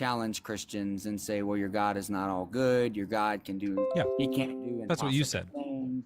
challenge Christians and say, well, your God is not all good. Your God can do, Yeah, he can't do that's what you impossible said. things.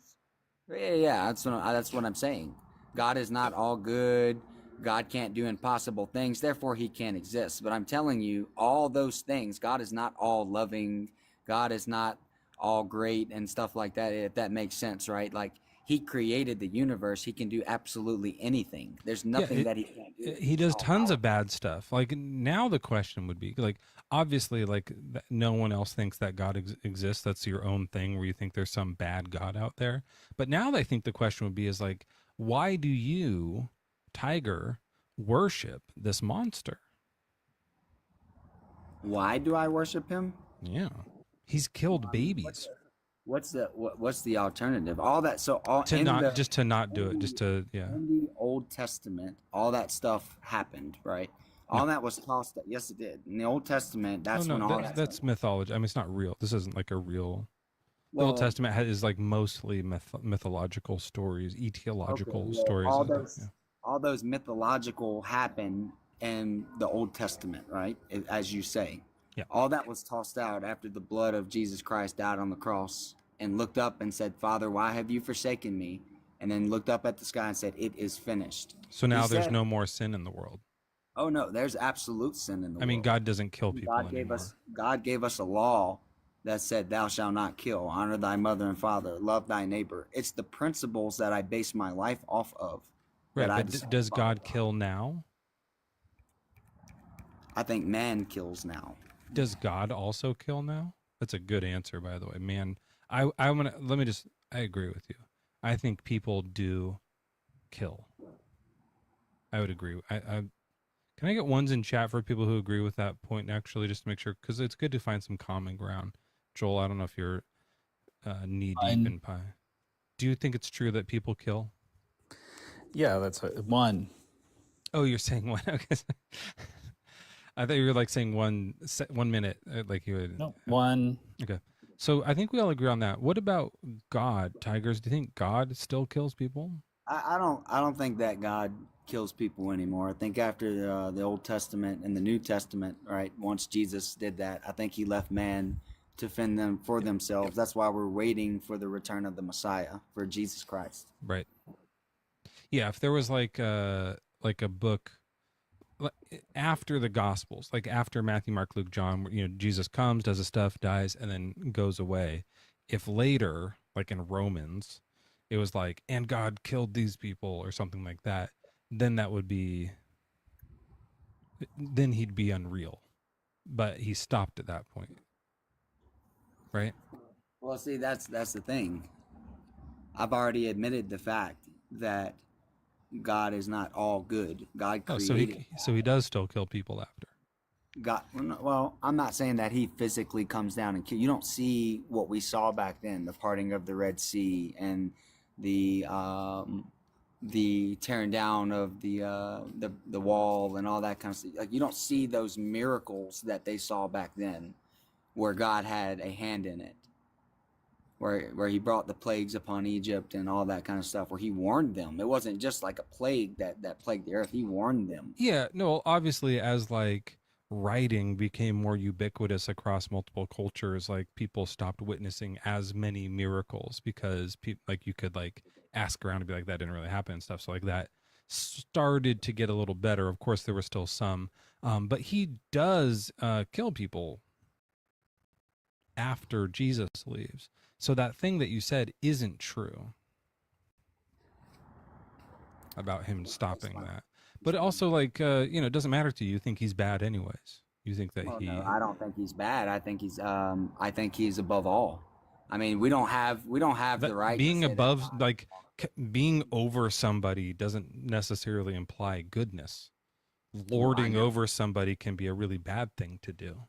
Yeah, that's what I'm saying. God is not all good. God can't do impossible things. Therefore, he can't exist. But I'm telling you, all those things, God is not all loving. God is not all great and stuff like that, if that makes sense, right? Like, he created the universe. He can do absolutely anything. There's Yeah, nothing that he can't do. he He's does all tons of powerful. bad stuff. Like now, the question would be like, obviously, like no one else thinks that God exists. That's your own thing, where you think there's some bad God out there. But now, I think the question would be is like, why do you, Tiger, worship this monster? Why do I worship him? Yeah, he's killed I mean, babies what's the alternative? All that, so all to not just to not do it, just to yeah. in the Old Testament, all that stuff happened, right? No. All that was tossed. Yes, it did. In the Old Testament, Oh that's no, when all that stuff. that's mythology. I mean, it's not real. This isn't like a real. The Old Well, Testament is like mostly mythological stories, okay, etiological well, stories. Yeah. all those mythological happen in the Old Testament, right? As you say, Yeah. all that was tossed out after the blood of Jesus Christ died on the cross, and looked up and said, "Father, why have you forsaken me?" And then looked up at the sky and said, "It is finished." So He now there's said, no more sin in the world. "Oh no, there's absolute sin in the I mean, world." God doesn't kill people anymore. God gave us a law that said, "Thou shalt not kill, honor thy mother and father, love thy neighbor." It's the principles that I base my life off of that Right, I but decide to does follow. God kill now? I think man kills now. Does God also kill now? That's a good answer, by the way. Man, I want to let me just. I agree with you. I think people do kill. I would agree. Can I get ones in chat for people who agree with that point? Actually, just to make sure, because it's good to find some common ground. Joel, I don't know if you're knee deep Fine. in pie. Do you think it's true that people kill? Yeah, that's one. Oh, you're saying one. Okay. I thought you were like saying 1 minute, like you would. No, one. Okay. So I think we all agree on that. What about God, Tigers? Do you think God still kills people? I don't think that God kills people anymore. I think after the Old Testament and the New Testament, right? Once Jesus did that, I think he left man to fend them for themselves. That's why we're waiting for the return of the Messiah, for Jesus Christ. Right. Yeah. If there was like a book after the Gospels, like after Matthew, Mark, Luke, John, where, Jesus comes, does his stuff, dies, and then goes away. If later, like in Romans, it was like, and God killed these people or something like that, then then he'd be unreal. But he stopped at that point, right? Well, see, that's the thing. I've already admitted the fact that God is not all good. God Oh, created. so he does still kill people after. God. Well, I'm not saying that he physically comes down and kill. You don't see what we saw back then: the parting of the Red Sea and the tearing down of the wall and all that kind of stuff. Like, you don't see those miracles that they saw back then, where God had a hand in it, where he brought the plagues upon Egypt and all that kind of stuff, where he warned them. It wasn't just like a plague that plagued the earth. He warned them. Yeah, no, obviously as like writing became more ubiquitous across multiple cultures, like people stopped witnessing as many miracles because people like you could like ask around and be like that didn't really happen and stuff. So like that started to get a little better. Of course there were still some, but he does kill people after Jesus leaves. So that thing that you said isn't true about him stopping that. But also, like, it doesn't matter to you. You think he's bad anyways. You think that Well, no, he. I don't think he's bad. I think he's above all. I mean, we don't have the right to Being say that above, God. like, being over somebody doesn't necessarily imply goodness. Well, I Lording know, over somebody can be a really bad thing to do.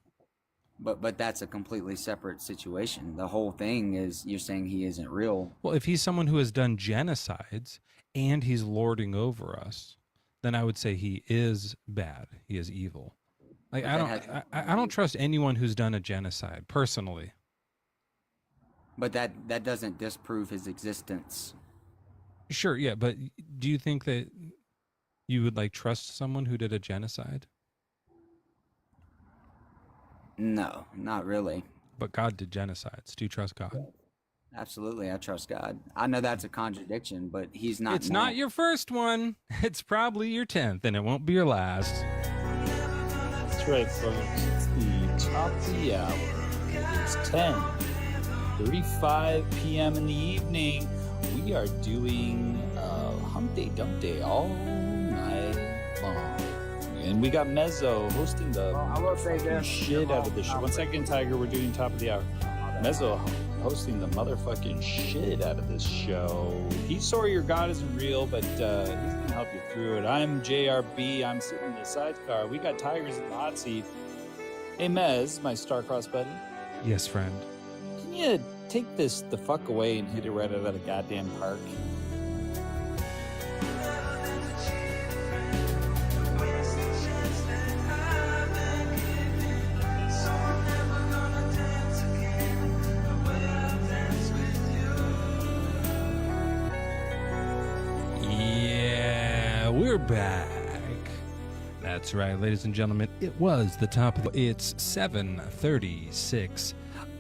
but that's a completely separate situation. The whole thing is you're saying he isn't real. Well, if he's someone who has done genocides and he's lording over us, then I would say he is bad. He is evil. Like But I that don't, has I don't trust anyone who's done a genocide personally. but that doesn't disprove his existence. Sure, yeah, but do you think that you would like trust someone who did a genocide? No, not really. But God did genocides. Do you trust God? Absolutely, I trust God. I know that's a contradiction, but He's not It's man. not your first one. It's probably your 10th, and it won't be your last. That's right, folks. It's the top of the hour. It is 10:35 p.m. in the evening. We are doing Hump Day Dump Day all night long. And we got Mezzo hosting the I will say fucking this. shit out of the show. 1 second, Tiger. We're doing top of the hour. Mezzo hosting the motherfucking shit out of this show. He's sorry your God isn't real, but he's going to help you through it. I'm JRB. I'm sitting in the sidecar. We got Tigers in the hot seat. Hey, Mez, my star-crossed buddy. Yes, friend. Can you take this the fuck away and hit it right out of the goddamn park? Yeah, we're back. That's right, ladies and gentlemen. It was the top of the... It's 7:36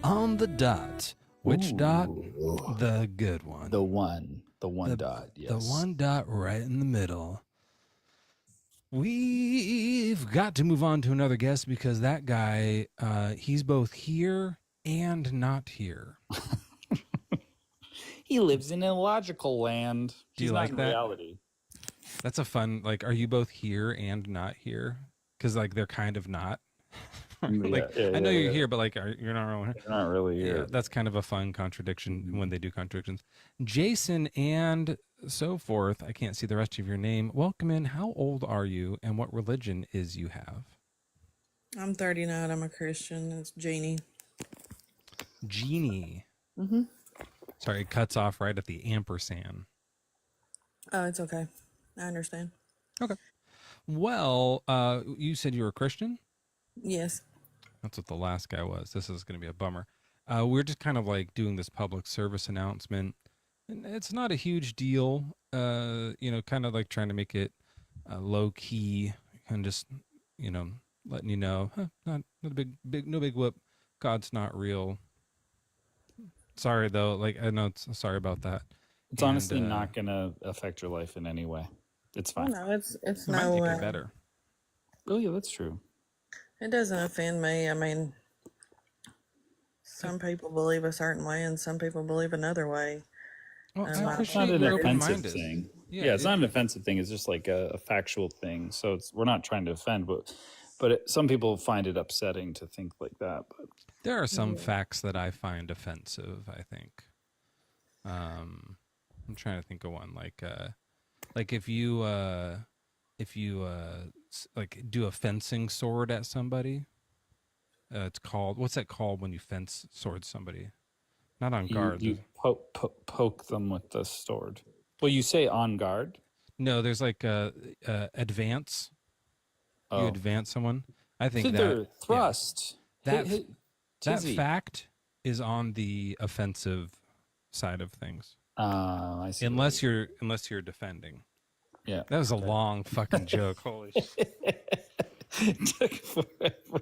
on the dot. Which Ooh. dot? The good one. The one dot, yes. The one dot right in the middle. We've got to move on to another guest because that guy, he's both here and not here. He lives in illogical land. Do you He's like not in that? reality. That's a fun, like, are you both here and not here? Because, like, they're kind of not. Like, I know you're here, but, like, you're not really here. They're not really here. Yeah, that's kind of a fun contradiction when they do contradictions. Jason and so forth. I can't see the rest of your name. Welcome in. How old are you and what religion is you have? I'm 39. I'm a Christian. It's Jeannie. Jeannie. Mm-hmm. Sorry, it cuts off right at the ampersand. Oh, it's okay. I understand. Okay. Well, you said you were a Christian? Yes. That's what the last guy was. This is going to be a bummer. We're just kind of like doing this public service announcement. And it's not a huge deal, kind of like trying to make it low key and just, letting you know, not a no big whoop. God's not real. Sorry though. Like, I know sorry about that. It's honestly not going to affect your life in any way. It's Oh, fine. no, it's It might no. make it better. Oh, yeah, that's true. It doesn't offend me. I mean, some people believe a certain way, and some people believe another way. Well, It's I not- It's not appreciate an your offensive open-minded. thing. Yeah, Yeah, it's not an offensive thing. It's just like a factual thing. So we're not trying to offend, but some people find it upsetting to think like that. But There are some facts that I find offensive, I think. I'm trying to think of one like if you like do a fencing sword at somebody, it's called, what's that called when you fence sword somebody? Not on guard. you poke them with the sword. Well, you say on guard. No, there's like advance. You Oh. advance someone. I think Thither, that thrust. That- Hit, that tizzy. fact is on the offensive side of things. I see. Unless you're defending. Yeah. That was a long fucking joke. Holy shit. It took forever.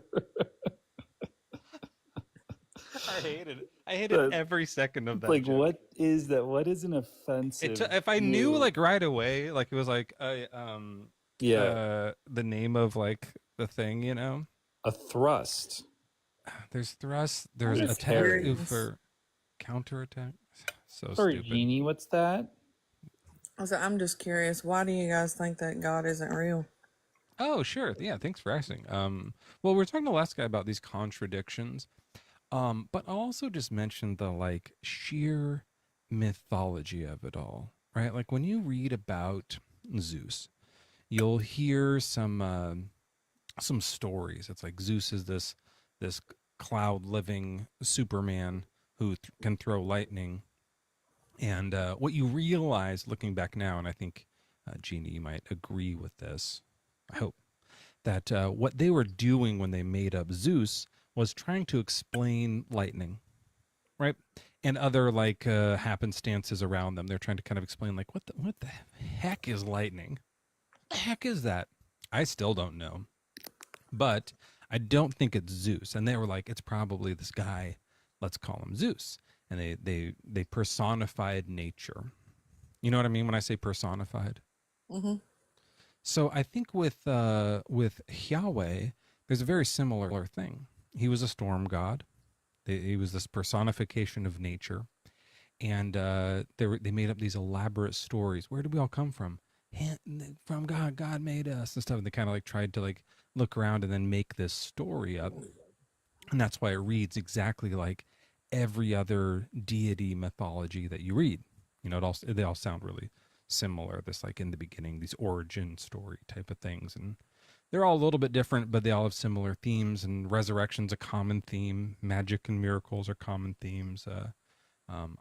I hated it. I hated every second of that. Like, joke. what is that? What is an offensive? If I knew move? like right away, like it was like yeah, the name of like the thing, a thrust. There's thrust, there's What is attack Harry? for counterattack. So Sorry, stupid. Jeannie, what's that? I'm just curious. Why do you guys think that God isn't real? Oh, sure. Yeah, thanks for asking. Well, we were talking to the last guy about these contradictions. But I'll also just mention the like sheer mythology of it all, right? Like when you read about Zeus, you'll hear some stories. It's like Zeus is this cloud living Superman who can throw lightning. And what you realize looking back now, and I think Jeannie, you might agree with this, I hope, that what they were doing when they made up Zeus was trying to explain lightning, right? And other like happenstances around them. They're trying to kind of explain like, what the heck is lightning? What the heck is that? I still don't know. But I don't think it's Zeus. And they were like, it's probably this guy. Let's call him Zeus. And they personified nature. You know what I mean when I say personified? Mm-hmm. So I think with Yahweh, there's a very similar thing. He was a storm god. He was this personification of nature, and they made up these elaborate stories. Where did we all come from? From God. God made us and stuff. And they kind of like tried to like look around and then make this story up, and that's why it reads exactly like every other deity mythology that you read. You know, they all sound really similar. This like in the beginning, these origin story type of things, and they're all a little bit different, but they all have similar themes. And resurrection's a common theme. Magic and miracles are common themes.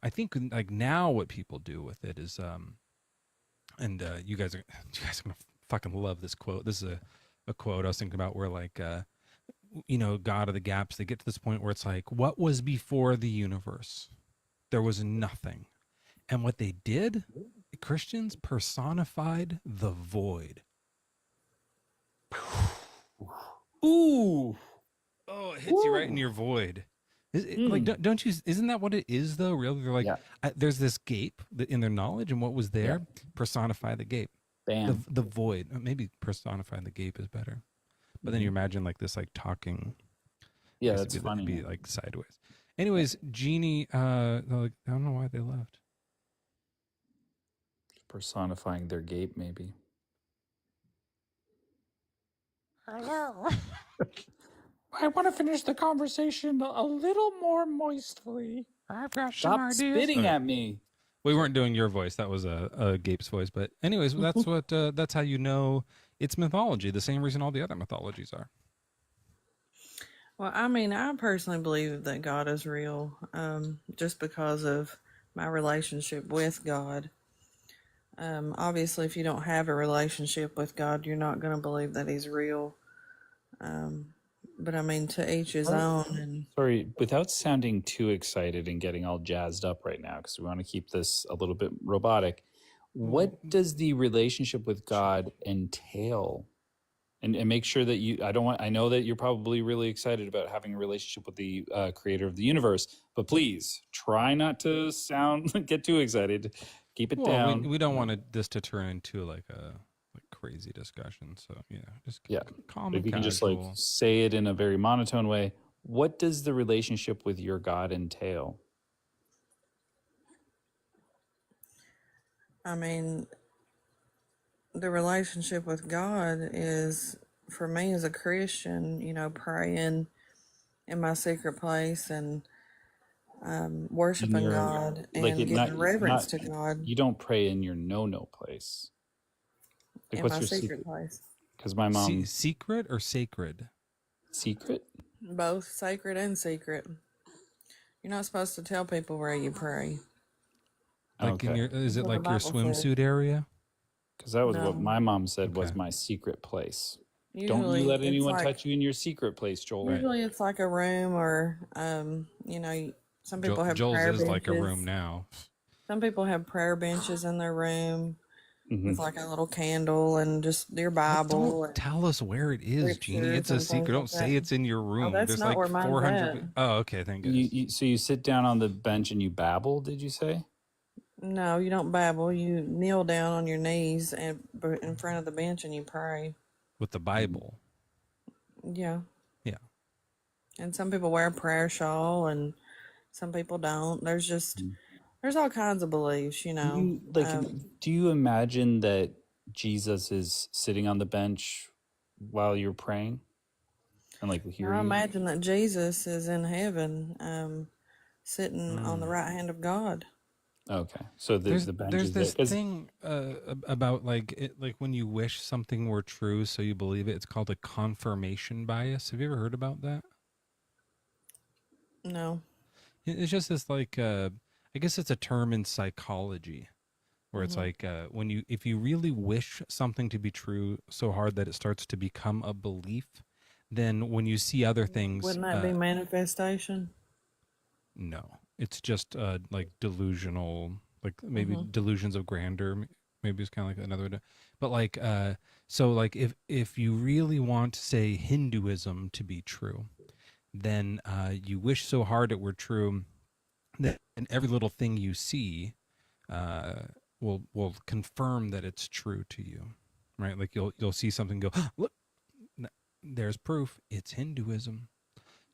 I think like now what people do with it is, and you guys are gonna fucking love this quote. This is a quote I was thinking about where like, you know, God of the gaps. They get to this point where it's like, what was before the universe? There was nothing. And what they did, Christians personified the void. Ooh. Oh, it hits you right in your void. Like, don't you? Isn't that what it is, though? Really, they're like, Yeah. there's this gape in their knowledge, and what was there, personify the gape, Bam. the void. Maybe personify the gape is better, but then you imagine like this, like talking. Yeah, has that's to funny. be like sideways. Anyways, Genie. Like, I don't know why they left. Personifying their gape, maybe. Oh no. I want to finish the conversation a little more moistly. I've got Stop spitting at me. We weren't doing your voice. That was a Gape's voice. But anyways, that's what that's how you know it's mythology. The same reason all the other mythologies are. Well, I mean, I personally believe that God is real, just because of my relationship with God. Obviously, if you don't have a relationship with God, you're not going to believe that He's real. But I mean, to each his own. And Sorry, without sounding too excited and getting all jazzed up right now, because we want to keep this a little bit robotic. What does the relationship with God entail? And make sure that I know that you're probably really excited about having a relationship with the creator of the universe, but please try not to get too excited. Keep it down. We don't want this to turn into like a crazy discussion. So just calm. If you can just like say it in a very monotone way, what does the relationship with your God entail? I mean, the relationship with God is, for me as a Christian, praying in my secret place and worshiping God and giving reverence to God. You don't pray in your no place. Like, in my secret place. Because my mom... Secret or sacred? Secret? Both sacred and secret. You're not supposed to tell people where you pray. Like is it like your swimsuit area? Because that was what my mom said was my secret place. Don't you let anyone touch you in your secret place, Joel. Usually it's like a room, or some people have Joel's prayer is benches. like a room now. Some people have prayer benches in their room with like a little candle and just their Bible. Don't tell us where it is, Jeannie. It's a secret. Don't say it's in your room. Oh, that's There's not like where mine's 400. at. Oh, okay. Thank you. So you sit down on the bench and you babble, did you say? No, you don't babble. You kneel down on your knees and in front of the bench and you pray. With the Bible. Yeah. Yeah. And some people wear a prayer shawl and some people don't. There's all kinds of beliefs, Do you imagine that Jesus is sitting on the bench while you're praying? And like hearing? I imagine that Jesus is in heaven, sitting on the right hand of God. Okay, so the bench there's is this there. thing about like when you wish something were true, so you believe it. It's called a confirmation bias. Have you ever heard about that? No. It's just this like I guess it's a term in psychology, where it's like if you really wish something to be true so hard that it starts to become a belief, then when you see other things, wouldn't that be manifestation? No. It's just like delusional, like maybe delusions of grandeur. Maybe it's kind of like another way to, But like, so like if you really want, say, Hinduism to be true, then you wish so hard it were true that every little thing you see uh, will confirm that it's true to you, right? Like you'll see something, go, look, there's proof. It's Hinduism,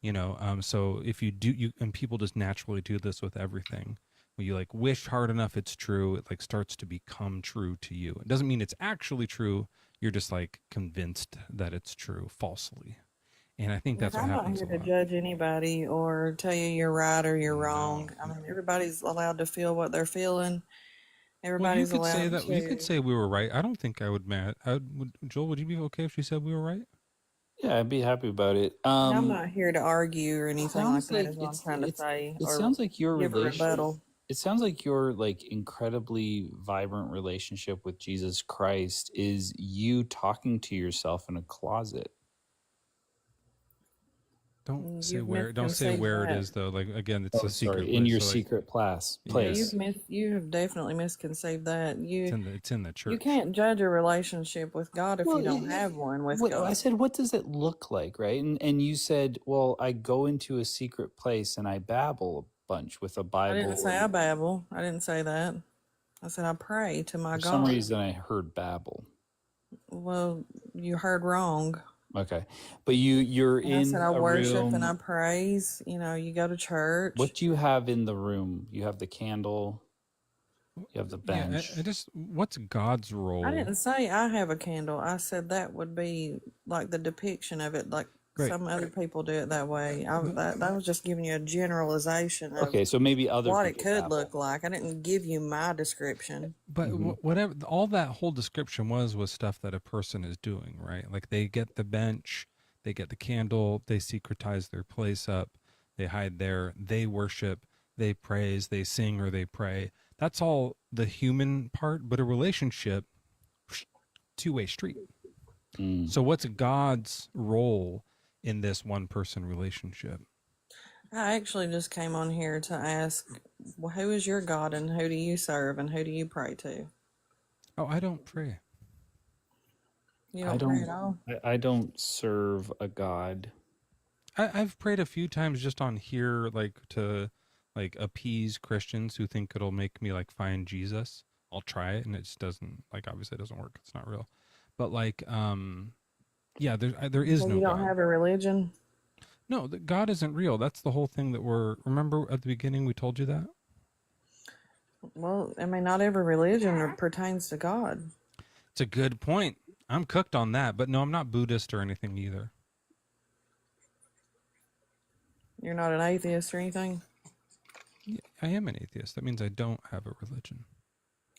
you know. So if you do, and people just naturally do this with everything. When you like wish hard enough it's true, it like starts to become true to you. It doesn't mean it's actually true. You're just like convinced that it's true falsely. And I think Look, that's what I'm not happens here a to lot. judge anybody or tell you you're right or you're No. wrong. I mean, everybody's allowed to feel what they're feeling. Well, you Everybody's could say allowed that. You could to. say we were right. I don't think I would. Joel, would you be okay if she said we were right? Yeah, I'd be happy about it. And I'm not here to argue or anything like Sounds that, like is what I'm trying to say, it or sounds like your give a rebuttal. it sounds like your like incredibly vibrant relationship with Jesus Christ is you talking to yourself in a closet. Don't say You've where. Don't say misconceived where it that. is though. Like again, it's a secret Sorry, in place. your So, like, secret place. Yes. You have definitely misconceived that. it's in the church. You can't judge a relationship with God if you don't have one with I God. said, what does it look like, right? And you said, well, I go into a secret place and I babble a bunch with a I Bible. didn't say I babble. I didn't say that. I said I pray to my For God. some reason, I heard babble. Well, you heard wrong. Okay, but you're And I in said I a worship room. and I praise. You know, you go to church. What do you have in the room? You have the candle. You have the Yeah. bench. I just. What's God's role? I didn't say I have a candle. I said that would be like the depiction of it, like Right. some other people do it that way. That was just giving you a generalization of Okay, so maybe other what it people could babble. look like. I didn't give you my description. But whatever, all that whole description was stuff that a person is doing, right? Like they get the bench, they get the candle, they secretize their place up, they hide there, they worship, they praise, they sing, or they pray. That's all the human part, but a relationship, two-way street. Mm. So what's God's role in this one-person relationship? I actually just came on here to ask, well, who is your God and who do you serve and who do you pray to? Oh, I don't pray. You I don't pray at all? I don't serve a God. I've prayed a few times just on here, like to like appease Christians who think it'll make me like find Jesus. I'll try it, and it just doesn't, like, obviously it doesn't work. It's not real. But like, yeah, there is So no you don't God. have a religion? No, God isn't real. That's the whole thing that remember at the beginning we told you that? Well, I mean, not every religion pertains to God. It's a good point. I'm cooked on that, but no, I'm not Buddhist or anything either. You're not an atheist or anything? Yeah, I am an atheist. That means I don't have a religion.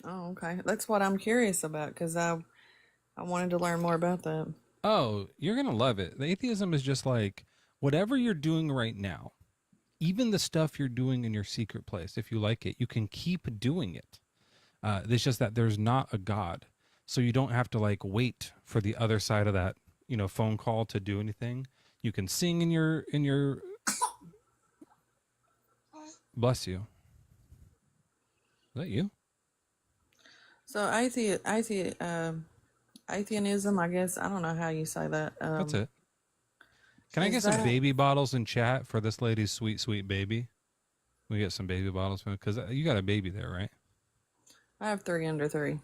Oh, okay. That's what I'm curious about because I wanted to learn more about that. Oh, you're going to love it. The atheism is just like whatever you're doing right now, even the stuff you're doing in your secret place, if you like it, you can keep doing it. It's just that there's not a God. So you don't have to like wait for the other side of that, phone call to do anything. You can sing in your bless you. Is that you? So atheism, I guess, I don't know how you say that. That's it. Can I is get some that- baby bottles in chat for this lady's sweet, sweet baby? We get some baby bottles because you got a baby there, right? I have 3 under 3.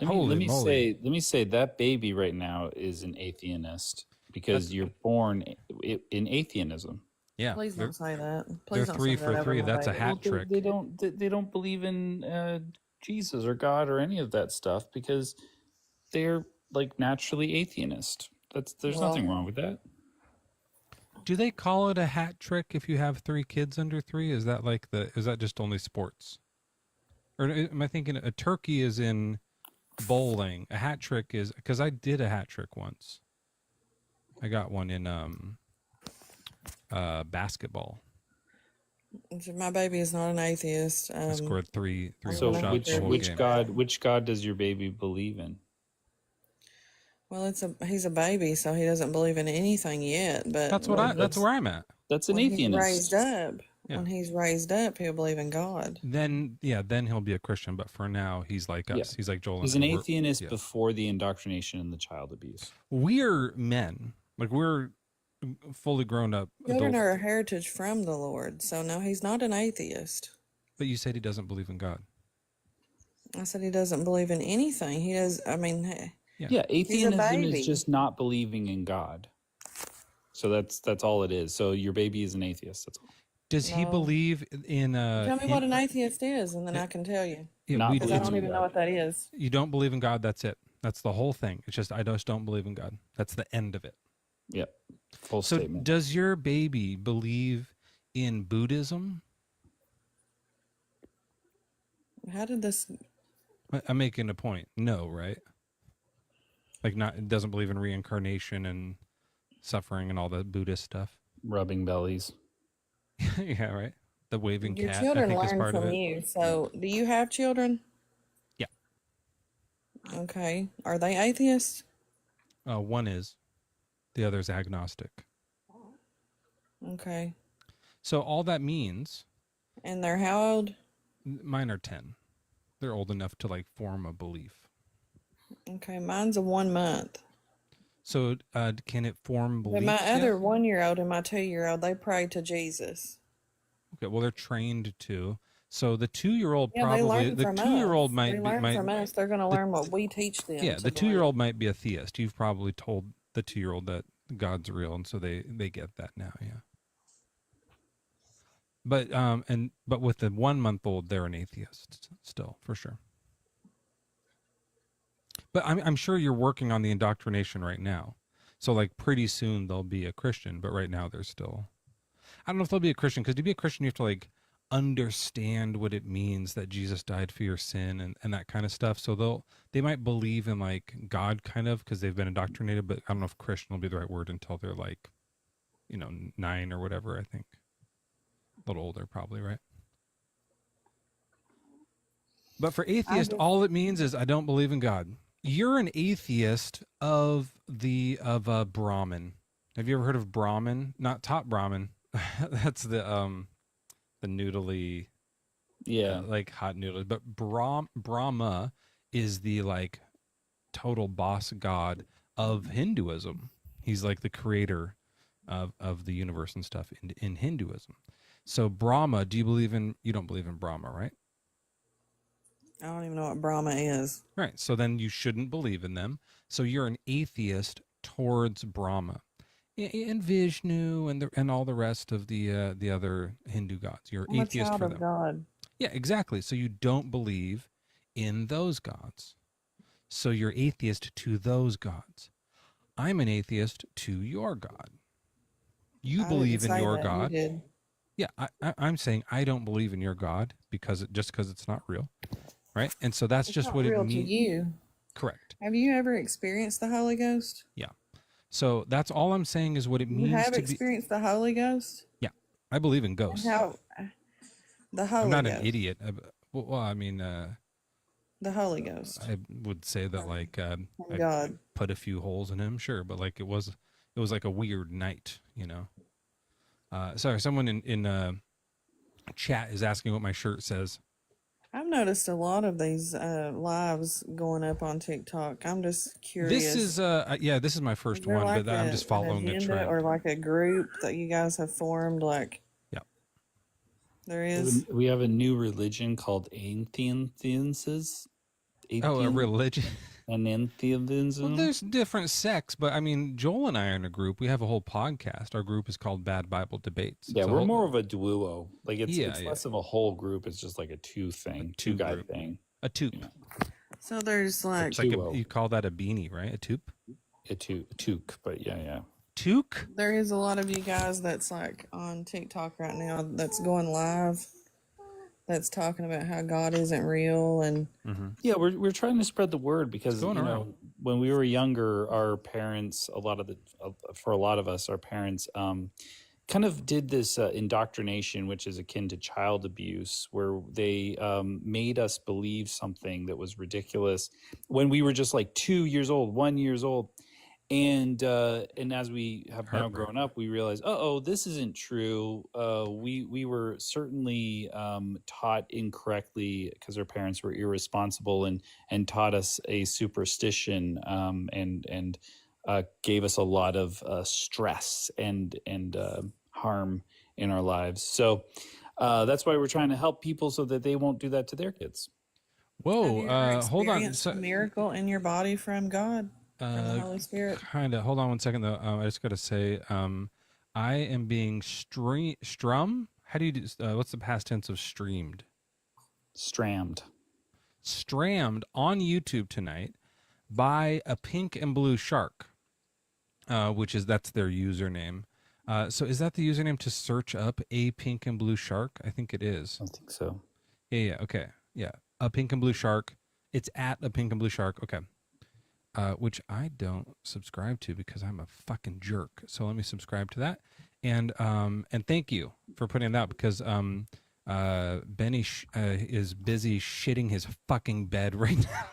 Holy moly. Let me say that baby right now is an atheist because you're born in atheism. Yeah. Please don't say that. They're Please don't 3 say for that over 3. my That's a baby. hat trick. They don't believe in Jesus or God or any of that stuff because they're like naturally atheist. There's nothing wrong with that. Do they call it a hat trick if you have 3 kids under 3? Is that is that just only sports? Or am I thinking a turkey is in bowling? A hat trick is, because I did a hat trick once. I got one in basketball. So my baby is not an atheist. I scored three So shots the whole game. which God does your baby believe in? Well, he's a baby, so he doesn't believe in anything yet. But That's where I'm at. That's an when he's atheist. raised up, Yeah. When he's raised up, he'll believe in God. Then he'll be a Christian. But for now, he's like us. Yeah. He's like Joel. He's and an I. atheist before the indoctrination and the child abuse. We're men. Like we're fully grown up Children adults. are a heritage from the Lord. So no, he's not an atheist. But you said he doesn't believe in God. I said he doesn't believe in anything. He does. I mean, Yeah, atheism baby. is just not believing in God. So that's all it is. So your baby is an atheist. That's all. Does he No. believe in? tell me what an atheist is, and then I can tell you. Yeah, Not we Because I believing don't in even God. know what that is. You don't believe in God. That's it. That's the whole thing. It's just I just don't believe in God. That's the end of it. Yep. Full So statement. does your baby believe in Buddhism? How did this? I'm making a point. No, right? Like not it doesn't believe in reincarnation and suffering and all the Buddhist stuff. Rubbing bellies. Yeah, right. The waving Your cat. I children think is learn part of from it. you. So, do you have children? Yeah. Okay. Are they atheists? One is, the other is agnostic. Okay. So all that means, And they're how old? mine are 10. They're old enough to like form a belief. Okay, mine's a 1 month. So can it form But beliefs? my yet? other 1-year-old and my 2-year-old, they pray to Jesus. Okay, well they're trained to. So the 2-year-old Yeah, they probably learn the from 2-year-old us. might They be learn might from us. They're going to learn what we teach them. yeah to the believe. 2-year-old might be a theist. You've probably told the 2-year-old that God's real, and so they get that now. Yeah. But with the 1-month-old, they're an atheist still for sure. But I'm sure you're working on the indoctrination right now. So like pretty soon they'll be a Christian, but right now they're still. I don't know if they'll be a Christian because to be a Christian you have to like understand what it means that Jesus died for your sin and that kind of stuff. So they might believe in like God kind of because they've been indoctrinated, but I don't know if Christian will be the right word until they're like, 9 or whatever. I think a little older probably, right? But for atheist, all it means is I don't believe in God. You're an atheist of Brahmin. Have you ever heard of Brahmin? Not top Brahmin. That's the noodly, Yeah. like hot noodle. But Brahma is the like total boss god of Hinduism. He's like the creator of the universe and stuff in Hinduism. So Brahma, you don't believe in Brahma, right? I don't even know what Brahma is. Right. So then you shouldn't believe in them. So you're an atheist towards Brahma and Vishnu and all the rest of the other Hindu gods. You're I'm a atheist child for of them. God. Yeah, exactly. So you don't believe in those gods. So you're atheist to those gods. I'm an atheist to your God. You I believe didn't in say your that. God. You did. Yeah, I'm saying I don't believe in your God because it's not real, right? And so that's It's just not what real it means. to you. Correct. Have you ever experienced the Holy Ghost? Yeah. So that's all I'm saying is what it You means have to be. experienced the Holy Ghost? Yeah, I believe in ghosts. How? The Holy I'm not Ghost. an idiot. Well, I mean, The Holy Ghost. I would say that like From I God. put a few holes in him, sure, but like it was like a weird night, Sorry, someone in chat is asking what my shirt says. I've noticed a lot of these lives going up on TikTok. I'm just curious. This is this is my first Is there one, like but I'm just following an a agenda trend. or like a group that you guys have formed? Like, Yeah. there is. We have a new religion called atheists. Oh, a religion. And atheism. Well, there's different sects, but I mean, Joel and I are in a group. We have a whole podcast. Our group is called Bad Bible Debates. Yeah, It's a we're whole- more of a duo. Like it's Yeah. less of a whole group. It's just like a two guy group. thing. a toop. Yeah. So there's like, It's like duo. you call that a beanie, right? A toop. A toque, but yeah. Toque. there is a lot of you guys that's like on TikTok right now that's going live, that's talking about how God isn't real and Yeah, we're trying to spread the word because going around. when we were younger, our parents, for a lot of us, our parents kind of did this indoctrination, which is akin to child abuse, where they made us believe something that was ridiculous when we were just like 2 years old, 1 year old. And as we have now grown up, we realize, this isn't true. We were certainly taught incorrectly because our parents were irresponsible and taught us a superstition, and gave us a lot of stress and harm in our lives. So that's why we're trying to help people so that they won't do that to their kids. Have you ever Whoa, hold on. experienced a miracle in your body from God, from the Holy Spirit? Kind of. Hold on one second, though. I just got to say, I am being strum. How do you do? What's the past tense of streamed? Strammed on YouTube tonight by a pink and blue shark, that's their username. So is that the username to search up a pink and blue shark? I think it is. I think so. Yeah. Okay. Yeah. A pink and blue shark. It's at a pink and blue shark. Okay. Which I don't subscribe to because I'm a fucking jerk. So let me subscribe to that. And thank you for putting that out because Benny is busy shitting his fucking bed right now.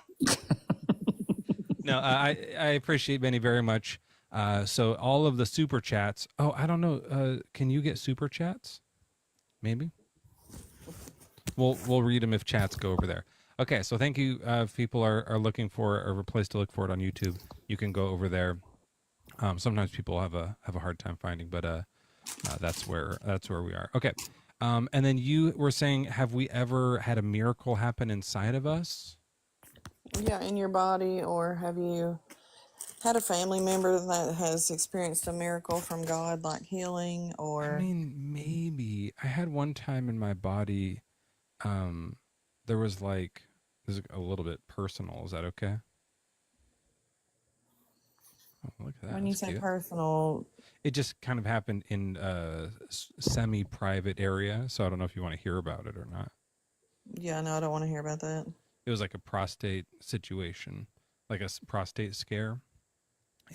No, I appreciate Benny very much. So all of the super chats. Oh, I don't know. Can you get super chats? Maybe. We'll read them if chats go over there. Okay, so thank you. If people are looking for a place to look for it on YouTube, you can go over there. Sometimes people have a hard time finding, but that's where we are. Okay, and then you were saying, have we ever had a miracle happen inside of us? Yeah, in your body, or have you had a family member that has experienced a miracle from God, like healing, or? I mean, maybe. I had one time in my body. There was like, this is a little bit personal. Is that okay? Oh, look at that. When you That's say cute. personal, it just kind of happened in a semi-private area. So I don't know if you want to hear about it or not. Yeah, no, I don't want to hear about that. It was like a prostate situation, like a prostate scare.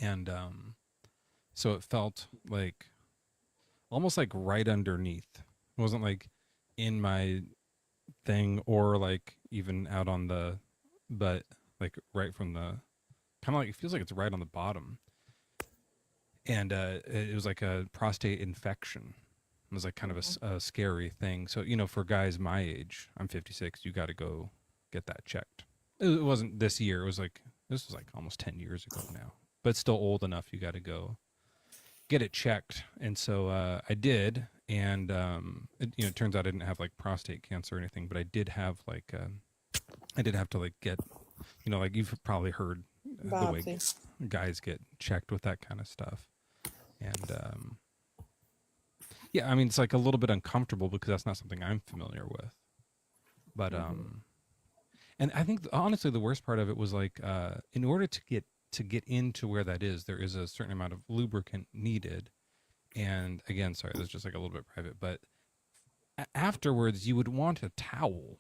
And so it felt like almost like right underneath. It wasn't like in my thing or like even out on the, but like right from the, kind of like, it feels like it's right on the bottom. And it was like a prostate infection. It was like kind of a scary thing. So, for guys my age, I'm 56, you got to go get that checked. It wasn't this year. This was like almost 10 years ago now, but still old enough. You got to go get it checked. And so I did. And, it turns out I didn't have like prostate cancer or anything, but I did have like, I did have to like get, like you've probably heard the way guys get checked with that kind of stuff. And, yeah, I mean, it's like a little bit uncomfortable because that's not something I'm familiar with. But, and I think honestly, the worst part of it was like, in order to get into where that is, there is a certain amount of lubricant needed. And again, sorry, this is just like a little bit private, but afterwards you would want a towel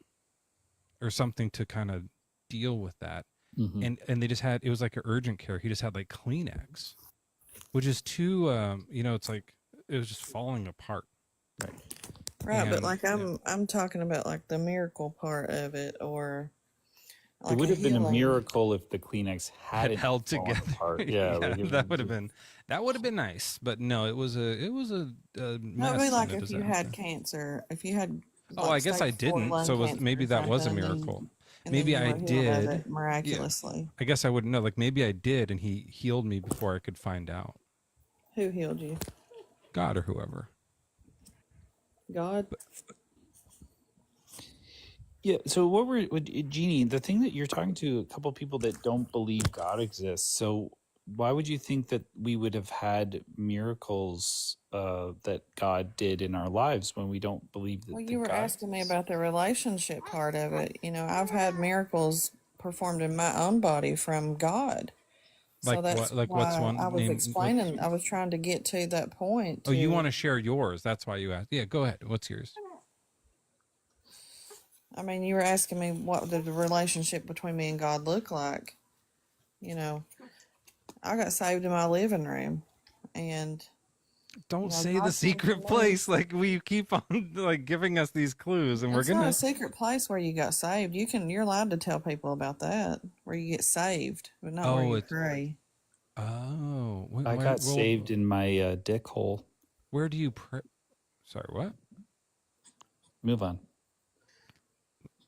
or something to kind of deal with that. Mm-hmm. And they just had, it was like an urgent care. He just had like Kleenex, which is too, it's like, it was just falling apart. Right. But like, I'm talking about like the miracle part of it, or like it would have been a miracle if the Kleenex had held together. Yeah, that would have been nice. But no, it was a mess. No, it'd be like if you had cancer, if you had. Like, I guess I didn't. So maybe that was a miracle. Maybe I did miraculously. Yeah. I guess I wouldn't know. Like maybe I did, and he healed me before I could find out. Who healed you? God or whoever. God. Yeah. So Jeannie, the thing that you're talking to a couple people that don't believe God exists. So why would you think that we would have had miracles that God did in our lives when we don't believe that? Well, you were asking me about the relationship part of it. I've had miracles performed in my own body from God. Like, so that's what's one I was name? explaining. I was trying to get to that point. Oh, you want to share yours? That's why you asked. Yeah, go ahead. What's yours? I mean, you were asking me what did the relationship between me and God look like. I got saved in my living room, and don't say the secret place. Like we keep on like giving us these clues, and it's not a secret place where you got saved. You're allowed to tell people about that, where you get saved, but not where you pray. Oh, I got saved in my dick hole. Where do you pray? Sorry, what? Move on.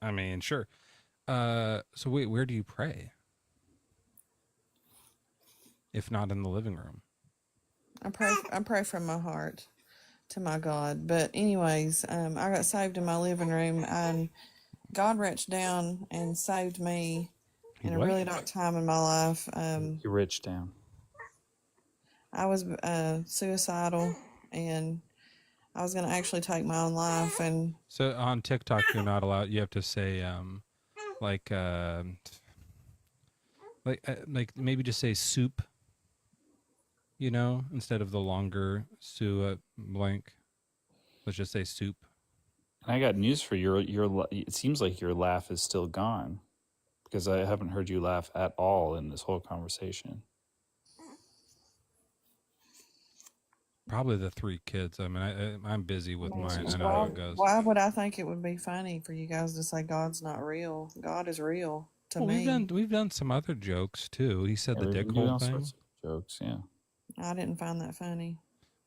I mean, sure. So wait, where do you pray? If not in the living room. I pray from my heart to my God. But anyways, I got saved in my living room, and God reached down and saved me in a What? really dark time in my life. You rich down. I was suicidal, and I was going to actually take my own life. And So on TikTok, you're not allowed. You have to say like maybe just say soup. You know, instead of the longer su blank. Let's just say soup. And I got news for you. It seems like your laugh is still gone because I haven't heard you laugh at all in this whole conversation. Probably the 3 kids. I mean, I'm busy with mine. I know how it goes. why would I think it would be funny for you guys to say God's not real? God is real to me. We've done some other jokes too. He said the we've dick been doing hole all thing. sorts of jokes, yeah. I didn't find that funny.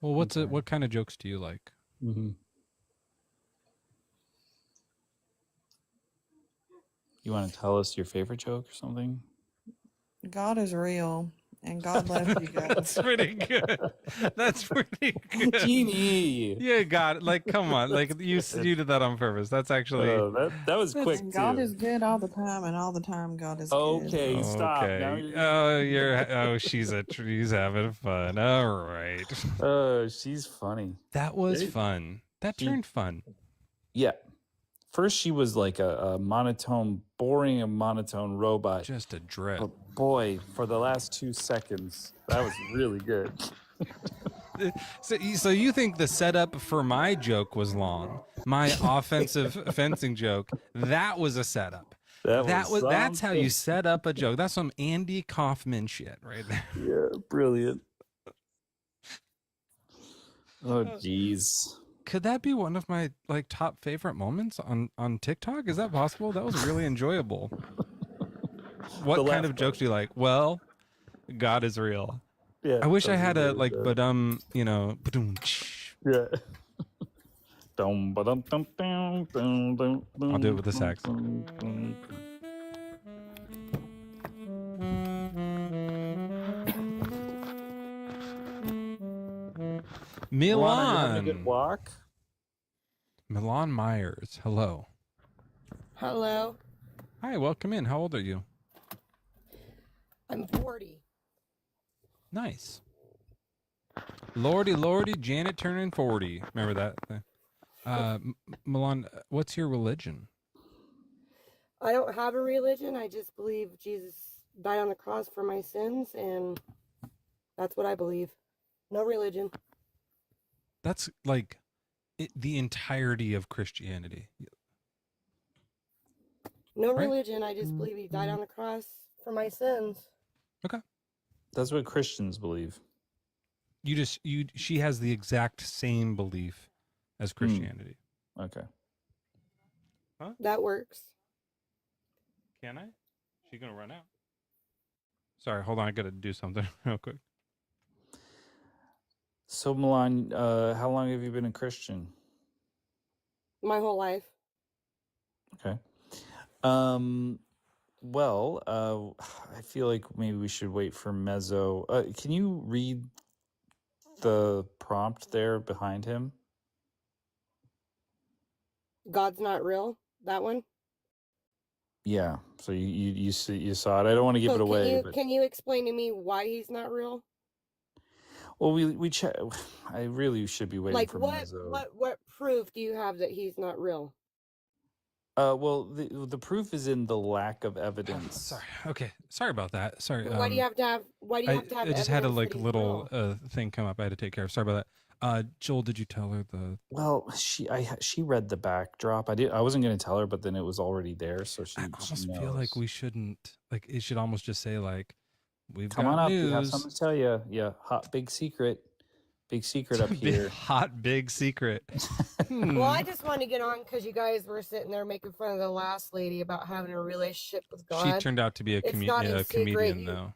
Well, what kind of jokes do you like? Mm-hmm. You want to tell us your favorite joke or something? God is real, and God left you guys. That's pretty good. That's pretty good. Genie. Yeah, God, like, come on, like you did that on purpose. That's actually that was quick And too. God is good all the time, and all the time God is good. Okay, stop. Now Okay. She's having fun. All right. She's funny. That was fun. That turned fun. Yeah. First, she was like a boring robot. Just a dread. But boy, for the last 2 seconds, that was really good. So you think the setup for my joke was long? My offensive fencing joke, that was a setup. That's how you set up a joke. That's some Andy Kaufman shit right there. Yeah, brilliant. Oh, jeez. Could that be one of my like top favorite moments on TikTok? Is that possible? That was really enjoyable. What kind of jokes do you like? Well, God is real. Yeah. I wish I had a like, but yeah. I'll do it with the sax. Milan, a good walk. Milan Myers, hello. Hello. Hi, welcome in. How old are you? I'm 40. Nice. Lordy, Janet turning 40. Remember that? Milan, what's your religion? I don't have a religion. I just believe Jesus died on the cross for my sins, and that's what I believe. No religion. That's like the entirety of Christianity. No religion. I just believe he died on the cross for my sins. Okay. That's what Christians believe. She has the exact same belief as Christianity. Okay. Huh? That works. Can I? She's gonna run out. Sorry, hold on. I gotta do something real quick. So, Milan, how long have you been a Christian? My whole life. Okay. Well, I feel like maybe we should wait for Mezzo. Can you read the prompt there behind him? God's not real. That one. Yeah. So you saw it. I don't want to give it away. Can you explain to me why he's not real? Well, we check. I really should be waiting for Mezzo. What proof do you have that he's not real? Well, the proof is in the lack of evidence. Sorry. Okay. Sorry about that. Sorry. Why do you have to have? Why do you have to have? I just had a evidence that he's little real? thing come up. I had to take care of. Sorry about that. Joel, did you tell her the? Well, she read the backdrop. I wasn't going to tell her, but then it was already there, so she. I almost she knows. feel like we shouldn't. Like it should almost just say like, we've Come got on up. news. We have something to tell you. Yeah, hot big secret. Big secret up here. Hot big secret. Well, I just wanted to get on because you guys were sitting there making fun of the last lady about having a relationship with God. She turned out to be a comedian, though.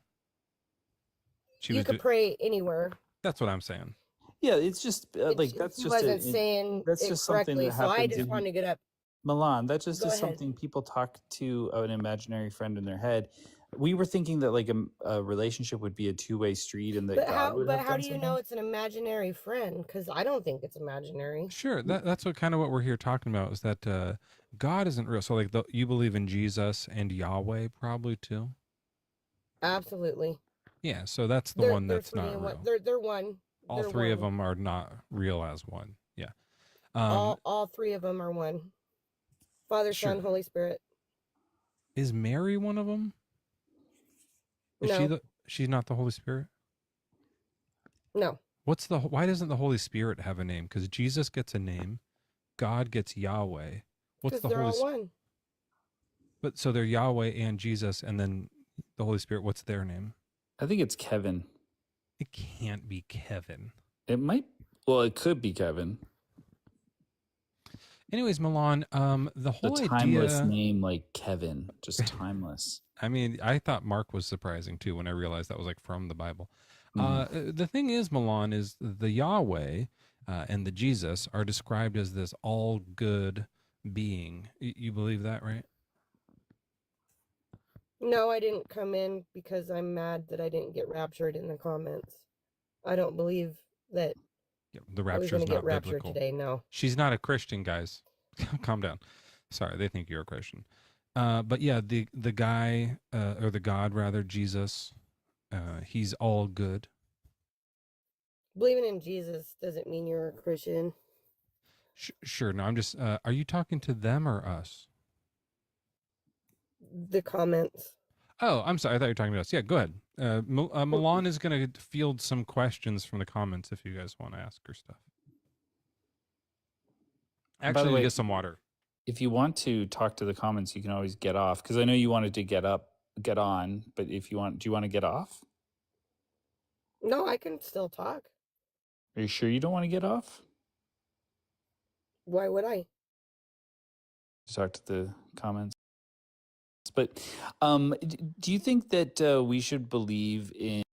She You was. could pray anywhere. That's what I'm saying. Yeah, it's just like that's He just wasn't saying that's it just something correctly, that so I happens just in wanted to get up. Milan. That just Go is ahead. something people talk to an imaginary friend in their head. We were thinking that like a relationship would be a two-way street, and that But God would have how done do you something. know it's an imaginary friend? Because I don't think it's imaginary. Sure, that's what kind of what we're here talking about is that God isn't real. So like you believe in Jesus and Yahweh probably too. Absolutely. Yeah, so that's the one They're that's three not and real. one. They're one. All They're three of one. them are not real as one. Yeah. All three of them are one. Father, Sure. Son, Holy Spirit. Is Mary one of them? Is No. she's not the Holy Spirit? No. Why doesn't the Holy Spirit have a name? Because Jesus gets a name, God gets Yahweh. What's Because the they're Holy all one. But so they're Yahweh and Jesus, and then the Holy Spirit. What's their name? I think it's Kevin. It can't be Kevin. It might. Well, it could be Kevin. Anyways, Milan, the whole The timeless idea. name like Kevin, just timeless. I mean, I thought Mark was surprising too when I realized that was like from the Bible. Mhm. The thing is, Milan, is the Yahweh and the Jesus are described as this all good being. You believe that, right? No, I didn't come in because I'm mad that I didn't get raptured in the comments. I don't believe that Yeah, the I was rapture going is to get not raptured biblical. today. No. She's not a Christian, guys. Calm down. Sorry, they think you're a Christian. But yeah, the guy or the God rather, Jesus, he's all good. Believing in Jesus doesn't mean you're a Christian. Sure. No, I'm just. Are you talking to them or us? The comments. Oh, I'm sorry. I thought you were talking to us. Yeah, go ahead. Milan is going to field some questions from the comments if you guys want to ask her stuff. And by Actually, the way, get some water. if you want to talk to the comments, you can always get off. Because I know you wanted to get on. But if you want, do you want to get off? No, I can still talk. Are you sure you don't want to get off? Why would I? Talk to the comments. But do you think that we should believe in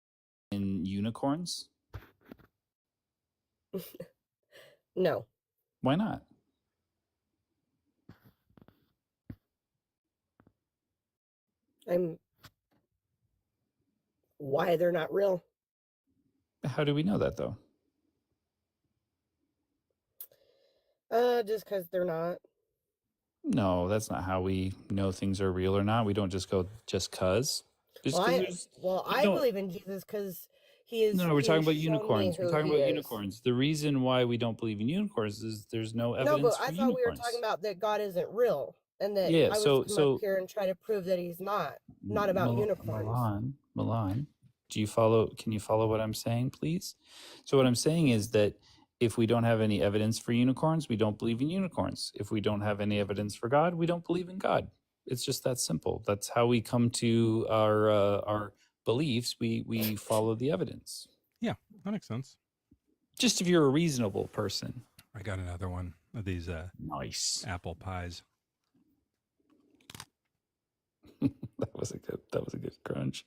unicorns? No. Why not? Why they're not real? How do we know that though? Just because they're not. No, that's not how we know things are real or not. We don't just go just cause. I believe in Jesus because he is. No, we're talking about shown me unicorns. We're who talking he about is. unicorns. The reason why we don't believe in unicorns is there's no No, evidence but I for thought we were unicorns. talking about that God isn't real, and that Yeah, I was come up here and try to prove that he's not. Not about unicorns. Milan, do you follow? Can you follow what I'm saying, please? So what I'm saying is that if we don't have any evidence for unicorns, we don't believe in unicorns. If we don't have any evidence for God, we don't believe in God. It's just that simple. That's how we come to our beliefs. We follow the evidence. Yeah, that makes sense. Just if you're a reasonable person. I got another one of these Nice. apple pies. That was a good crunch.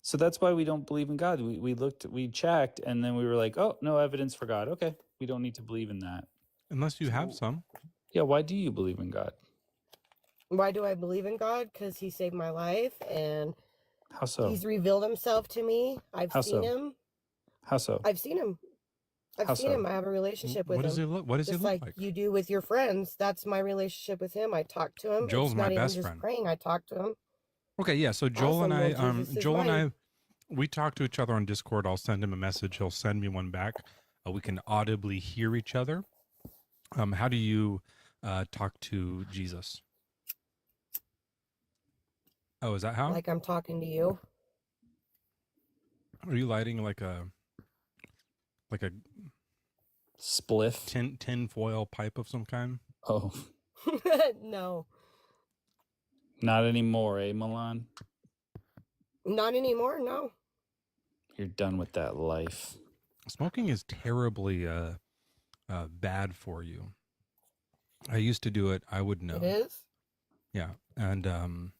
So that's why we don't believe in God. We checked, and then we were like, oh, no evidence for God. Okay, we don't need to believe in that. Unless you have some. Yeah, why do you believe in God? Why do I believe in God? Because he saved my life, and How so? he's revealed himself to me. I've How seen so? him. How so? I've seen him. How I've seen so? him. I have a relationship with What does he him. look? What does he Just look like like? you do with your friends. That's my relationship with him. I talk to him. Joel's it's my not even best just friend. praying. I talk to him. Okay, yeah. So Joel Awesome, and well, I, Jesus is Joel and mine. we talk to each other on Discord. I'll send him a message. He'll send me one back. We can audibly hear each other. How do you talk to Jesus? Oh, is that how? Like I'm talking to you. Are you lighting like a Spliff. tin foil pipe of some kind? Oh, No, not anymore, eh, Milan? not anymore. No. You're done with that life. Smoking is terribly bad for you. I used to do it. I would know. It is. Yeah, and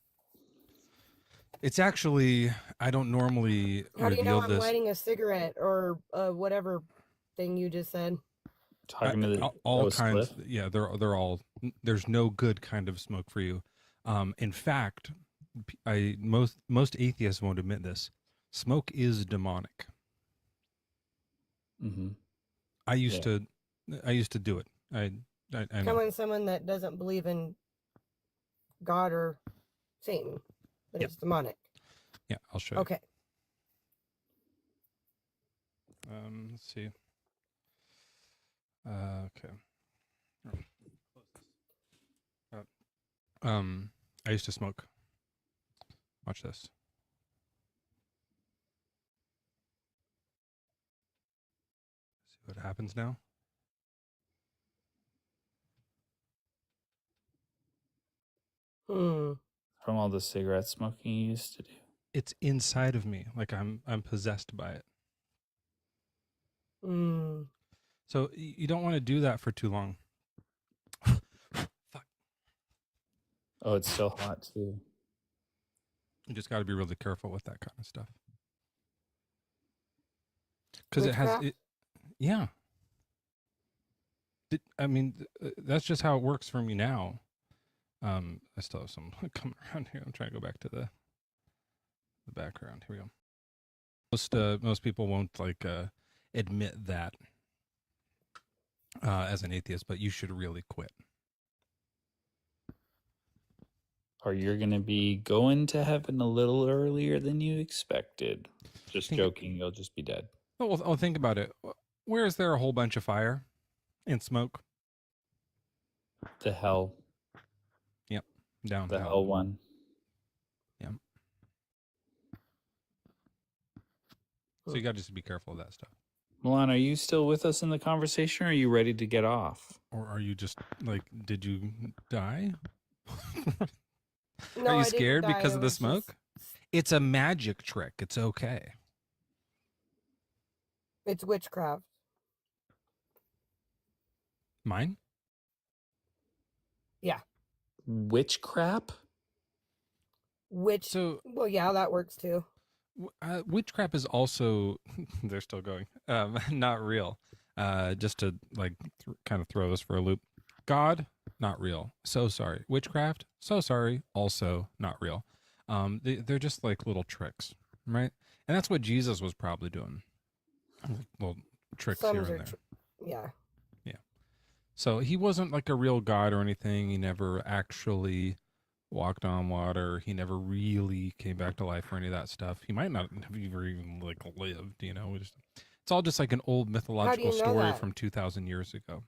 It's actually, I don't normally How do you know reveal I'm this. lighting a cigarette or whatever thing you just said? Talking to the All spliff. kinds. Yeah, they're all. There's no good kind of smoke for you. In fact, most atheists won't admit this. Smoke is demonic. Mm-hmm. I used to do it. I know. Coming someone that doesn't believe in God or Satan, but Yep. it's demonic. Yeah, I'll show you. Okay. Let's see. Okay. I used to smoke. Watch this. See what happens now. Hmm. From all the cigarette smoking you used to do. It's inside of me, like I'm possessed by it. Hmm. So you don't want to do that for too long. Fuck. Oh, it's still hot too. You just got to be really careful with that kind of stuff. Because it has Witchcraft? it. Yeah. I mean, that's just how it works for me now. I still have some coming around here. I'm trying to go back to the background. Here we go. Most people won't like admit that as an atheist, but you should really quit. Or you're going to be going to heaven a little earlier than you expected. Just joking. You'll just be dead. Oh, think about it. Where is there a whole bunch of fire and smoke? The hell. Yep. Down The hell one. Yep. So you got to just be careful of that stuff. Milan, are you still with us in the conversation, or are you ready to get off? Or are you just like, did you die? No, Are you I didn't scared die. because It of the was smoke? It's a magic trick. It's okay. It's witchcraft. Mine? Yeah. Witchcraft? So well, yeah, that works too. witchcraft is also they're still going. Not real. Just to like kind of throw us for a loop. God, not real. So sorry. Witchcraft, so sorry. Also not real. They're just like little tricks, right? And that's what Jesus was probably doing. Little tricks Some here are and there. yeah. Yeah. So he wasn't like a real god or anything. He never actually walked on water. He never really came back to life or any of that stuff. He might not have even like lived, you know. It's all just like an old mythological know story that? from 2,000 years ago.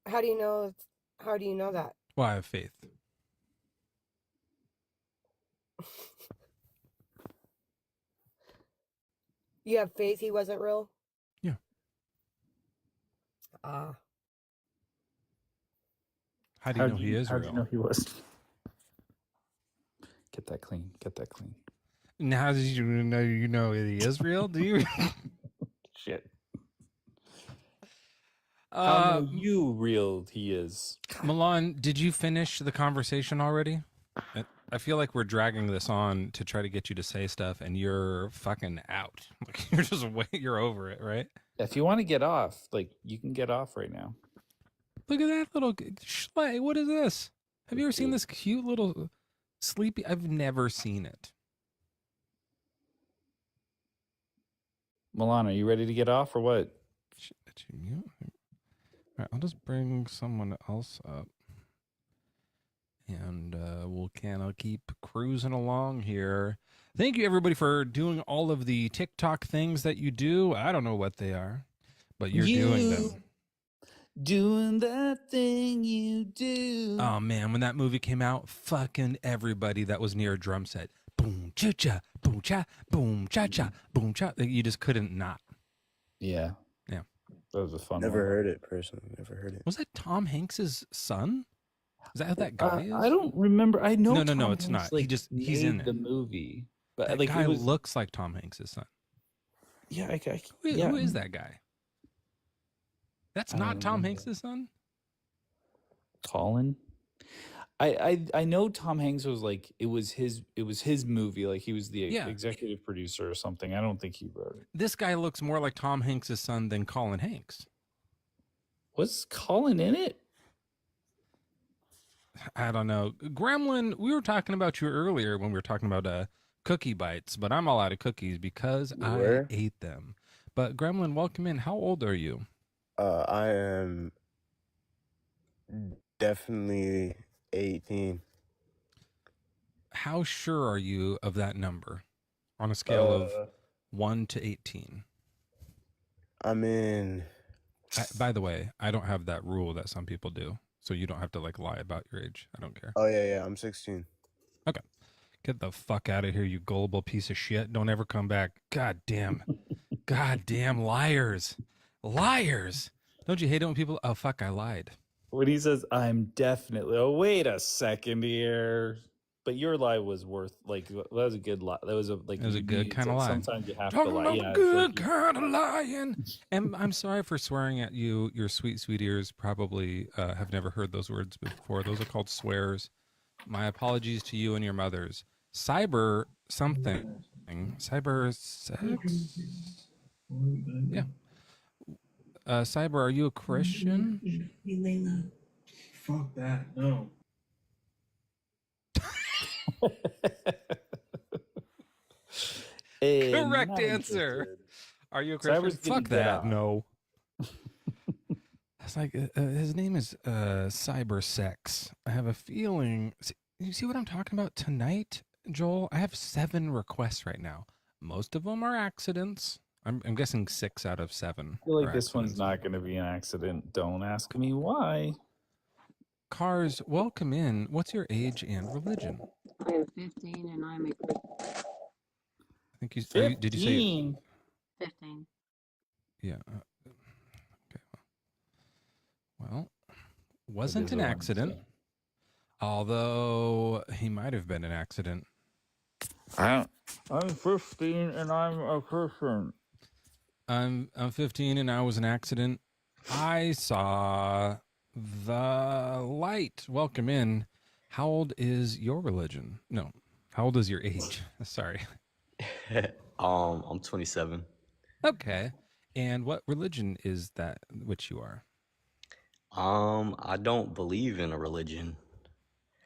How do you know? How do you know that? Well, I have faith. You have faith he wasn't real? Yeah. How do you know he is How real? do you know he was? Get that clean. Get that clean. And how did you know he is real? Do you? Shit. How know Uh, you real he is? Milan, did you finish the conversation already? I feel like we're dragging this on to try to get you to say stuff, and you're fucking out. Like you're just you're over it, right? If you want to get off, like you can get off right now. Look at that little schley. What is this? Have you ever seen Cute. this cute little sleepy? I've never seen it. Milan, are you ready to get off or what? Shit, did you mute? All right, I'll just bring someone else up. And we'll kind of keep cruising along here. Thank you, everybody, for doing all of the TikTok things that you do. I don't know what they are, but you're doing them. Doing that thing you do. Oh, man, when that movie came out, fucking everybody that was near a drum set. Boom, cha-cha, boom, cha, boom, cha-cha, boom, cha. You just couldn't not. Yeah. Yeah. That was a fun Never one. heard it personally. Never heard it. Was that Tom Hanks's son? Is that who that guy is? I don't remember. I know. No, Tom it's Hanks, not. He's made in the it. movie, but That like guy it was, looks like Tom Hanks's son. yeah. Who is that guy? That's I don't not Tom remember. Hanks's son? Colin? I know Tom Hanks was like it was his movie, like he was the Yeah. executive producer or something. I don't think he wrote it. This guy looks more like Tom Hanks' son than Colin Hanks. Was Colin in it? I don't know. Gremlin, we were talking about you earlier when we were talking about cookie bites, but I'm all out of cookies because I ate them. But Gremlin, welcome in. How old are you? I am definitely 18. How sure are you of that number on a scale of 1 to 18? I'm in. By the way, I don't have that rule that some people do, so you don't have to like lie about your age. I don't care. Oh yeah, I'm 16. Okay. Get the fuck out of here, you gullible piece of shit. Don't ever come back. God damn. God damn liars. Liars. Don't you hate it when people, oh fuck, I lied. When he says, I'm definitely, oh, wait a second here. But your lie was worth, like, that was a good lie. That was a, like, It was a good kind of lie. Sometimes you have Talking to lie. about Yeah, good kind of lying. And I'm sorry for swearing at you. Your sweet, sweet ears probably have never heard those words before. Those are called swears. My apologies to you and your mothers. Cyber something. Cyber sex? Yeah. Cyber, are you a Christian? Fuck that. No. Correct answer. Are you a Christian? Fuck that. No. It's like his name is Cyber Sex. I have a feeling. You see what I'm talking about tonight, Joel? I have 7 requests right now. Most of them are accidents. I'm guessing 6 out of 7. I feel like this one's not going to be an accident. Don't ask me why. Cars, welcome in. What's your age and religion? I am 15 and I'm a Christian. I think you did you say 15? Yeah. Okay. Well, wasn't an accident. Although he might have been an accident. I'm 15 and I'm a Christian. I'm 15 and I was an accident. I saw the light. Welcome in. How old is your religion? No. How old is your age? Sorry. I'm 27. Okay. And what religion is that which you are? I don't believe in a religion.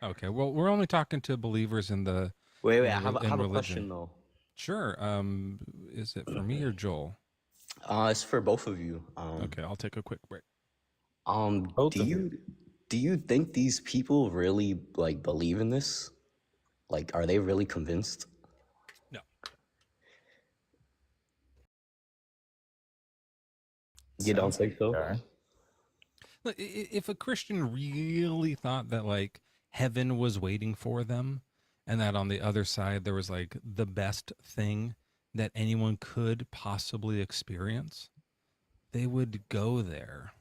Okay. Well, we're only talking to believers in the Wait, I have a question though. Sure. Is it for me or Joel? It's for both of you. Okay, I'll take a quick break. Do you think these people really like believe in this? Like, are they really convinced? No. You don't think so? Look, if a Christian really thought that like heaven was waiting for them, and that on the other side there was like the best thing that anyone could possibly experience, they would go there.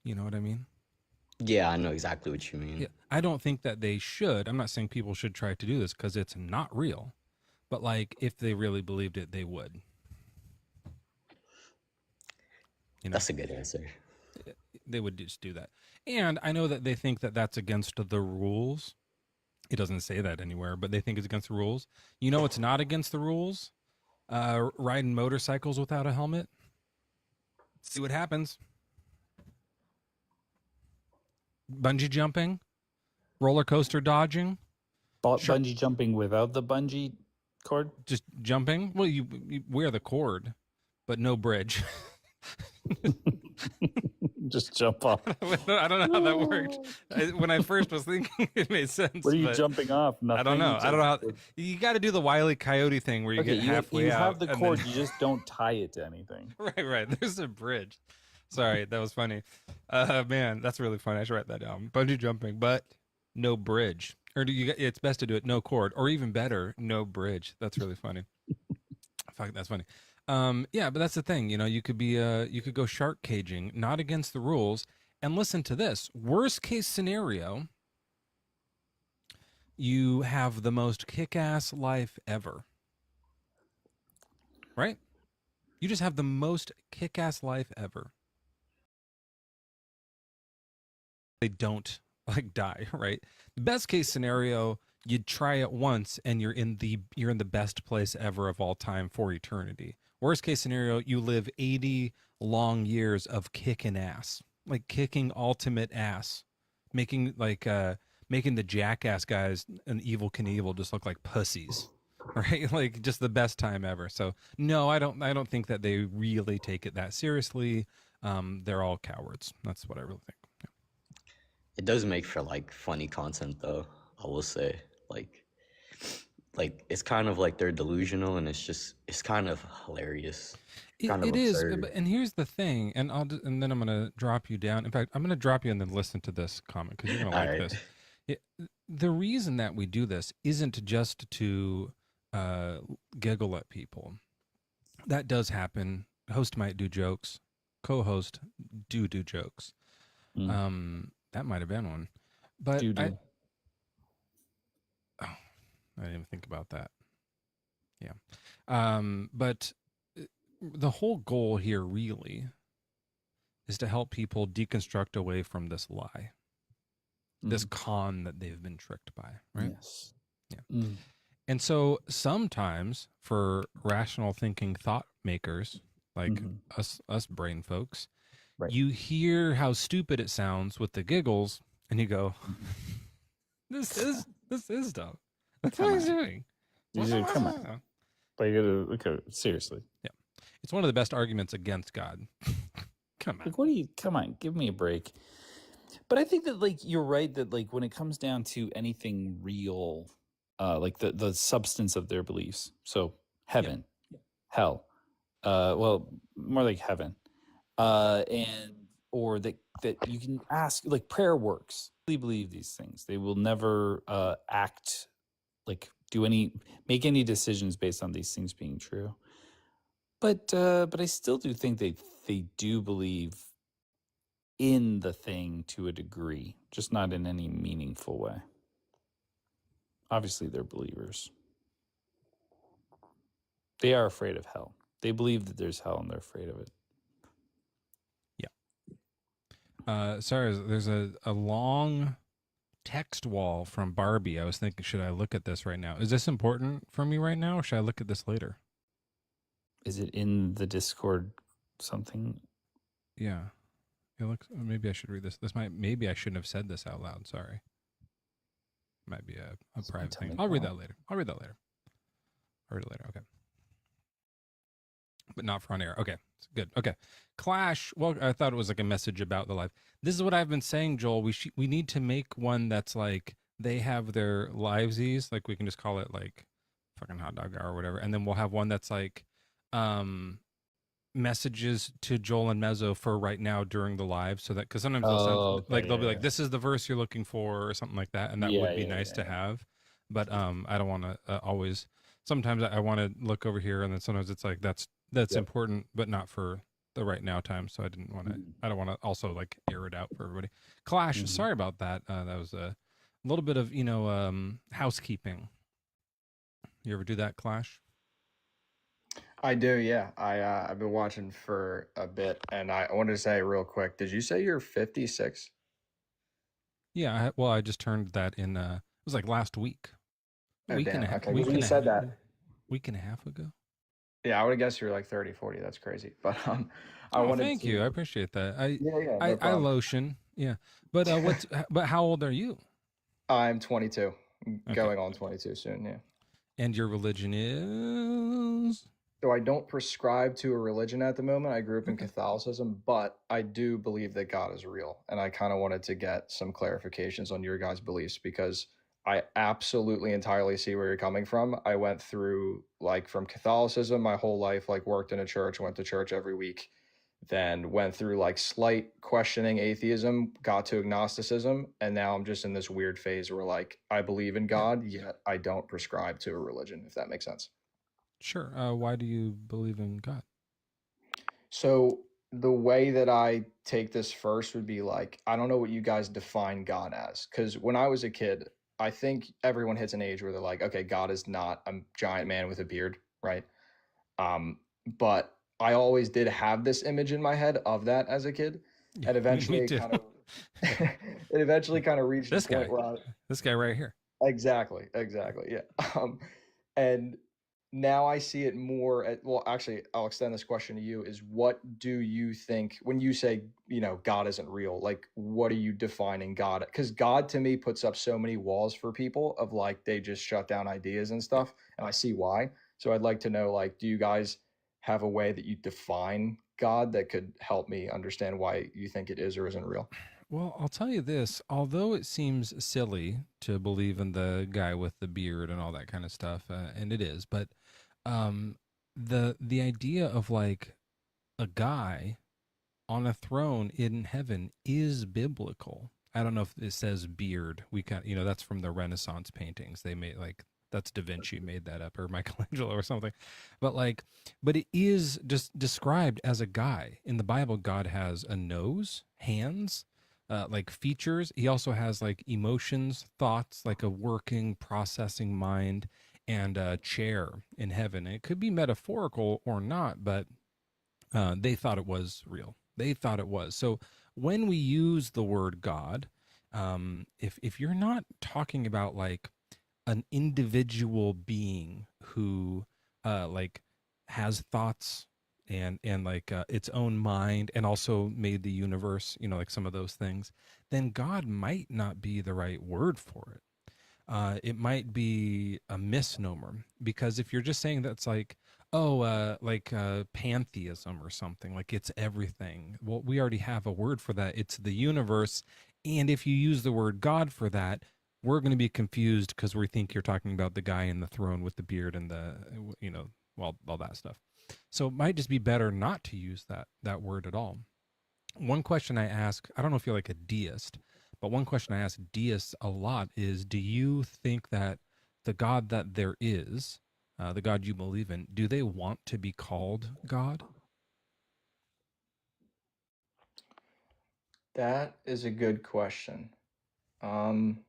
You know what I mean? Yeah, I know exactly what you mean. Yeah, I don't think that they should. I'm not saying people should try to do this because it's not real. But like, if they really believed it, they would. You know? That's a good answer. They would just do that. And I know that they think that that's against the rules. It doesn't say that anywhere, but they think it's against the rules. You know, it's not against the rules. Riding motorcycles without a helmet. See what happens. Bungee jumping, roller coaster dodging, bungee jumping without the bungee cord. Just jumping. Well, you wear the cord, but no bridge. Just jump off. I don't know how that worked. When I first was thinking, it made sense. What are you jumping off? Nothing. I don't know. I don't know how. You got to do the Wile E. Coyote thing where you get halfway you out. You have the cord. Then... You just don't tie it to anything. Right. There's a bridge. Sorry, that was funny. Man, that's really funny. I should write that down. Bungee jumping, but no bridge. Or do you? It's best to do it no cord, or even better, no bridge. That's really funny. Fuck, that's funny. Yeah, but that's the thing. You know, you could be you could go shark caging, not against the rules. And listen to this. Worst case scenario, you have the most kick-ass life ever. Right? You just have the most kick-ass life ever. They don't like die, right? The best case scenario, you'd try it once and you're in the best place ever of all time for eternity. Worst case scenario, you live 80 long years of kicking ass, like kicking ultimate ass, making making the jackass guys and Evil Knievel just look like pussies. Right? Like just the best time ever. So no, I don't think that they really take it that seriously. They're all cowards. That's what I really think. It does make for like funny content though, I will say. Like it's kind of like they're delusional and it's kind of hilarious. Kind of It is, absurd. and here's the thing, and then I'm gonna drop you down. In fact, I'm gonna drop you and then listen to this comment because you're gonna All like right. this. The reason that we do this isn't just to giggle at people. That does happen. Host might do jokes. Co-host do jokes. That might have been one, but Do. I didn't even think about that. Yeah, but the whole goal here really is to help people deconstruct away from this lie, this con that they've been tricked by, right? Yes. Yeah. And so sometimes for rational thinking thought makers like us brain folks, Right. you hear how stupid it sounds with the giggles and you go, this is dumb. That's what he's doing. Come on. But you gotta look at it seriously. Yeah. It's one of the best arguments against God. Come on. Like, come on, give me a break. But I think that like you're right that like when it comes down to anything real, like the substance of their beliefs. So heaven, hell, well, more like heaven. And or that you can ask, like prayer works. I really believe these things. They will never act like make any decisions based on these things being true. But I still do think they do believe in the thing to a degree, just not in any meaningful way. Obviously, they're believers. They are afraid of hell. They believe that there's hell and they're afraid of it. Sorry, there's a long text wall from Barbie. I was thinking, should I look at this right now? Is this important for me right now, or should I look at this later? Is it in the Discord something? Yeah. It looks, maybe I should read this. Maybe I shouldn't have said this out loud. Sorry. Might be a private thing. I'll read that later. I'll read it later. Okay. But not for on air. Okay. Good. Okay. Clash. Well, I thought it was like a message about the live. This is what I've been saying, Joel. We need to make one that's like they have their livesies. Like we can just call it like fucking hot dog hour or whatever. And then we'll have one that's like messages to Joel and Mezzo for right now during the live, so that because sometimes they'll be like, this is the verse you're looking for or something like that, and that would be nice to have. But I don't want to always. Sometimes I want to look over here, and then sometimes it's like that's important, but not for the right now time. So I didn't want to. I don't want to also like air it out for everybody. Clash. Sorry about that. That was a little bit of housekeeping. You ever do that, Clash? I do, yeah. I've been watching for a bit, and I wanted to say real quick. Did you say you're 56? Yeah. I just turned that in. It was like last week. Week and a half. Okay, you said that. Week and a half ago. Yeah, I would have guessed you were like 30, 40. That's crazy. But thank you. I appreciate that. No I lotion. Yeah. But but how old are you? I'm 22. Going on 22 soon, yeah. And your religion is? So I don't prescribe to a religion at the moment. I grew up in Catholicism, but I do believe that God is real. And I kind of wanted to get some clarifications on your guys' beliefs because I absolutely entirely see where you're coming from. I went through like from Catholicism my whole life, like worked in a church, went to church every week, then went through like slight questioning atheism, got to agnosticism, and now I'm just in this weird phase where like I believe in God, yet I don't prescribe to a religion, if that makes sense. Sure. Why do you believe in God? So the way that I take this first would be like, I don't know what you guys define God as, because when I was a kid, I think everyone hits an age where they're like, okay, God is not a giant man with a beard, right? But I always did have this image in my head of that as a kid. And eventually it eventually kind of reached This the point guy. where This guy right here. exactly, yeah. And now I see it more at, well, actually, I'll extend this question to you is what do you think when you say, God isn't real? Like, what are you defining God? Because God to me puts up so many walls for people of like, they just shut down ideas and stuff. And I see why. So I'd like to know, like, do you guys have a way that you define God that could help me understand why you think it is or isn't real? Well, I'll tell you this. Although it seems silly to believe in the guy with the beard and all that kind of stuff, and it is, but um, the idea of like a guy on a throne in heaven is biblical. I don't know if it says beard. We can, that's from the Renaissance paintings. They made like that's Da Vinci made that up or Michelangelo or something. But like, but it is just described as a guy in the Bible. God has a nose, hands, like features. He also has like emotions, thoughts, like a working, processing mind, and a chair in heaven. And it could be metaphorical or not, but they thought it was real. They thought it was. So when we use the word God, if you're not talking about like an individual being who like has thoughts and like its own mind and also made the universe, like some of those things, then God might not be the right word for it. It might be a misnomer because if you're just saying that's like, oh, like pantheism or something, like it's everything. Well, we already have a word for that. It's the universe. And if you use the word God for that, we're going to be confused because we think you're talking about the guy in the throne with the beard and the, well, all that stuff. So it might just be better not to use that word at all. One question I ask, I don't know if you're like a deist, but one question I ask deists a lot is, do you think that the God that there is, the God you believe in, do they want to be called God? That is a good question. Um,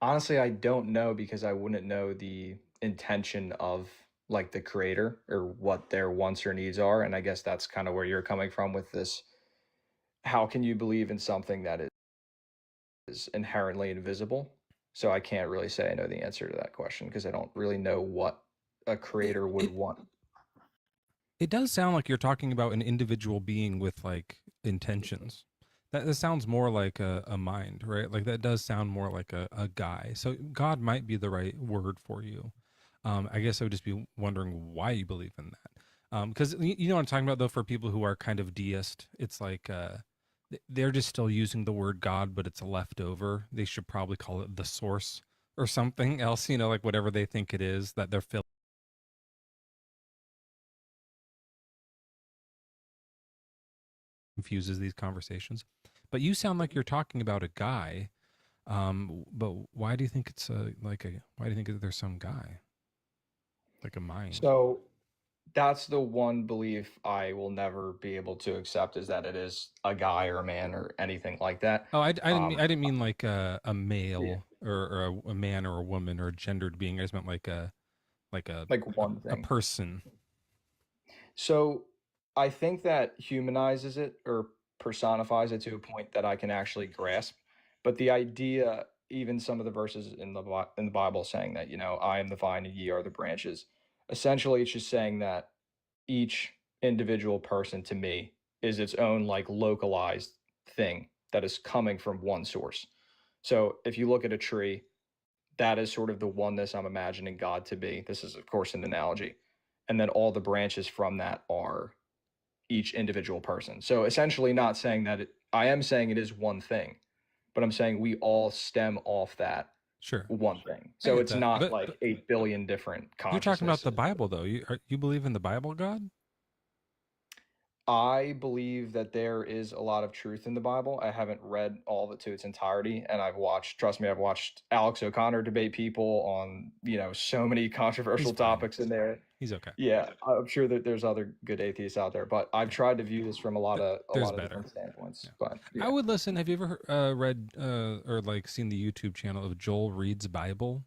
Honestly, I don't know because I wouldn't know the intention of like the creator or what their wants or needs are. And I guess that's kind of where you're coming from with this. How can you believe in something that is inherently invisible? So I can't really say I know the answer to that question because I don't really know what a It, creator would it want. it does sound like you're talking about an individual being with like intentions. That sounds more like a mind, right? Like that does sound more like a guy. So God might be the right word for you. I guess I would just be wondering why you believe in that. Because you know what I'm talking about, though, for people who are kind of deist, it's like they're just still using the word God, but it's a leftover. They should probably call it the source or something else, like whatever they think it is that they're filling. Confuses these conversations. But you sound like you're talking about a guy. But why do you think it's why do you think that there's some guy? Like a mind. So that's the one belief I will never be able to accept is that it is a guy or a man or anything like that. Oh, I didn't mean like a Yeah, male or a man or a woman or a gendered being. I just meant like like a like one a thing. person. So I think that humanizes it or personifies it to a point that I can actually grasp. But the idea, even some of the verses in in the Bible saying that, I am the vine and ye are the branches. Essentially, it's just saying that each individual person to me is its own like localized thing that is coming from one source. So if you look at a tree, that is sort of the oneness I'm imagining God to be. This is, of course, an analogy. And then all the branches from that are each individual person. So essentially, not saying that I am saying it is one thing, but I'm saying we all stem off that Sure, one thing. I So get it's that. not But like 8 billion different you're talking about the consciousnesses. Bible, though. You believe in the Bible, God? I believe that there is a lot of truth in the Bible. I haven't read all of it to its entirety, and trust me, I've watched Alex O'Connor debate people on, so many He's controversial fine. topics in there. He's okay. Yeah, I'm sure that there's other good atheists out there, but I've Yeah, tried to view this from a lot there's of better. different standpoints. Yeah, But I yeah, would listen. Have you ever read or like seen the YouTube channel of Joel Reads Bible?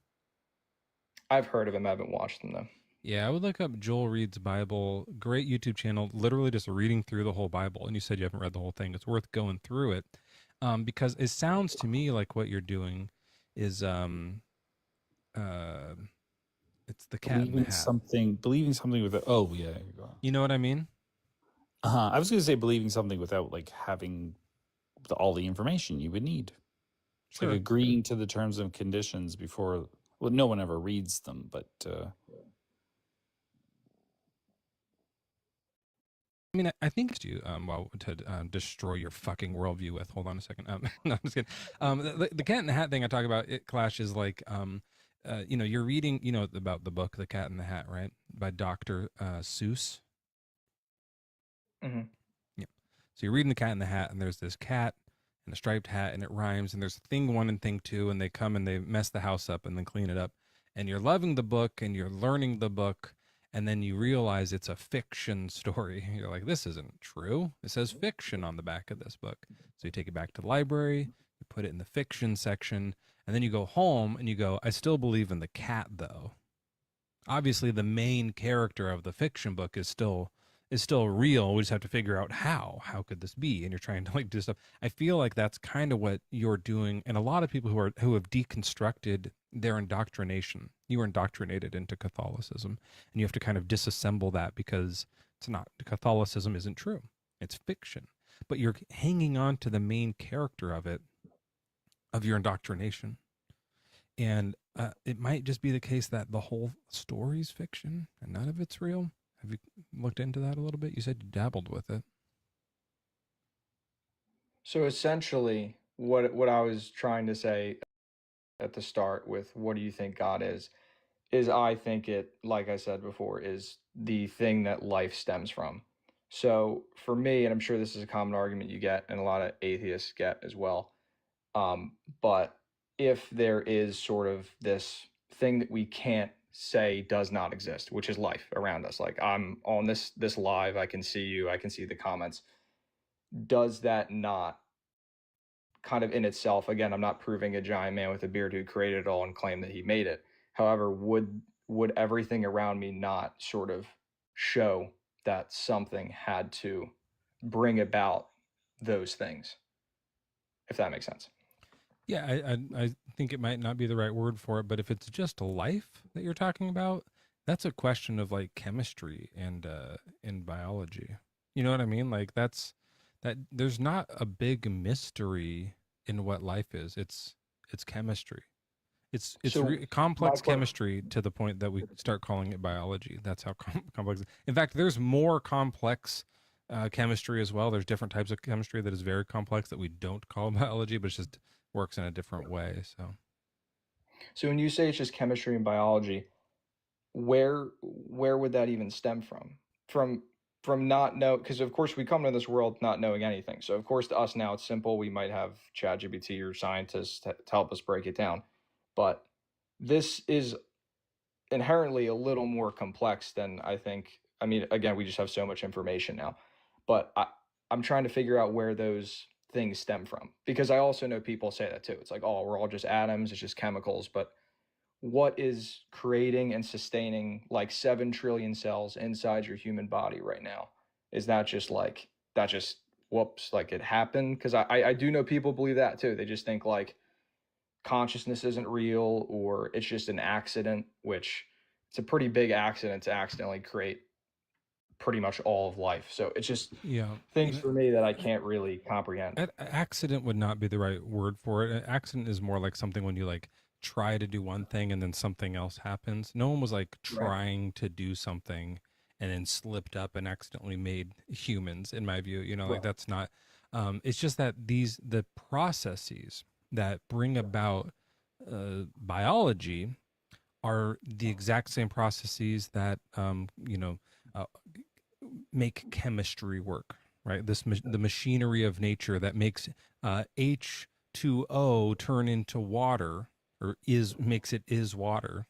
I've heard of him. I haven't watched them though. Yeah, I would look up Joel Reed's Bible. Great YouTube channel, literally just reading through the whole Bible. And you said you haven't read the whole thing. It's worth going through it, because it sounds to me like what you're doing is uh, it's the Cat in the Hat. Believing something with oh yeah, go on. You know what I mean? I was going to say believing something without like having all the information you would need. It's Sure. like agreeing to the terms and conditions before. Well, no one ever reads them, but I mean, I think it's you, well, to destroy your fucking worldview with. Hold on a second. No, I'm just kidding. The Cat in the Hat thing I talk about, it clashes like, you're reading, about the book, The Cat in the Hat, right? By Dr. Seuss. Mm-hmm. Yeah. So you're reading The Cat in the Hat, and there's this cat and a striped hat, and it rhymes, and there's thing one and thing two, and they come and they mess the house up and then clean it up. And you're loving the book, and you're learning the book, and then you realize it's a fiction story. You're like, this isn't true. It says fiction on the back of this book. So you take it back to the library, you put it in the fiction section, and then you go home and you go, I still believe in the cat, though. Obviously, the main character of the fiction book is still real. We just have to figure out how could this be? And you're trying to like do stuff. I feel like that's kind of what you're doing. And a lot of people who have deconstructed their indoctrination, you were indoctrinated into Catholicism, and you have to kind of disassemble that because it's not, Catholicism isn't true. It's fiction, but you're hanging on to the main character of it, of your indoctrination. And it might just be the case that the whole story's fiction and none of it's real. Have you looked into that a little bit? You said you dabbled with it. So essentially, what I was trying to say at the start with what do you think God is I think it, like I said before, is the thing that life stems from. So for me, and I'm sure this is a common argument you get and a lot of atheists get as well, but if there is sort of this thing that we can't say does not exist, which is life around us, like I'm on this live, I can see you, I can see the comments. Does that not kind of in itself, again, I'm not proving a giant man with a beard who created it all and claim that he made it. However, would everything around me not sort of show that something had to bring about those things, if that makes sense? Yeah, I think it might not be the right word for it, but if it's just life that you're talking about, that's a question of like chemistry and in biology. You know what I mean? Like that there's not a big mystery in what life is. It's chemistry. It's So complex my que- chemistry to the point that we start calling it biology. That's how complex. In fact, there's more complex chemistry as well. There's different types of chemistry that is very complex that we don't call biology, but it's just works in a different way. So when you say it's just chemistry and biology, where would that even stem from? From not know, because of course we come into this world not knowing anything. So of course to us now it's simple. We might have ChatGPT or scientists to help us break it down, but this is inherently a little more complex than I think. I mean, again, we just have so much information now, but I'm trying to figure out where those things stem from because I also know people say that too. It's like, oh, we're all just atoms, it's just chemicals, but what is creating and sustaining like 7 trillion cells inside your human body right now? Is that just like that just whoops, like it happened? Because I do know people believe that too. They just think like consciousness isn't real or it's just an accident, which it's a pretty big accident to accidentally create pretty much all of life. So it's just things for me that I can't really comprehend. Accident would not be the right word for it. An accident is more like something when you like try to do one thing and then something else happens. No one was like trying to do something and then slipped up and accidentally made humans, in my view. Like that's not it's just that the processes that bring about biology are the exact same processes that make chemistry work, right? The machinery of nature that makes H2O turn into water, or makes it is water,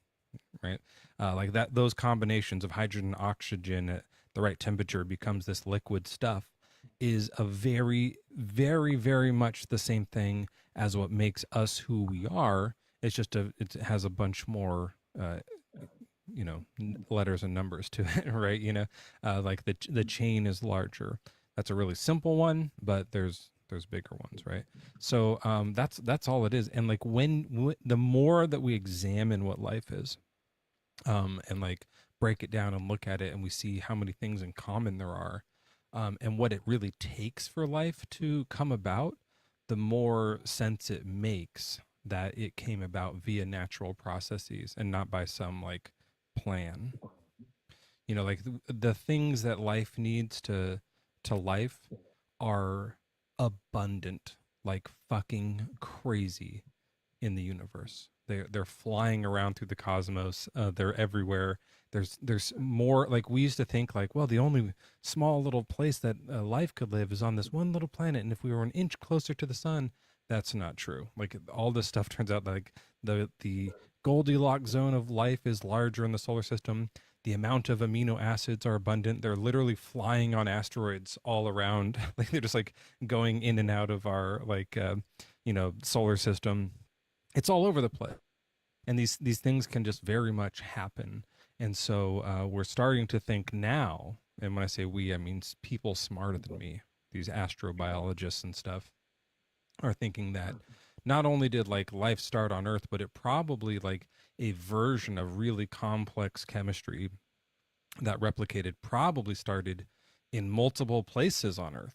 right? Like that, those combinations of hydrogen and oxygen at the right temperature becomes this liquid stuff, is a very, very, very much the same thing as what makes us who we are. It's just it has a bunch more letters and numbers to it, right? Like the chain is larger. That's a really simple one, but there's bigger ones, right? So that's all it is. And like the more that we examine what life is, and like break it down and look at it, and we see how many things in common there are, and what it really takes for life to come about, the more sense it makes that it came about via natural processes and not by some like plan. Like the things that life needs to life are abundant, like fucking crazy in the universe. They're flying around through the cosmos. They're everywhere. There's more. Like we used to think, like, well, the only small little place that life could live is on this one little planet, and if we were an inch closer to the sun, that's not true. Like all this stuff turns out like the Goldilocks zone of life is larger in the solar system. The amount of amino acids are abundant. They're literally flying on asteroids all around. Like they're just like going in and out of our solar system. It's all over the place. And these things can just very much happen. And so we're starting to think now, and when I say we, I mean people smarter than me, these astrobiologists and stuff, are thinking that not only did like life start on Earth, but it probably like a version of really complex chemistry that replicated probably started in multiple places on Earth.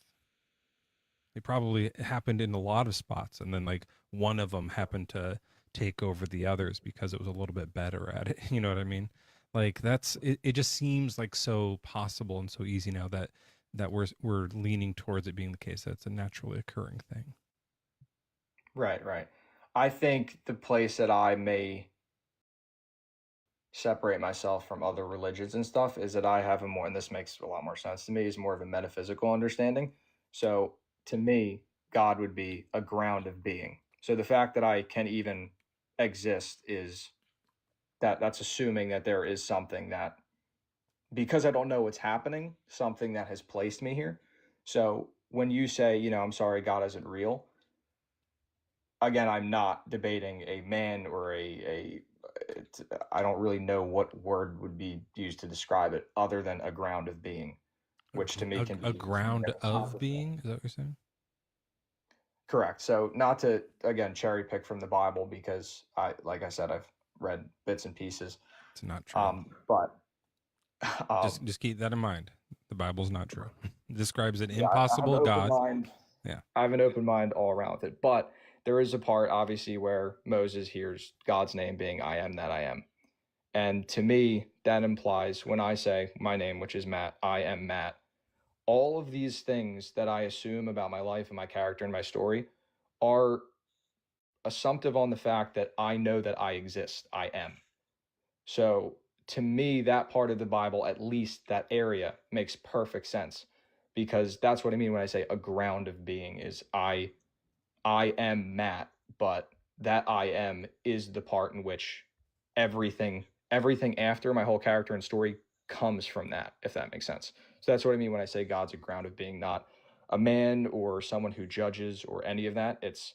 It probably happened in a lot of spots, and then like one of them happened to take over the others because it was a little bit better at it. You know what I mean? Like it just seems like so possible and so easy now that we're leaning towards it being the case that it's a naturally occurring thing. Right, right. I think the place that I may separate myself from other religions and stuff is that I have a more, and this makes a lot more sense to me, is more of a metaphysical understanding. So to me, God would be a ground of being. So the fact that I can even exist is that's assuming that there is something that, because I don't know what's happening, something that has placed me here. So when you say, I'm sorry, God isn't real, again, I'm not debating a man or I don't really know what word would be used to describe it other than a ground of being, which to me can be a ground of being. Is that what you're saying? Correct. So not to, again, cherry pick from the Bible, because like I said, I've read bits and pieces. It's not true. But just keep that in mind. The Bible's not true. It describes an impossible God. Yeah. I have an open mind all around with it. But there is a part, obviously, where Moses hears God's name being I am that I am. And to me, that implies when I say my name, which is Matt, I am Matt, all of these things that I assume about my life and my character and my story are assumptive on the fact that I know that I exist. I am. So to me, that part of the Bible, at least that area, makes perfect sense, because that's what I mean when I say a ground of being is I am Matt, but that I am is the part in which everything after my whole character and story comes from that, if that makes sense. So that's what I mean when I say God's a ground of being, not a man or someone who judges or any of that. It's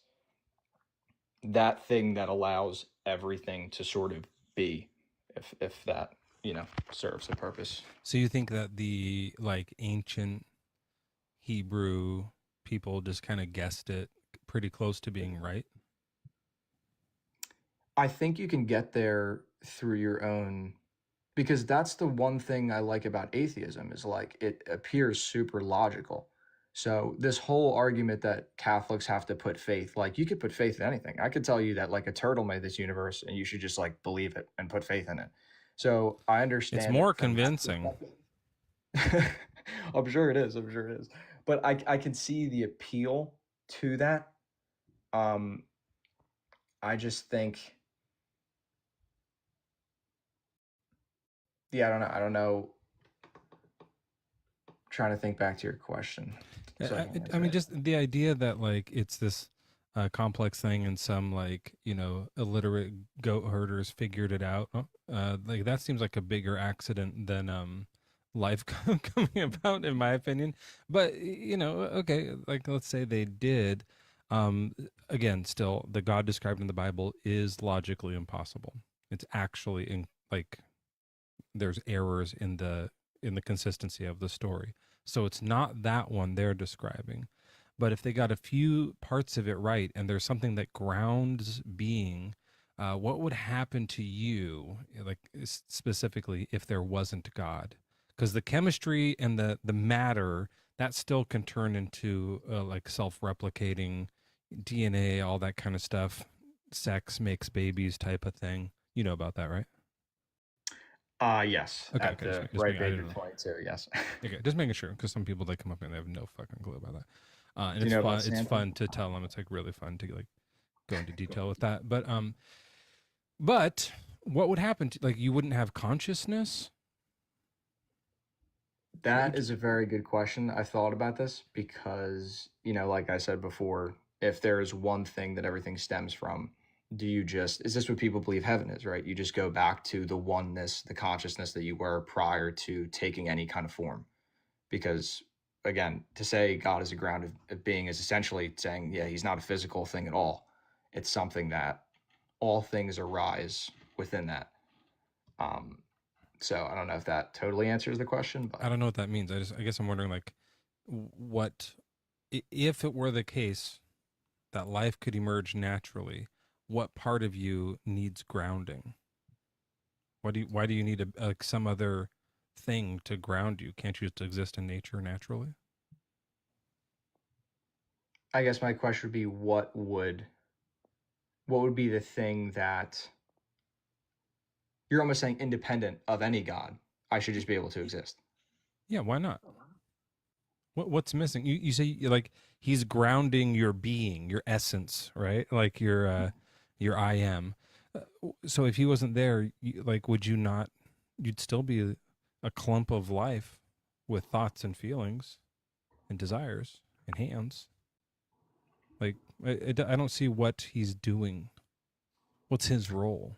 that thing that allows everything to sort of be, if that, serves a purpose. So you think that the like ancient Hebrew people just kind of guessed it pretty close to being right? I think you can get there through your own, because that's the one thing I like about atheism is like it appears super logical. So this whole argument that Catholics have to put faith, like you could put faith in anything. I could tell you that like a turtle made this universe and you should just like believe it and put faith in it. So I understand. It's more convincing. I'm sure it is. I'm sure it is. But I can see the appeal to that. I just think, yeah, I don't know. Trying to think back to your question. So I mean, just the idea that like it's this complex thing and some like, illiterate goat herders figured it out. Like that seems like a bigger accident than life coming about, in my opinion. But, okay, like let's say they did. Again, still, the God described in the Bible is logically impossible. It's actually there's errors in the consistency of the story. So it's not that one they're describing. But if they got a few parts of it right and there's something that grounds being, what would happen to you, like specifically, if there wasn't God? Because the chemistry and the matter, that still can turn into like self-replicating DNA, all that kind of stuff. Sex makes babies type of thing. You know about that, right? Yes. Okay, At okay, the just right I age didn't of know. 22, yes. Okay, just making sure, because some people, they come up and they have no fucking clue about that. And Do you it's know fun. about It's Santa? fun to tell them. It's like really fun to like go into detail with that. But what would happen to, like, you wouldn't have consciousness? That is a very good question. I thought about this because, like I said before, if there is one thing that everything stems from, is this what people believe heaven is, right? You just go back to the oneness, the consciousness that you were prior to taking any kind of form. Because, again, to say God is a ground of being is essentially saying, yeah, he's not a physical thing at all. It's something that all things arise within that. So I don't know if that totally answers the question, but I don't know what that means. I guess I'm wondering, like, what if it were the case that life could emerge naturally, what part of you needs grounding? Why do you need some other thing to ground you? Can't you just exist in nature naturally? I guess my question would be what would be the thing that you're almost saying independent of any God? I should just be able to exist. Yeah, why not? What's missing? You say, like, he's grounding your being, your essence, right? Like your I am. So if he wasn't there, like, would you not? You'd still be a clump of life with thoughts and feelings and desires and hands. Like, I don't see what he's doing. What's his role?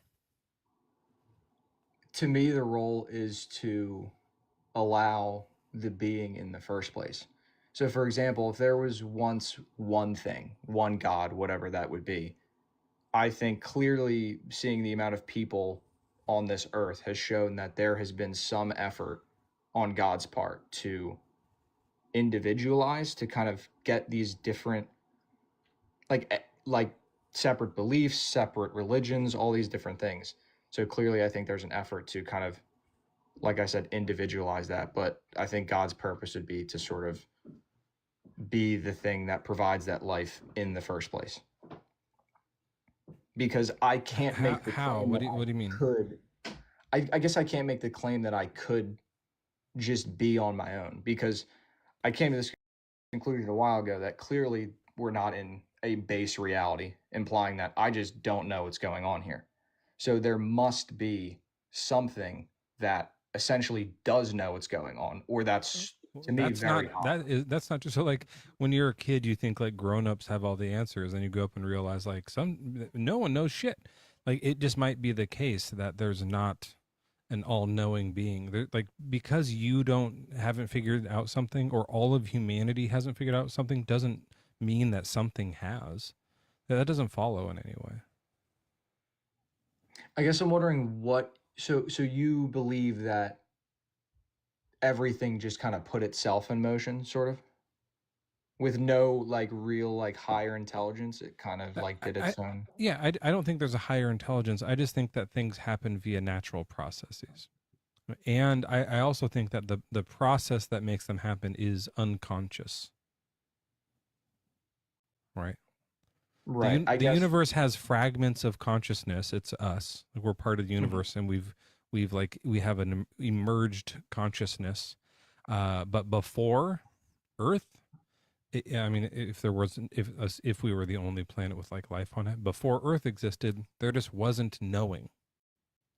To me, the role is to allow the being in the first place. So, for example, if there was once one thing, one God, whatever that would be, I think clearly seeing the amount of people on this earth has shown that there has been some effort on God's part to individualize, to kind of get these different, like separate beliefs, separate religions, all these different things. So clearly I think there's an effort to kind of, like I said, individualize that. But I think God's purpose would be to sort of be the thing that provides that life in the first place. Because I can't make the How? claim What do you mean? I guess I can't make the claim that I could just be on my own, because I came to this conclusion a while ago that clearly we're not in a base reality, implying that I just don't know what's going on here. So there must be something that essentially does know what's going on, or that's, to me, That's very not odd. that's not just so, like, when you're a kid you think like grown-ups have all the answers, and you go up and realize like no one knows shit. Like, it just might be the case that there's not an all-knowing being there, like, because you haven't figured out something, or all of humanity hasn't figured out something, doesn't mean that something has. That doesn't follow in any way. I guess I'm wondering so you believe that everything just kind of put itself in motion, sort of, with no like real like higher intelligence. It kind of like did its own. Yeah, I don't think there's a higher intelligence. I just think that things happen via natural processes. And I also think that the process that makes them happen is unconscious. Right? Right. I The guess. universe has fragments of consciousness. It's us. Like, we're part of the Mhm. universe, and we have an emerged consciousness. But before Earth, I mean, if we were the only planet with like life on it, before Earth existed, there just wasn't knowing.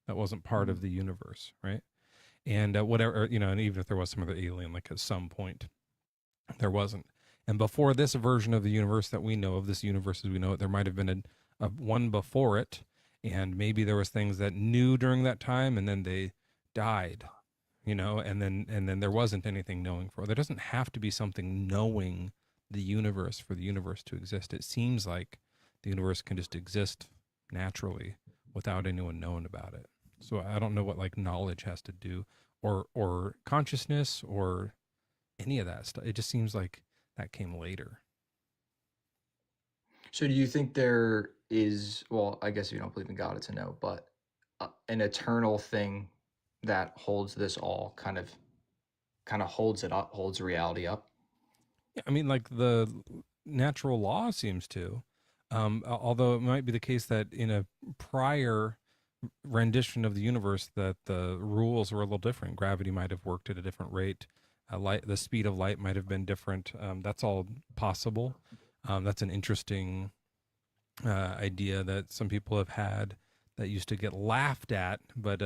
That wasn't part of the universe, right? And whatever, and even if there was some other alien, like, at some point, there wasn't. And before this version of the universe that we know of, this universe as we know it, there might have been a one before it, and maybe there was things that knew during that time, and then they died, and then there wasn't anything knowing for. There doesn't have to be something knowing the universe for the universe to exist. It seems like the universe can just exist naturally without anyone knowing about it. So I don't know what like knowledge has to do, or consciousness, or any of that stuff. It just seems like that came later. So do you think there is, well, I guess if you don't believe in God, it's a no, but an eternal thing that holds this all kind of holds it up, holds reality up? Yeah, I mean, like the natural law seems to, although it might be the case that in a prior rendition of the universe that the rules were a little different. Gravity might have worked at a different rate. Light, the speed of light might have been different. That's all possible. That's an interesting idea that some people have had that used to get laughed at, but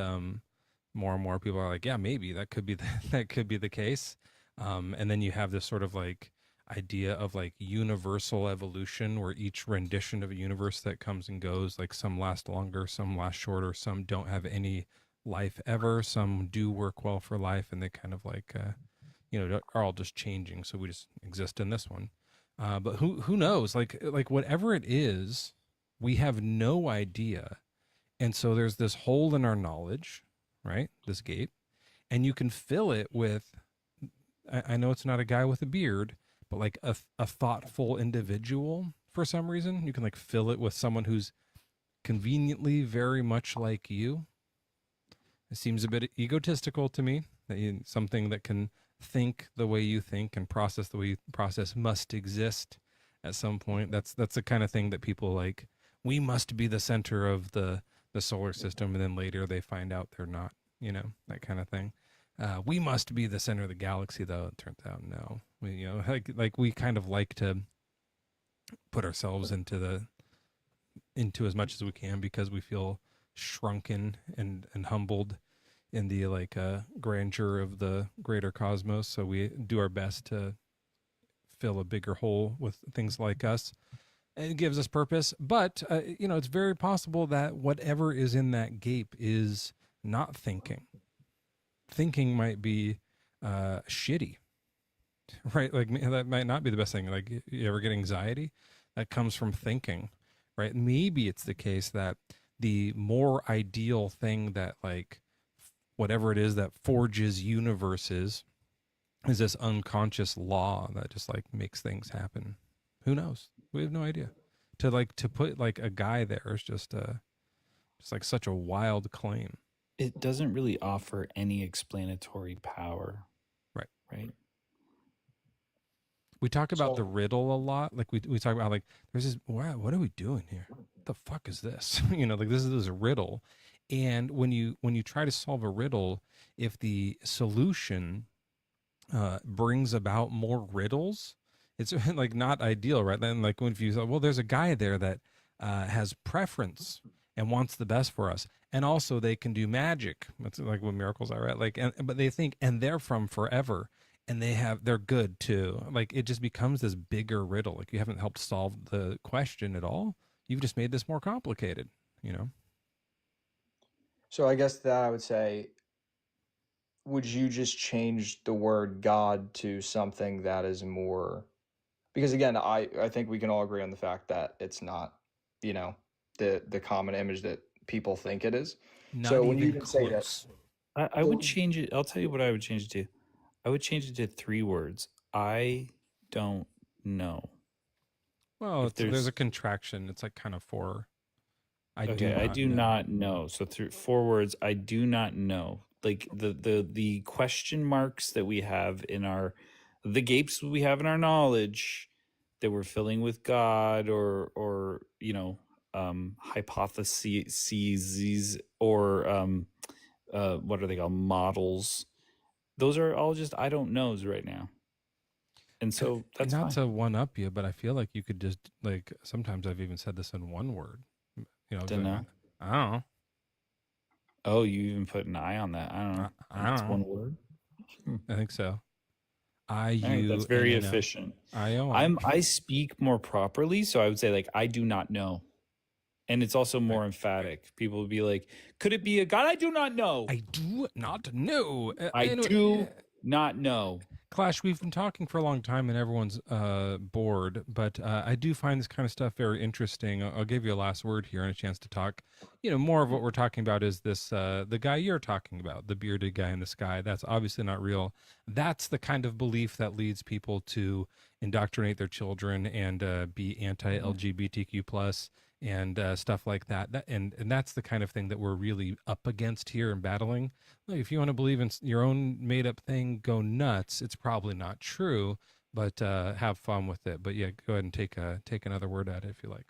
more and more people are like, yeah, maybe that could be that could be the case. And then you have this sort of like idea of like universal evolution, where each rendition of a universe that comes and goes, like some last longer, some last shorter, some don't have any life ever, some do work well for life, and they kind of like are all just changing. So we just exist in this one. But who knows? Like whatever it is, we have no idea. And so there's this hole in our knowledge, right? This gate, and you can fill it with. I know it's not a guy with a beard, but like a thoughtful individual for some reason. You can like fill it with someone who's conveniently very much like you. It seems a bit egotistical to me that something that can think the way you think and process the way you process must exist at some point. That's the kind of thing that people like, we must be the center of the solar system, and then later they find out they're not, that kind of thing. We must be the center of the galaxy, though. It turns out no. We, like we kind of like to put ourselves into as much as we can, because we feel shrunken and humbled in the grandeur of the greater cosmos. So we do our best to fill a bigger hole with things like us. And it gives us purpose, but it's very possible that whatever is in that gape is not thinking. Thinking might be shitty, right? Like that might not be the best thing. Like, you ever get anxiety? That comes from thinking, right? Maybe it's the case that the more ideal thing that like whatever it is that forges universes is this unconscious law that just like makes things happen. Who knows? We have no idea. To put like a guy there is just like such a wild claim. It doesn't really offer any explanatory power. Right. We talk about the riddle a lot. Like we talk about like, there's this, wow, what are we doing here? What the fuck is this? Like this is a riddle. And when you try to solve a riddle, if the solution brings about more riddles, it's like not ideal, right? Then like if you say, well, there's a guy there that has preference and wants the best for us, and also they can do magic. That's like what miracles are, right? Like, but they think, and they're from forever, and they're good too. Like it just becomes this bigger riddle. Like you haven't helped solve the question at all. You've just made this more complicated. So I guess that I would say, would you just change the word God to something that is more, because again, I think we can all agree on the fact that it's not, the common image that people think it is. Not so even when you even close. say this, I would change it. I'll tell you what I would change it to. I would change it to 3 words. I don't know. Well, there's a contraction. It's like kind of 4. I do not know. So through 4 words, I do not know. Like the question marks that we have in the gapes we have in our knowledge that we're filling with God or hypotheses or what are they called, models. Those are all just I don't knows right now. And so that's not fine. to one up you, but I feel like you could just like, sometimes I've even said this in 1 word. Don't know. I don't know. Oh, you even put an I on that. I don't know. That's 1 word. I think so. That's very efficient. I speak more properly, so I would say like I do not know. And it's also more emphatic. People would be like, could it be a God? I do not know. I do not know. I do not know. Clash, we've been talking for a long time and everyone's bored, but I do find this kind of stuff very interesting. I'll give you a last word here and a chance to talk. More of what we're talking about is this the guy you're talking about, the bearded guy in the sky. That's obviously not real. That's the kind of belief that leads people to indoctrinate their children and be anti-LGBTQ plus and stuff like that. And that's the kind of thing that we're really up against here and battling. Like, if you want to believe in your own made up thing, go nuts. It's probably not true, but have fun with it. But yeah, go ahead and take another word at it if you like.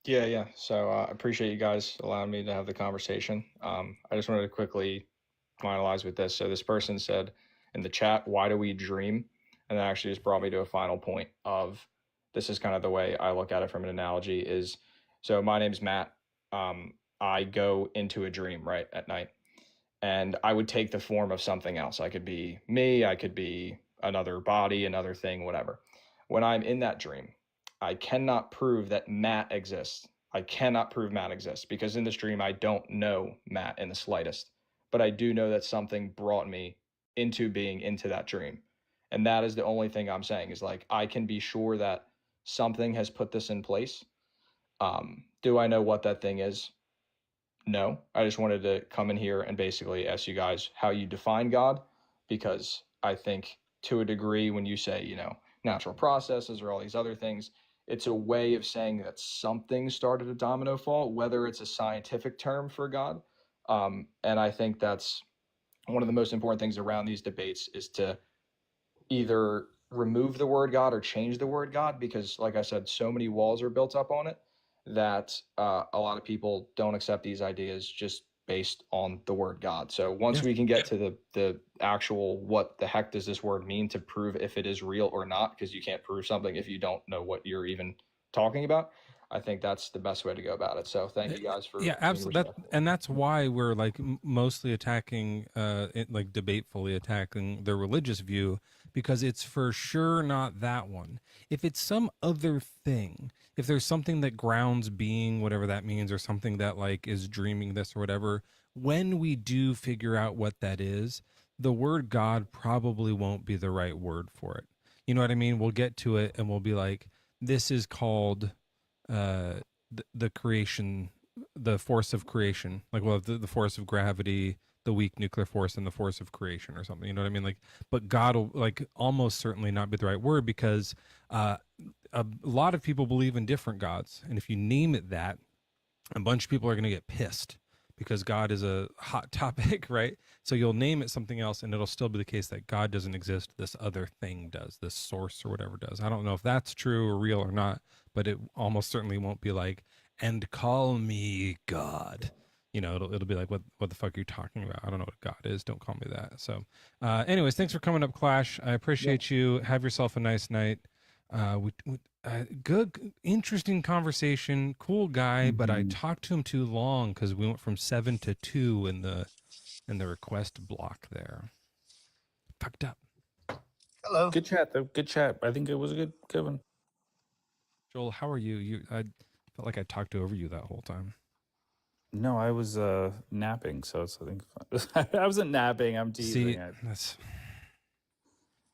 Yeah. So I appreciate you guys allowing me to have the conversation. I just wanted to quickly finalize with this. So this person said in the chat, "Why do we dream?" And that actually just brought me to a final point of this is kind of the way I look at it from an analogy is, so my name's Matt. I go into a dream right at night, and I would take the form of something else. I could be me, I could be another body, another thing, whatever. When I'm in that dream, I cannot prove that Matt exists. I cannot prove Matt exists because in this dream, I don't know Matt in the slightest, but I do know that something brought me into being into that dream. And that is the only thing I'm saying is like, I can be sure that something has put this in place. Do I know what that thing is? No. I just wanted to come in here and basically ask you guys how you define God, because I think to a degree, when you say, natural processes or all these other things, it's a way of saying that something started a domino fall, whether it's a scientific term for God. And I think that's one of the most important things around these debates is to either remove the word God or change the word God, because like I said, so many walls are built up on it that a lot of people don't accept these ideas just based on the word God. So once we can get to the actual what the heck does this word mean to prove if it is real or not, because you can't prove something if you don't know what you're even talking about, I think that's the best way to go about it. So thank you guys for absolutely. And that's why we're like mostly attacking like debatefully attacking the religious view, because it's for sure not that one. If it's some other thing, if there's something that grounds being, whatever that means, or something that like is dreaming this or whatever, when we do figure out what that is, the word God probably won't be the right word for it. You know what I mean? We'll get to it and we'll be like, this is called the creation, the force of creation, like, well, the force of gravity, the weak nuclear force, and the force of creation or something. You know what I mean? Like, but God will like almost certainly not be the right word, because a lot of people believe in different gods, and if you name it that, a bunch of people are going to get pissed because God is a hot topic, right? So you'll name it something else and it'll still be the case that God doesn't exist. This other thing does, this source or whatever does. I don't know if that's true or real or not, but it almost certainly won't be like, and call me God. It'll be like, what the fuck are you talking about? I don't know what God is. Don't call me that. So anyways, thanks for coming up, Clash. I appreciate you. Have yourself a nice night. Good, interesting conversation. Cool guy, but I talked to him too long because we went from 7 to 2 in the request block there. Fucked up. Hello. Good chat though. Good chat. I think it was a good one. Joel, how are you? I felt like I talked over you that whole time. No, I was napping, so it's I think fun. I wasn't napping. I'm teasing.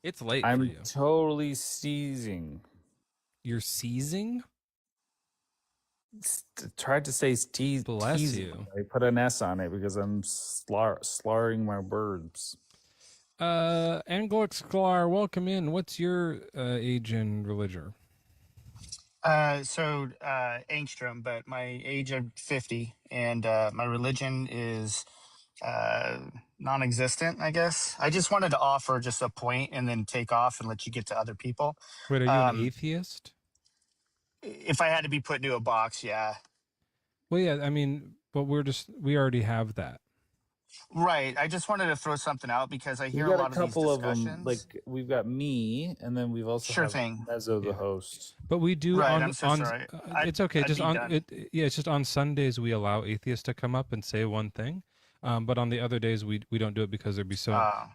It's late. I'm for you. Totally seizing. You're seizing? Tried to say Bless teasing. you. I put an S on it because I'm slurring my words. Anglo Sklar, welcome in. What's your age and religion? Angstrom, but my age of 50, and my religion is non-existent, I guess. I just wanted to offer just a point and then take off and let you get to other people. Wait, are you an atheist? If I had to be put into a box, yeah. Well, yeah, I mean, but we already have that. Right. I just wanted to throw something out because I hear We a got lot a couple of these of discussions. them. Like we've got me, and then we've also Sure have thing. Mezzo, the host. But we do Right, I'm so sorry. It's okay. I'd Just be on done. it's just on Sundays we allow atheists to come up and say one thing, but on the other days we don't do it because there'd be so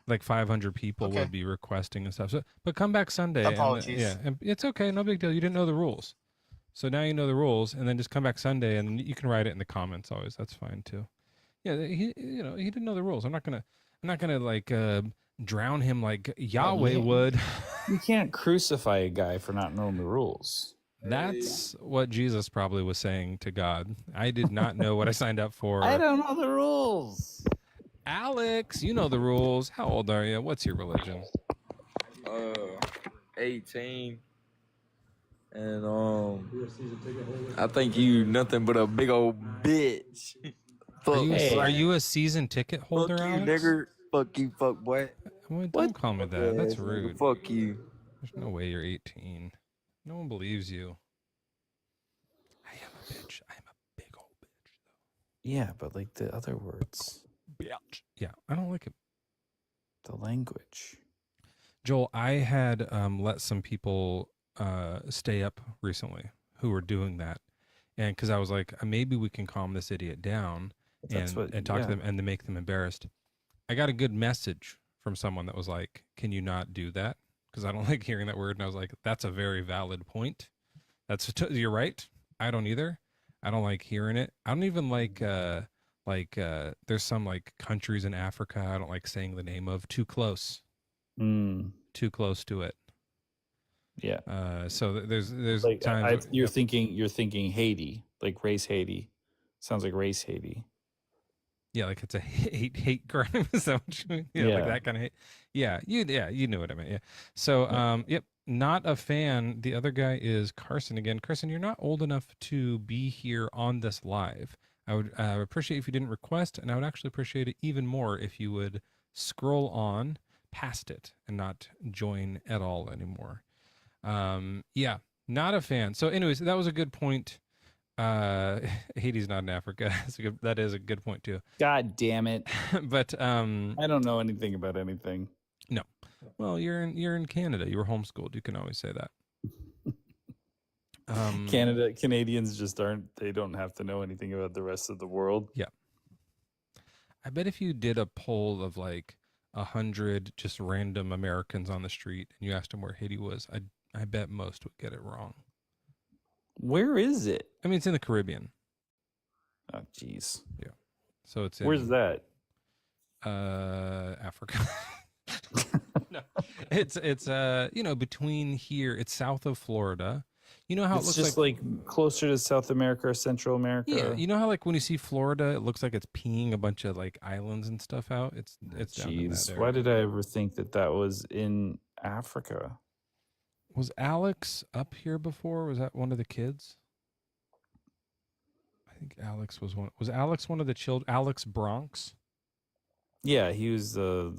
like 500 people Okay. would be requesting and stuff. So, but come back Sunday. Apologies. And it's okay, no big deal. You didn't know the rules, so now you know the rules, and then just come back Sunday and you can write it in the comments always. That's fine too. Yeah, he didn't know the rules. I'm not gonna like drown him like Yahweh would. You can't crucify a guy for not knowing the rules. That's what Jesus probably was saying to God. I did not know what I signed up for. I don't know the rules. Alex, you know the rules. How old are you? What's your religion? 18. And I think you nothing but a big old bitch. Are you a season ticket holder, Fuck you, Alex? nigger. Fuck you, fuck boy. Well, don't call me that. That's rude. Fuck you. There's no way you're 18. No one believes you. I am a bitch. I am a big old bitch. Yeah, but like the other words. Bitch. Yeah, I don't like it. The language. Joel, I had let some people stay up recently who were doing that. And because I was like, maybe we can calm this idiot down and talk to them and to make them embarrassed. I got a good message from someone that was like, can you not do that? Because I don't like hearing that word. And I was like, that's a very valid point. You're right. I don't either. I don't like hearing it. I don't even like there's some like countries in Africa I don't like saying the name of. Too close. Too close to it. Yeah. So there's like, times you're thinking Haiti, like race Haiti. Sounds like race Haiti. Yeah, like it's a hate crime. Is that what you mean? Yeah, like that kind of hate. Yeah, you knew what I meant. Yeah. So yep, not a fan. The other guy is Carson again. Carson, you're not old enough to be here on this live. I would appreciate if you didn't request, and I would actually appreciate it even more if you would scroll on past it and not join at all anymore. Yeah, not a fan. So anyways, that was a good point. Haiti's not in Africa. That is a good point too. God damn it. But I don't know anything about anything. No. Well, you're in Canada. You were homeschooled. You can always say that. Canadians just they don't have to know anything about the rest of the world. Yeah. I bet if you did a poll of like 100 just random Americans on the street and you asked them where Haiti was, I bet most would get it wrong. Where is it? I mean, it's in the Caribbean. Oh, jeez. Yeah. So it's Where's that? Africa. No, it's between here. It's south of Florida. You know how It's it looks just like closer to South America or Central America. Yeah, you know how like when you see Florida, it looks like it's peeing a bunch of like islands and stuff out. It's down in that area. Why did I ever think that was in Africa? Was Alex up here before? Was that one of the kids? I think Alex was one. Was Alex one of the children? Alex Bronx? Yeah, he was the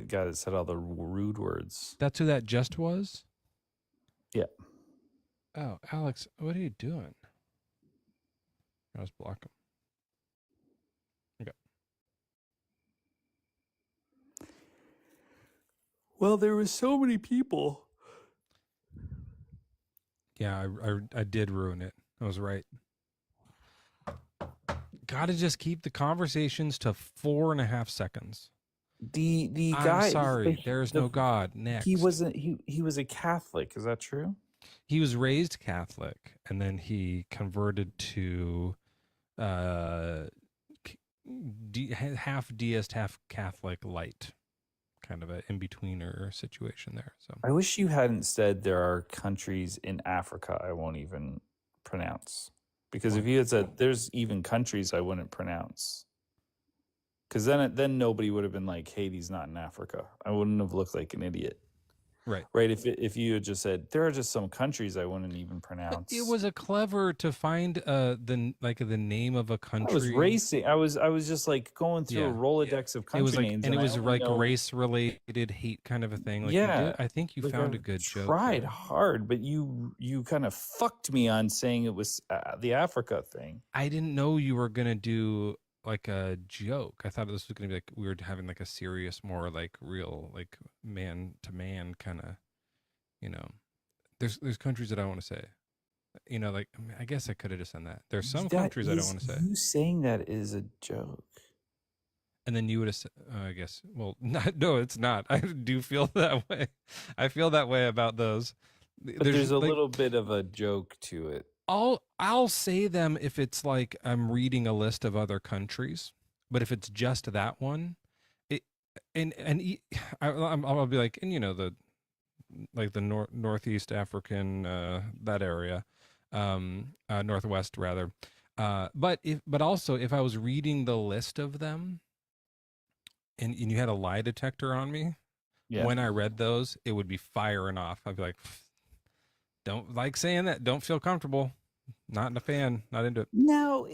guy that said all the rude words. That's who that just was? Yeah. Oh, Alex, what are you doing? I'll just block him. Okay. Well, there were so many people. Yeah, I did ruin it. I was right. Gotta just keep the conversations to 4.5 seconds. The I'm guy. sorry, there's no God. Next. He wasn't. He was a Catholic. Is that true? He was raised Catholic, and then he converted to half deist, half Catholic light, kind of an in-betweener situation there. So I wish you hadn't said there are countries in Africa I won't even pronounce. Because if you had said there's even countries I wouldn't pronounce, because then nobody would have been like, Haiti's not in Africa. I wouldn't have looked like an idiot. Right. If you had just said there are just some countries I wouldn't even pronounce. But it was a clever to find the name of a country. I was racing. I was just like going through a Rolodex of country it was like, names, and it was like know... race related hate kind of a thing. Like I think you found a good joke. Tried hard, but you kind of fucked me on saying it was the Africa thing. I didn't know you were gonna do like a joke. I thought this was gonna be like we were having like a serious, more like real, like man to man kind of, there's countries that I want to say, like I guess I could have just done that. There's some countries I don't want to say. You saying that is a joke. And then you would have said, I guess, well, no, it's not. I do feel that way. I feel that way about those. But there's a little bit of a joke to it. I'll say them if it's like I'm reading a list of other countries, but if it's just that one, I'll be like, and the like the northeast African that area, northwest rather. But also if I was reading the list of them, and you had a lie detector on me, Yeah. when I read those, it would be firing off. I'd be like, don't like saying that. Don't feel comfortable. Not a fan. Not into it. Now,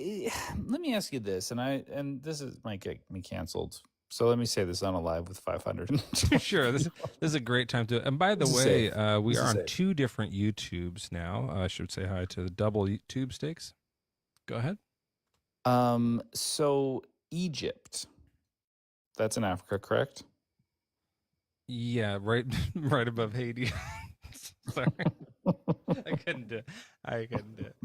let me ask you this, and this might get me canceled. So let me say this on a live with 500. Sure, this is a great time to. And by the way, we This are is on safe. 2 different YouTubes now. I should say hi to the double tube stakes. Go ahead. So Egypt, that's in Africa, correct? Yeah, right, right above Haiti. Sorry, I couldn't do it. I couldn't do it.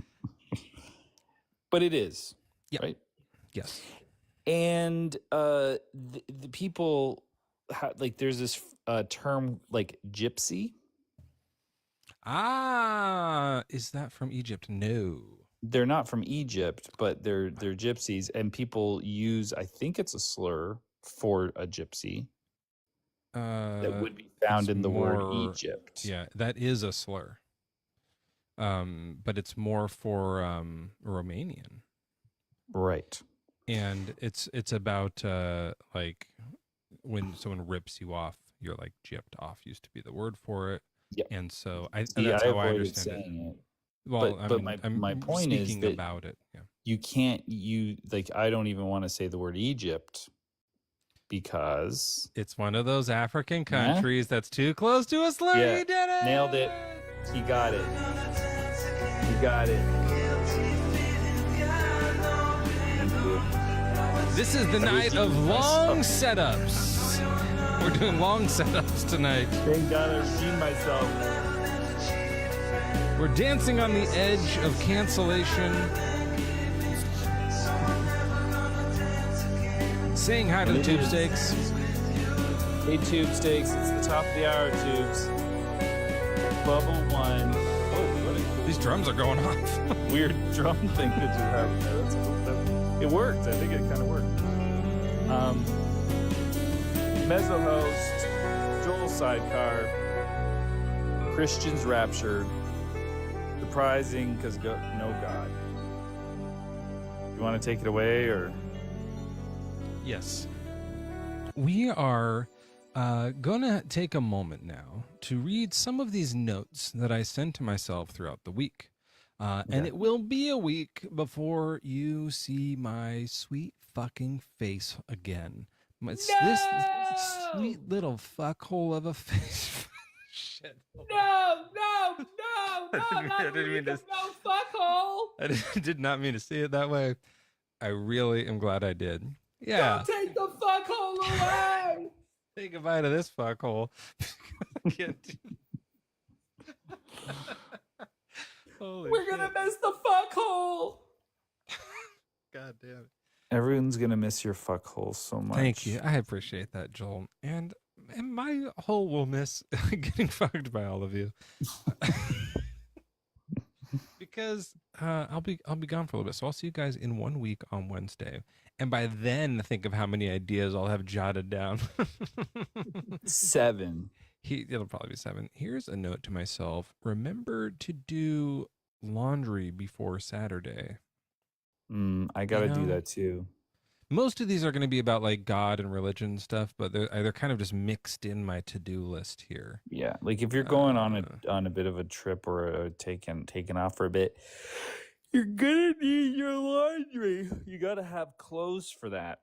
But it is, right? Yes. And the people, like, there's this term like gypsy. Is that from Egypt? No. They're not from Egypt, but they're gypsies, and people use, I think it's a slur for a gypsy that would be found in the word Egypt. Yeah, that is a slur. But it's more for Romanian. Right. And it's about like when someone rips you off, you're like gypped off used to be the word for it. Yep. And so that's I how I avoided understand saying it. Well, but I'm my point is speaking that about it. Yeah. you can't I don't even want to say the word Egypt because it's one of those African countries that's too close to a slur. Yeah, He did it. nailed it. He got it. He got it. This is the night of long setups. We're doing long setups tonight. Thank God I redeemed myself. We're dancing on the edge of cancellation. Saying hi to the tube stakes. Hey, tube stakes. It's the top of the hour, tubes. Bubble one. Oh, these drums are going off. Weird drum thing that you have there. That's cool. It worked. I think it kind of worked. Mezzo host, Joel sidecar, Christians raptured, surprising because no God. You want to take it away or? Yes. We are going to take a moment now to read some of these notes that I sent to myself throughout the week. And it will be a week before you see my sweet fucking face again. This sweet little fuckhole of a face. Shit. No, I didn't mean to. no fuckhole. I did not mean to say it that way. I really am glad I did. Yeah. Don't take the fuckhole away. Say goodbye to this fuckhole. We're gonna miss the fuckhole. God damn it. Everyone's gonna miss your fuckhole so much. Thank you. I appreciate that, Joel. And my hole will miss getting fucked by all of you. Because I'll be gone for a little bit. So I'll see you guys in 1 week on Wednesday. And by then, think of how many ideas I'll have jotted down. 7. It'll probably be 7. Here's a note to myself. Remember to do laundry before Saturday. I gotta do that too. Most of these are going to be about like God and religion stuff, but they're kind of just mixed in my to-do list here. Yeah, like if you're going on a bit of a trip or taking off for a bit, you're gonna need your laundry. You gotta have clothes for that.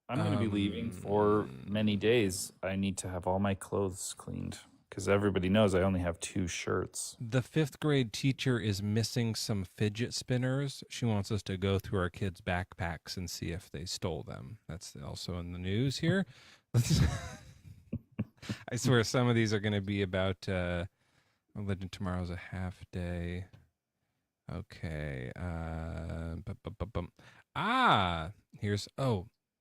I'm gonna be leaving for many days. I need to have all my clothes cleaned because everybody knows I only have 2 shirts. The 5th grade teacher is missing some fidget spinners. She wants us to go through our kids' backpacks and see if they stole them. That's also in the news here. I swear some of these are going to be about religion. Tomorrow's a half day. Okay. Here's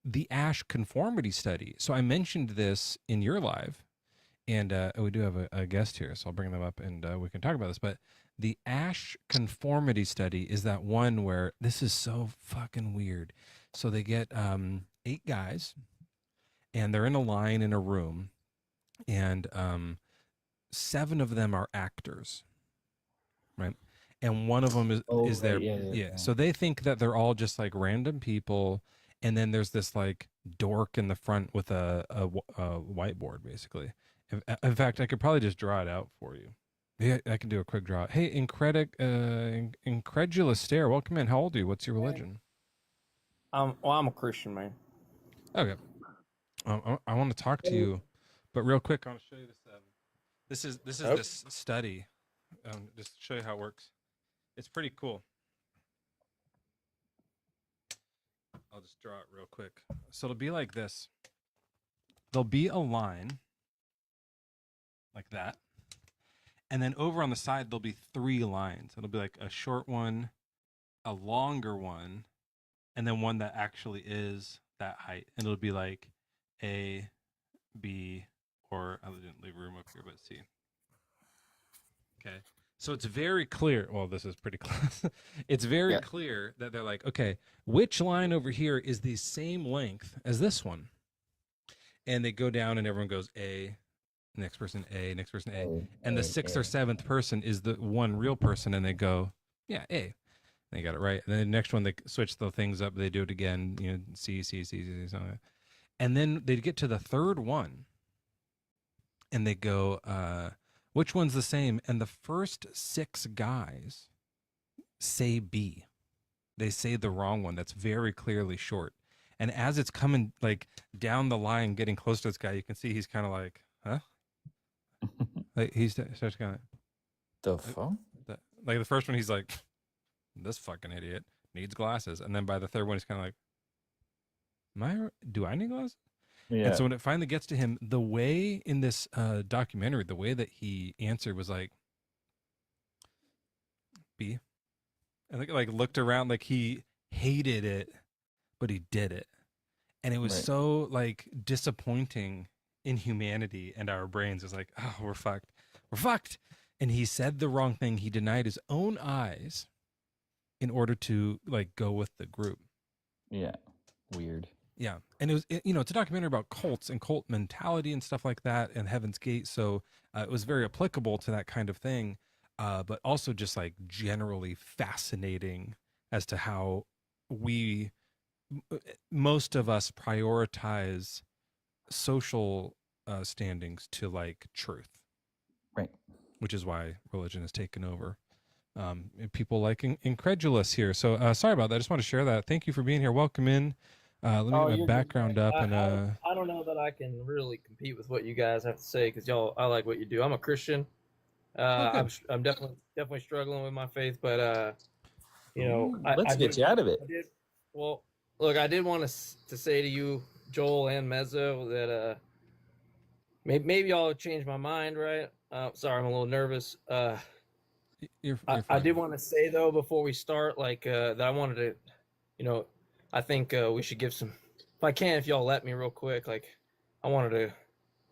the Ash conformity study. So I mentioned this in your live. And we do have a guest here, so I'll bring them up and we can talk about this. But the Ash conformity study is that one where this is so fucking weird. So they get 8 guys, and they're in a line in a room, and 7 of them are actors, right? And one of them is their So they think that they're all just like random people, and then there's this like dork in the front with a whiteboard, basically. In fact, I could probably just draw it out for you. Yeah, I can do a quick draw. Hey, incredulous stare. Welcome in. How old are you? What's your religion? Well, I'm a Christian, man. Okay. I want to talk to you, but real quick, I want to show you this. This is this study. Just to show you how it works. It's pretty cool. I'll just draw it real quick. So it'll be like this. There'll be a line like that. And then over on the side, there'll be 3 lines. It'll be like a short one, a longer one, and then one that actually is that height. And it'll be like A, B, or I didn't leave room up here, but C. Okay. So it's very clear. Well, this is pretty close. It's very clear that they're like, okay, which line over here is the same length as this one? And they go down and everyone goes A, next person A, next person A. And the 6th or 7th person is the one real person, and they go, yeah, A. And they got it right. And then the next one, they switch the things up. They do it again, you know, C, something like that. And then they get to the 3rd one, and they go, which one's the same? And the first 6 guys say B. They say the wrong one. That's very clearly short. And as it's coming like down the line, getting close to this guy, you can see he's kind of like, huh? Like he starts kind of, the fuck? Like the first one, he's like, this fucking idiot needs glasses. And then by the 3rd one, he's kind of like, do I need glasses? Yeah. And so when it finally gets to him, the way in this documentary, the way that he answered was like B, and like looked around like he hated it, but he did it, and it was so like disappointing in humanity and our brains. It was like, oh, we're fucked. And he said the wrong thing. He denied his own eyes in order to like go with the group. Yeah, weird. Yeah, and it was, it's a documentary about cults and cult mentality and stuff like that, and Heaven's Gate. So it was very applicable to that kind of thing, but also just like generally fascinating as to how most of us prioritize social standings to like truth, right? Which is why religion has taken over. And people like incredulous here. So sorry about that. I just want to share that. Thank you for being here. Welcome in. Let me get my background up. I don't know that I can really compete with what you guys have to say, because I like what you do. I'm a Christian. I'm definitely struggling with my faith, but let's get you out of it. I did want to say to you, Joel and Mezzo, that maybe y'all change my mind, right? Sorry, I'm a little nervous. You're I did want to say though before we start, that I wanted to, I think we should give some, if y'all let me real quick, I wanted to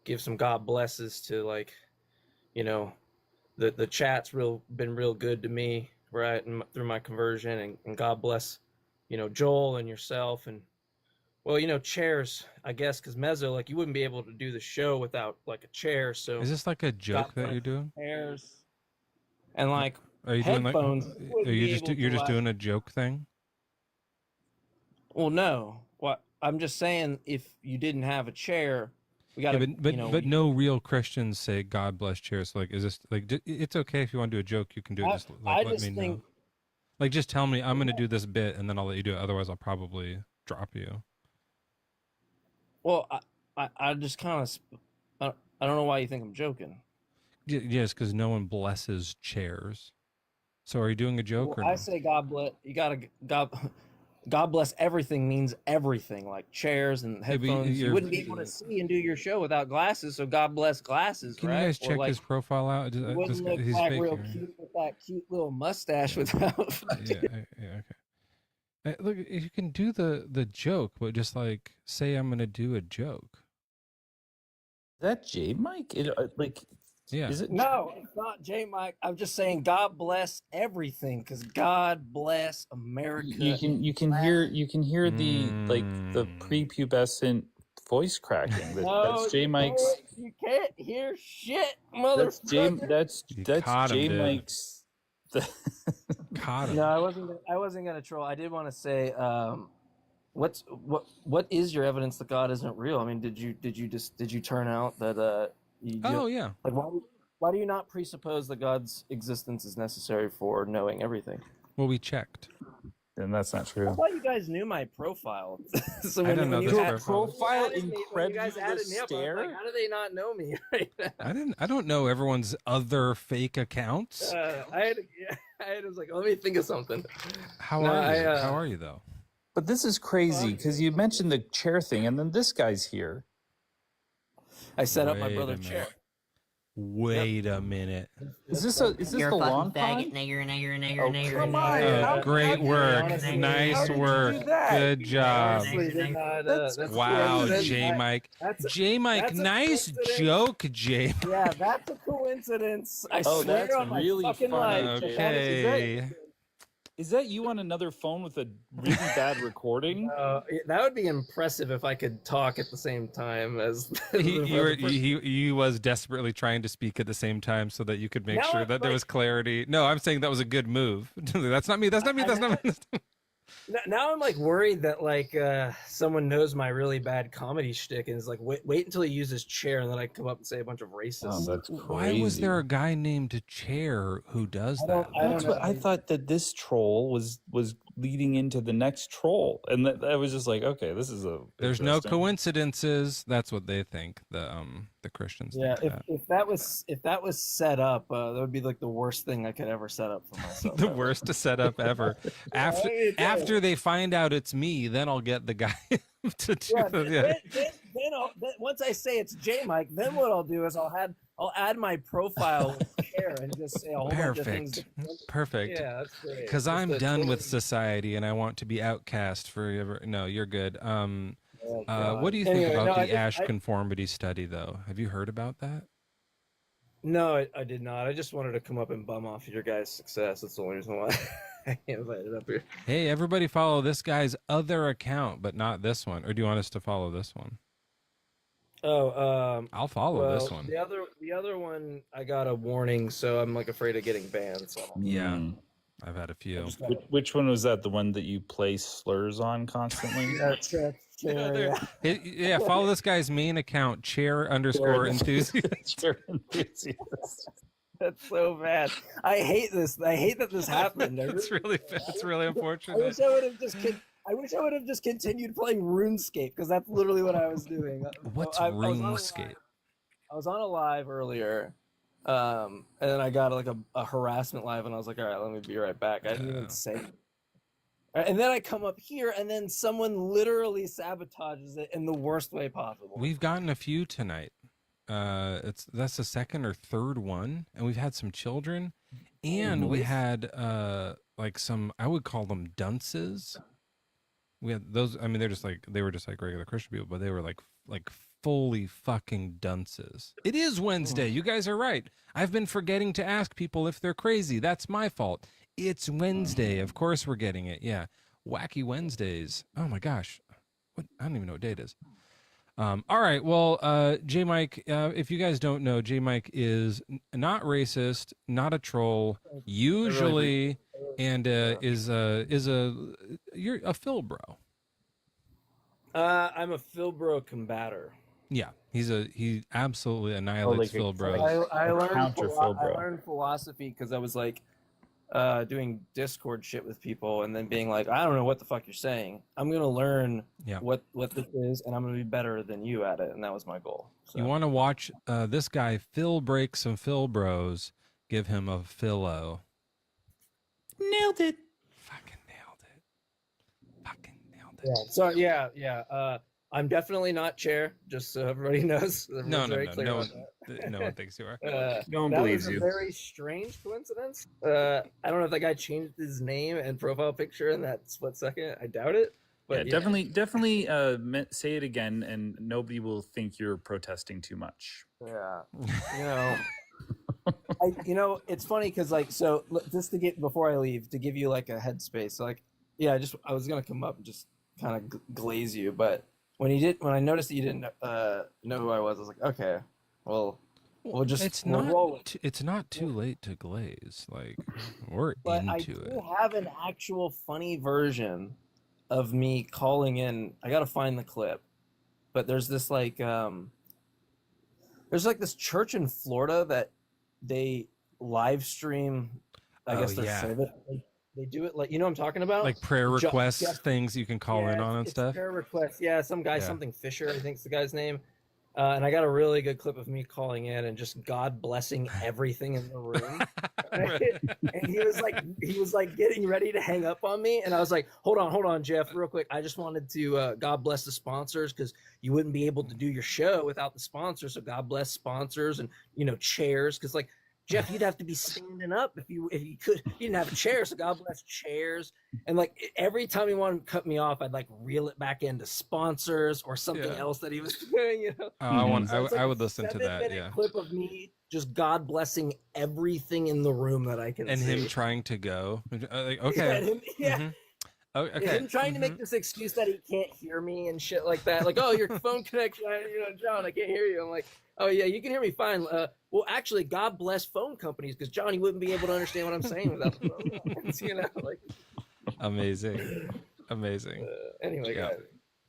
give some God blesses to the chat's been real good to me, right, and through my conversion, and God bless, Joel and yourself, and chairs, I guess, because Mezzo, you wouldn't be able to do the show without a chair. So is this like a joke that you're doing? Chairs and are you headphones. You're just doing a joke thing? Well, no. I'm just saying, if you didn't have a chair, we got to. But no real Christians say God bless chairs. So is this it's okay if you want to do a joke, you can do it. Just let me know. Just tell me I'm going to do this bit, and then I'll let you do it. Otherwise, I'll probably drop you. Well, I just kind of, I don't know why you think I'm joking. Yes, because no one blesses chairs. So are you doing a joke or? I say God bless. You gotta God bless everything means everything, like chairs and headphones. You wouldn't be able to see and do your show without glasses, so God bless glasses. Can you guys check his profile out? He wouldn't look he's real cute with that cute little mustache without. Okay. Look, you can do the joke, but just say I'm gonna do a joke. Is that J Mike? Yeah. Is it? No, it's not J Mike. I'm just saying God bless everything, because God bless America. You can hear the prepubescent voice cracking. No, That's J Mike's. you can't hear shit, That's J. motherfucker. That's caught him, J dude. Mike's. Caught him. No, I wasn't gonna troll. I did want to say, what is your evidence that God isn't real? I mean, did you turn out that Oh yeah. like why do you not presuppose that God's existence is necessary for knowing everything? Well, we checked. And that's not I true. thought you guys knew my profile. So I don't know you this had- profile. when you guys added me up, I was like, how do they not know me right now? I don't know everyone's other fake accounts. I was like, let me think of something. How No, are you? I, How are you though? But this is crazy because you mentioned the chair thing, and then this guy's here. I set up my Wait a brother's minute. chair. Wait a minute. Is this You're the a long fucking faggot, con? nigger. Come on. Oh, great work. honestly, Nice how did you work. do that? Good job. Honestly, did not, That's Wow, crazy. J Mike. That's a- J Mike, that's a nice coincidence. joke, J. Yeah, that's a coincidence. I Oh, swear that's on my really fucking funny, life. Jay. Okay. Is that you on another phone with a really bad recording? That would be impressive if I could talk at the same time as He was desperately trying to speak at the same time so that you could make Now sure I'm that there was clarity. No, I'm saying that was a good move. That's not me. That's not me. That's not me. Now I'm like worried that like someone knows my really bad comedy shtick and is like, wait until he uses chair and then I come up and say a bunch of racist. Oh, that's crazy. Why was there a guy named Chair who does that? That's what I thought, that this troll was leading into the next troll, and that I was just like, okay, this is a. There's no interesting. coincidences. That's what they think. The Christians. Yeah, think that. if that was set up, that would be like the worst thing I could ever set up for myself. The worst to set up ever. After they find out it's me, then I'll get the guy to do Then once I say it's J Mike, then what I'll do is I'll add my profile with chair and just say a whole bunch of things. Perfect. Yeah, that's great. Because Just I'm to done with totally- society and I want to be outcast forever. No, you're good. God. What do you think Anyway, about no, the Ash conformity study, though? Have you heard about that? No, I did not. I just wanted to come up and bum off your guys' success. That's the only reason why I invited up here. Hey, everybody follow this guy's other account, but not this one. Or do you want us to follow this one? Oh, I'll follow this one. The other one, I got a warning, so I'm like afraid of getting banned. So Yeah, I've had a few. Which one was that? The one that you play slurs on constantly? That's Yeah, follow this guy's main account, chair_enthusiast. Chair enthusiast. That's so bad. I hate this. I hate that this happened. It's really I unfortunate. wish I would have just continued playing RuneScape because that's literally what I was doing. What's I was on a RuneScape? live- I was on a live earlier, and then I got like a harassment live, and I was like, all right, let me be right back. I didn't even say it. And then I come up here, and then someone literally sabotages it in the worst way possible. We've gotten a few tonight. That's the second or third one, and we've had some children, and we had like some, I would call them dunces. We had those. I mean, they were just like regular Christian people, but they were like fully fucking dunces. It is Wednesday. You guys are right. I've been forgetting to ask people if they're crazy. That's my fault. It's Wednesday. Of course we're getting it. Yeah. Wacky Wednesdays. Oh my gosh. What? I don't even know what day it is. All right. Well, J Mike, if you guys don't know, J Mike is not racist, not a troll, usually, and is you're a Phil bro. I'm a Philbro combatter. Yeah, he absolutely annihilates Phil bros. I learned Philbro. I learned philosophy because I was like doing Discord shit with people and then being like, I don't know what the fuck you're saying. I'm gonna learn what this is and I'm gonna be better than you at it, and that was my goal. So. You want to watch this guy Phil break some Phil bros? Give him a Philo. Nailed it. Fucking nailed it. Fucking nailed it. Yeah. So yeah. I'm definitely not chair, just so everybody knows. No Everyone's one, very clear no about one thinks you are. No one that believes was you. a very strange coincidence. I don't know if that guy changed his name and profile picture in that split second. I doubt it. But Yeah, definitely say it again, and nobody will think you're protesting too much. Yeah. It's funny because so just to get before I leave to give you like a headspace. So, I was gonna come up and just kind of glaze you, but when I noticed that you didn't know who I was like, okay, well, we'll roll it. It's not too late to glaze. Like we're But I into do it. have an actual funny version of me calling in. I gotta find the clip, but there's this there's like this church in Florida that they live stream. I guess their service. They do it like, you know what I'm talking about? Like prayer requests, things you can call in on and stuff. Prayer requests. Yeah, some guy, something Fisher, I think's the guy's name. And I got a really good clip of me calling in and just God blessing everything in the room. And he was like getting ready to hang up on me. And I was like, hold on, Jeff, real quick. I just wanted to God bless the sponsors, because you wouldn't be able to do your show without the sponsors. So God bless sponsors and, chairs. Because like, Jeff, you'd have to be standing up if you could. You didn't have a chair, so God bless chairs. And like every time he wanted to cut me off, I'd like reel it back into sponsors or something else that he was doing. I would listen to that. Yeah, clip of me just God blessing everything in the room that I can and see. him trying to go. Okay. Him trying to make this excuse that he can't hear me and shit like that. Like, oh, your phone connection, John, I can't hear you. I'm like, oh yeah, you can hear me fine. Well, actually, God bless phone companies, because Johnny wouldn't be able to understand what I'm saying without the phone lines, like. Amazing. Anyway, yeah. guys.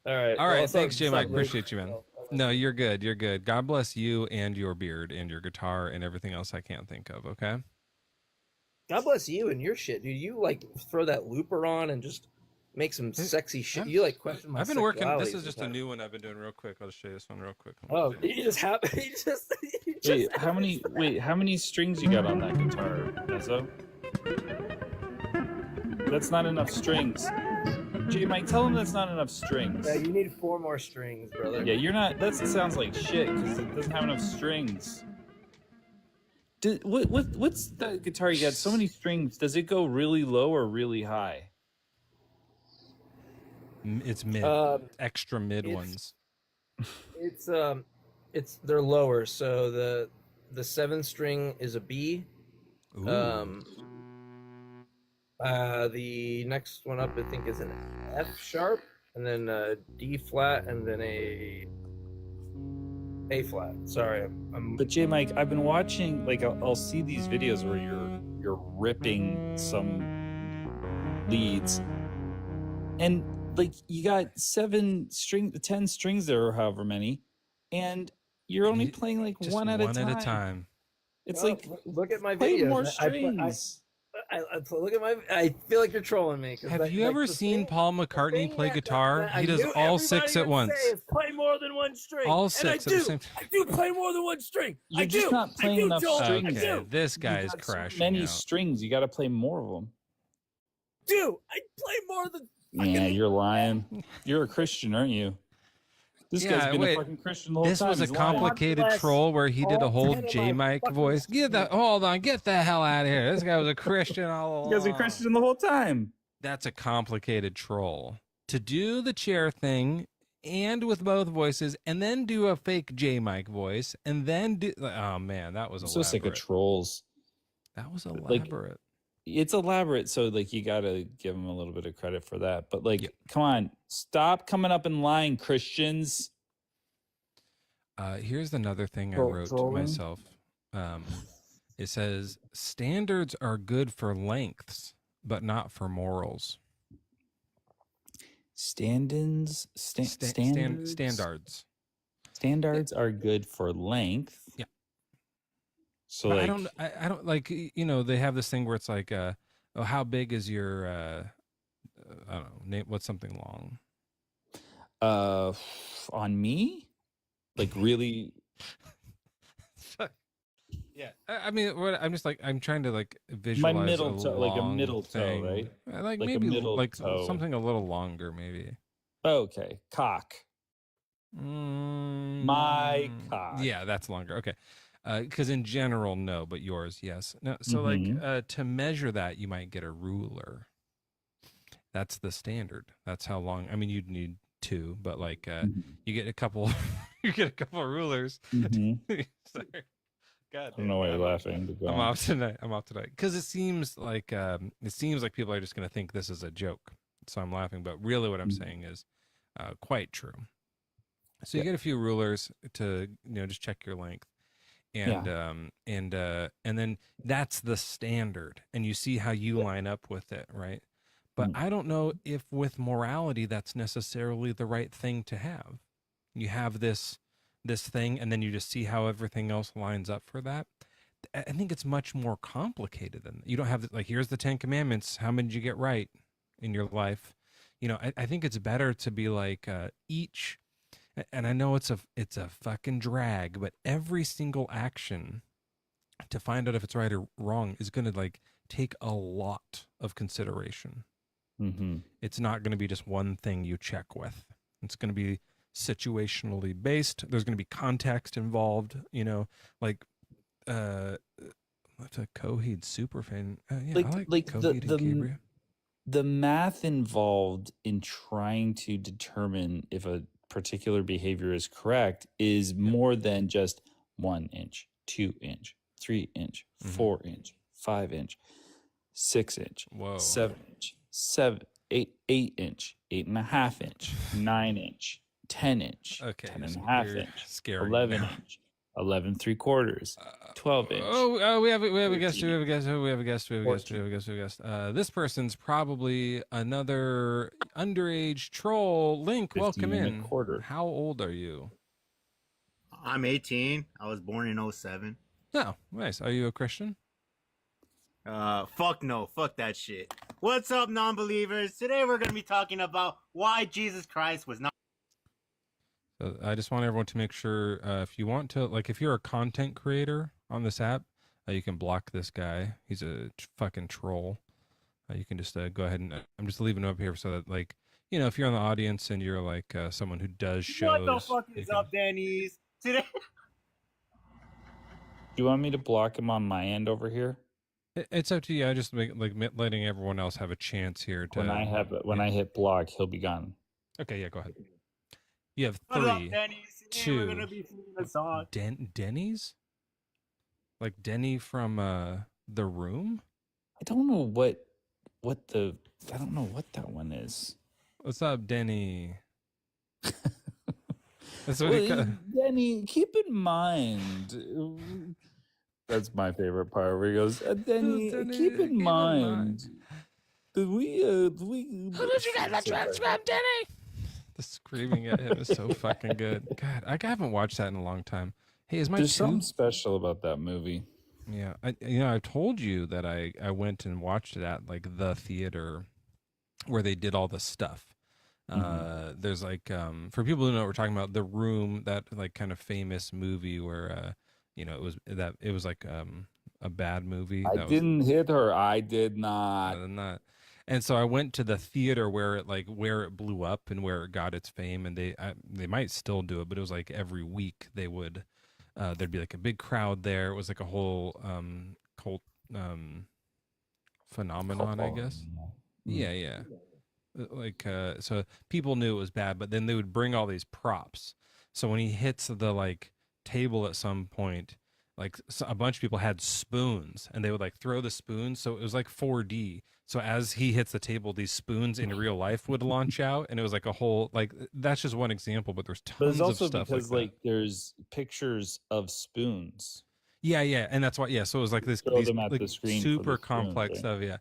All right. All right. Thanks, J Mike. Appreciate you, man. No, you're good. You're good. God bless you and your beard and your guitar and everything else I can't think of. Okay. God bless you and your shit, dude. You like throw that looper on and just make some sexy shit. You like question my. I've been working. This is just a new one I've been doing real quick. I'll just show you this one real quick. Oh, you just have. How many strings you got on that guitar, Mezzo? That's not enough strings. J Mike, tell him that's not enough strings. Yeah, you need 4 more strings, brother. Yeah, you're not. That sounds like shit because it doesn't have enough strings. What's the guitar you got? So many strings. Does it go really low or really high? It's mid, extra mid ones. They're lower. So the 7th string is a B. Ooh. The next one up, I think, is an F sharp, and then a D flat, and then a flat. Sorry, But J Mike, I've been watching. Like, I'll see these videos where you're ripping some leads, and like you got 10 strings there, or however many, and you're only playing like just one at a time. It's like, look at my play videos. more strings. I look at my. I feel like you're trolling me. Have you ever seen Paul McCartney play guitar? He does all 6 at once. Play more than one string. All 6 at the same time. I do play more than one string. You're just not playing enough strings. Okay, this guy's crashing Many out. strings. You got to play more of them. Dude, I play more than. Yeah, you're lying. You're a Christian, aren't you? This guy's been a fucking Christian the whole time. This was a complicated troll where he did a whole J Mike voice. Hold on, get the hell out of here. This guy was a Christian all along. You guys are Christian the whole time. That's a complicated troll. To do the chair thing and with both voices, and then do a fake J Mike voice, and then do. Oh man, that was elaborate. I'm so sick of trolls. That was elaborate. It's elaborate, so like you gotta give him a little bit of credit for that. But like, come on, stop coming up and lying, Christians. Here's another thing I wrote to myself. It says standards are good for lengths, but not for morals. Standards are good for length. Yeah. So but like, I don't like, they have this thing where it's like, how big is your, I don't know, what's something long? On me, like really. Yeah, I mean, I'm just like, I'm trying to like visualize my middle toe, like a middle thing. toe, right? Like a maybe middle like toe. something a little longer, maybe. Okay, cock. My cock. Yeah, that's longer. Okay. Because in general, no, but yours, yes. No, so like to measure that, you might get a ruler. That's the standard. That's how long. I mean, you'd need 2, but like you get a couple. You get a couple of rulers. Sorry. God, I don't know why you're laughing. I'm off tonight. Because it seems like people are just going to think this is a joke. So I'm laughing. But really, what I'm saying is quite true. So you get a few rulers to just check your length, and and then that's the standard, and you see how you line up with it, right? But I don't know if with morality that's necessarily the right thing to have. You have this thing, and then you just see how everything else lines up for that. I think it's much more complicated than that. You don't have like, here's the 10 Commandments. How many did you get right in your life? I think it's better to be like each. And I know it's a fucking drag, but every single action to find out if it's right or wrong is going to like take a lot of consideration. It's not going to be just one thing you check with. It's going to be situationally based. There's going to be context involved, like what's a Coheed super fan? Yeah, I like Coheed and Gabriel. The math involved in trying to determine if a particular behavior is correct is more than just 1 inch, 2 inch, 3 inch, 4 inch, 5 inch, 6 inch, 7 inch, 8 inch, 8.5 inch, 9 inch, 10 inch, 10.5 inch, 11 inch, 11 3/4, 12 inch. We have a guest. We have a guest. This person's probably another underage troll. Link, welcome in. How old are you? I'm 18. I was born in 07. Oh, nice. Are you a Christian? Fuck no. Fuck that shit. What's up, non-believers? Today we're going to be talking about why Jesus Christ was not. So I just want everyone to make sure if you want to, like, if you're a content creator on this app, you can block this guy. He's a fucking troll. You can just go ahead and I'm just leaving him up here so that, like, if you're in the audience and you're like someone who does shows. What the fuck is up, Denny's? Today. Do you want me to block him on my end over here? It's up to you. I just letting everyone else have a chance here. To When I hit block, he'll be gone. Okay, yeah, go ahead. You have 3, What up, Denny's? Today 2. we're gonna be singing a song. Denny's? Like Denny from The Room? I don't know what that one is. What's up, Denny? That's what Denny, keep in mind. That's my favorite part where he goes, Denny, keep in mind. Who did you get the transcribe, Denny? The screaming at him is so fucking good. God, I haven't watched that in a long time. Hey, there's something special about that movie. Yeah, I told you that I went and watched it at like the theater where they did all the stuff. There's like for people who know what we're talking about, The Room, that like kind of famous movie where it was like a bad movie. I didn't hit her. I did not. And so I went to the theater where it blew up and where it got its fame, and they might still do it, but it was like every week they would there'd be like a big crowd there. It was like a whole cult phenomenon, I guess. Yeah. Like so people knew it was bad, but then they would bring all these props. So when he hits the like table at some point, like a bunch of people had spoons and they would like throw the spoons, so it was like 4D. So as he hits the table, these spoons in real life would launch out, and it was like a whole, like, that's just one example, but there's tons of stuff because like that. there's pictures of spoons. Yeah, and that's why. Yeah, so it was like these like the screen super complex stuff. Yeah,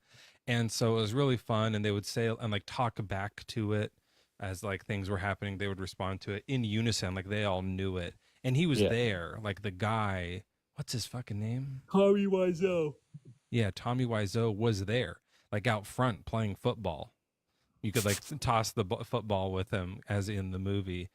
and so it was really fun, and they would say and like talk back to it as like things were happening. They would respond to it in unison, like they all knew it. And he was there, like the guy. What's his fucking name? Tommy Wiseau. Yeah, Tommy Wiseau was there, like out front playing football. You could like toss the football with him, as in the movie.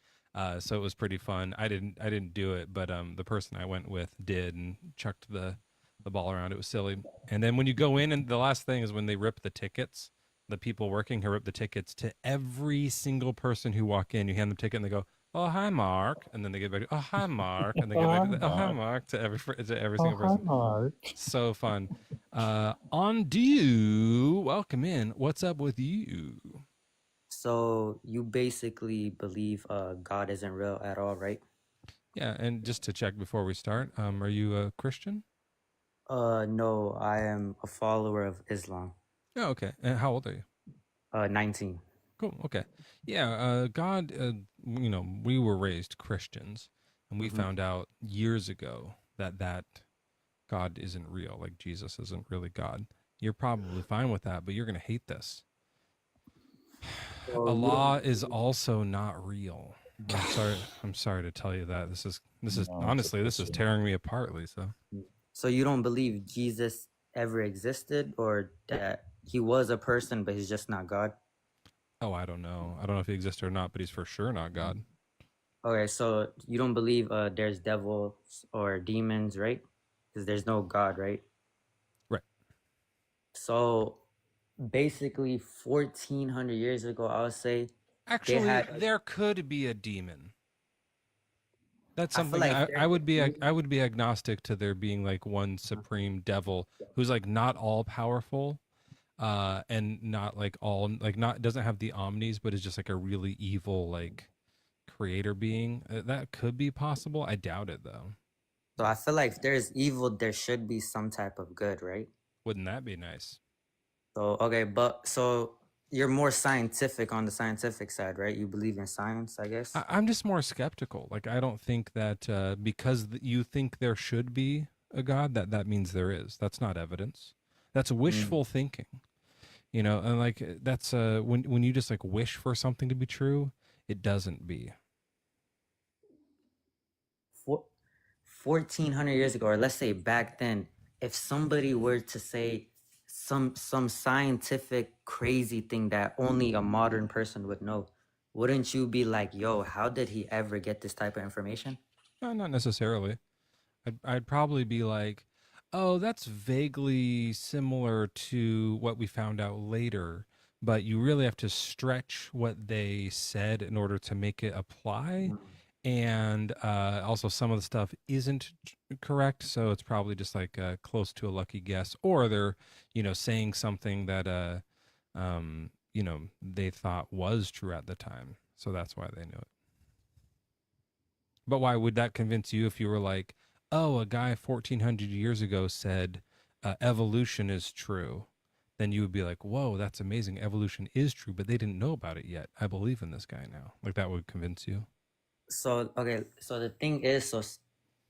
So it was pretty fun. I didn't do it, but the person I went with did and chucked the ball around. It was silly. And then when you go in, and the last thing is when they rip the tickets, the people working who rip the tickets to every single person who walk in. You hand them a ticket and they go, "Oh, hi, Mark," and then they get back, "Oh, hi, Mark," and they get back to, "Oh, hi, Mark," to every single person. Hi, Mark. So fun. On you, welcome in. What's up with you? So you basically believe God isn't real at all, right? Yeah, and just to check before we start, are you a Christian? No, I am a follower of Islam. Oh, okay. And how old are you? 19. Cool. Okay. Yeah. God. We were raised Christians, and we found out years ago that God isn't real. Like Jesus isn't really God. You're probably fine with that, but you're gonna hate this. So you Allah don't is believe, also not real. I'm sorry. I'm sorry to tell you that. This is No, it's honestly, this is official. tearing me apart, Lisa. so you don't believe Jesus ever existed, or that he was a person but he's just not God? Oh, I don't know. I don't know if he exists or not, but he's for sure not God. Okay, so you don't believe there's devils or demons, right? Because there's no God, right? Right. So basically 1400 years ago, I would say they Actually, had there could be a demon. That's I feel something like I there's would be demons. I would be agnostic to there being like one supreme devil who's like not all powerful, and not like all like not doesn't have the omnis, but is just like a really evil like creator being. That could be possible. I doubt it though. So I feel like if there's evil, there should be some type of good, right? Wouldn't that be nice? So okay, but so you're more scientific on the scientific side, right? You believe in science, I guess. I'm just more skeptical. Like I don't think that because you think there should be a God, that means there is. That's not evidence. That's Mm. wishful thinking. And like that's when you just like wish for something to be true, it doesn't be. 1400 years ago, or let's say back then, if somebody were to say some scientific crazy thing that only a modern person would know, wouldn't you be like, yo, how did he ever get this type of information? No, not necessarily. I'd probably be like, oh, that's vaguely similar to what we found out later, but you really have to stretch what they said in order to make it apply. And also, some of the stuff isn't correct, so it's probably just like close to a lucky guess, or they're, saying something that they thought was true at the time, so that's why they knew it. But why would that convince you if you were like, oh, a guy 1400 years ago said evolution is true? Then you would be like, whoa, that's amazing. Evolution is true, but they didn't know about it yet. I believe in this guy now. Like that would convince you. So okay, so the thing is, so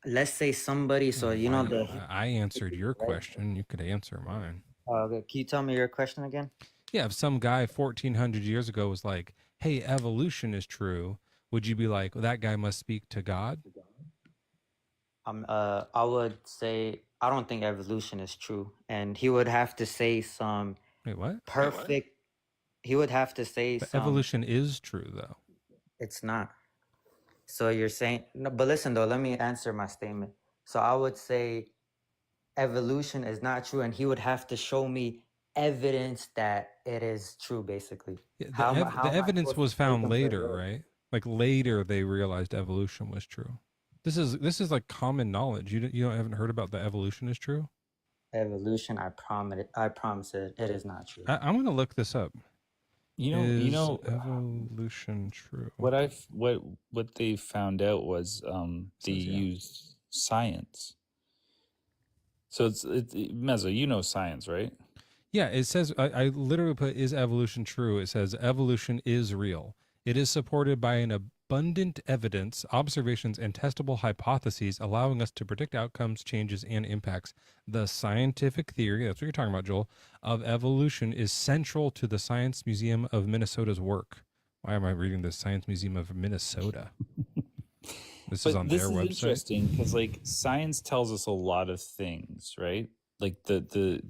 let's say somebody, so you know the I answered your question. You could answer mine. okay, can you tell me your question again? Yeah, if some guy 1400 years ago was like, hey, evolution is true, would you be like, well, that guy must speak to God? I would say I don't think evolution is true, and he would have to say some Wait, what? perfect. He would have to say But some. evolution is true, though. It's not. So you're saying no, but listen though, let me answer my statement. So I would say evolution is not true, and he would have to show me evidence that it is true, basically. Yeah, How the am I evidence supposed was to take found him for later, real? right? Like later they realized evolution was true. This is like common knowledge. You haven't heard about the evolution is true? Evolution, I promise it is not true. I'm gonna look this up. You know, Evolution true? what they found out was they Says, yeah. used science. So it's Mezzo, you know science, right? Yeah, it says I literally put is evolution true? It says evolution is real. It is supported by an abundant evidence, observations, and testable hypotheses, allowing us to predict outcomes, changes, and impacts. The scientific theory, that's what you're talking about, Joel, of evolution is central to the Science Museum of Minnesota's work. Why am I reading the Science Museum of Minnesota? This is on their website. Interesting because like science tells us a lot of things, right? Like the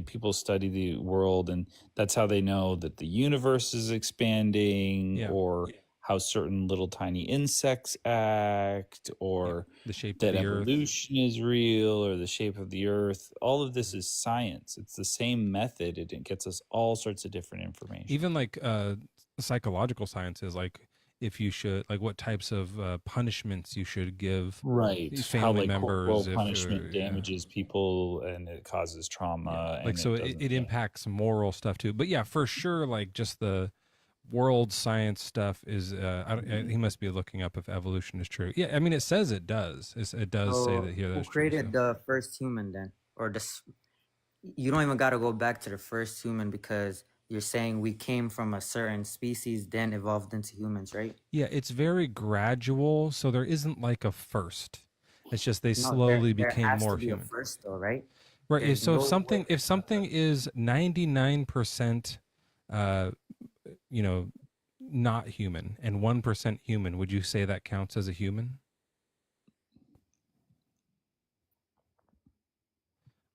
people study the world, and that's how they know that the universe is expanding, or how certain little tiny insects act, or the shape that of the earth. evolution is real, or the shape of the earth. All of this is science. It's the same method. It gets us all sorts of different information. Even like psychological sciences, like if you should, like what types of punishments you should give how family like members. corporal punishment damages people and it causes trauma. Like, and so it impacts moral stuff too. But yeah, for sure, like just the world science stuff is, he must be looking up if evolution is true. Yeah, I mean, it says it does. It does say that here. Who That's created the first human then? Or you don't even got to go back to the first human, because you're saying we came from a certain species, then evolved into humans, right? Yeah, it's very gradual, so there isn't like a first. It's just they No, slowly there became has more to be a human. first, though, right? Right. There's So no way. if something is 99%, you know, not human and 1% human, would you say that counts as a human?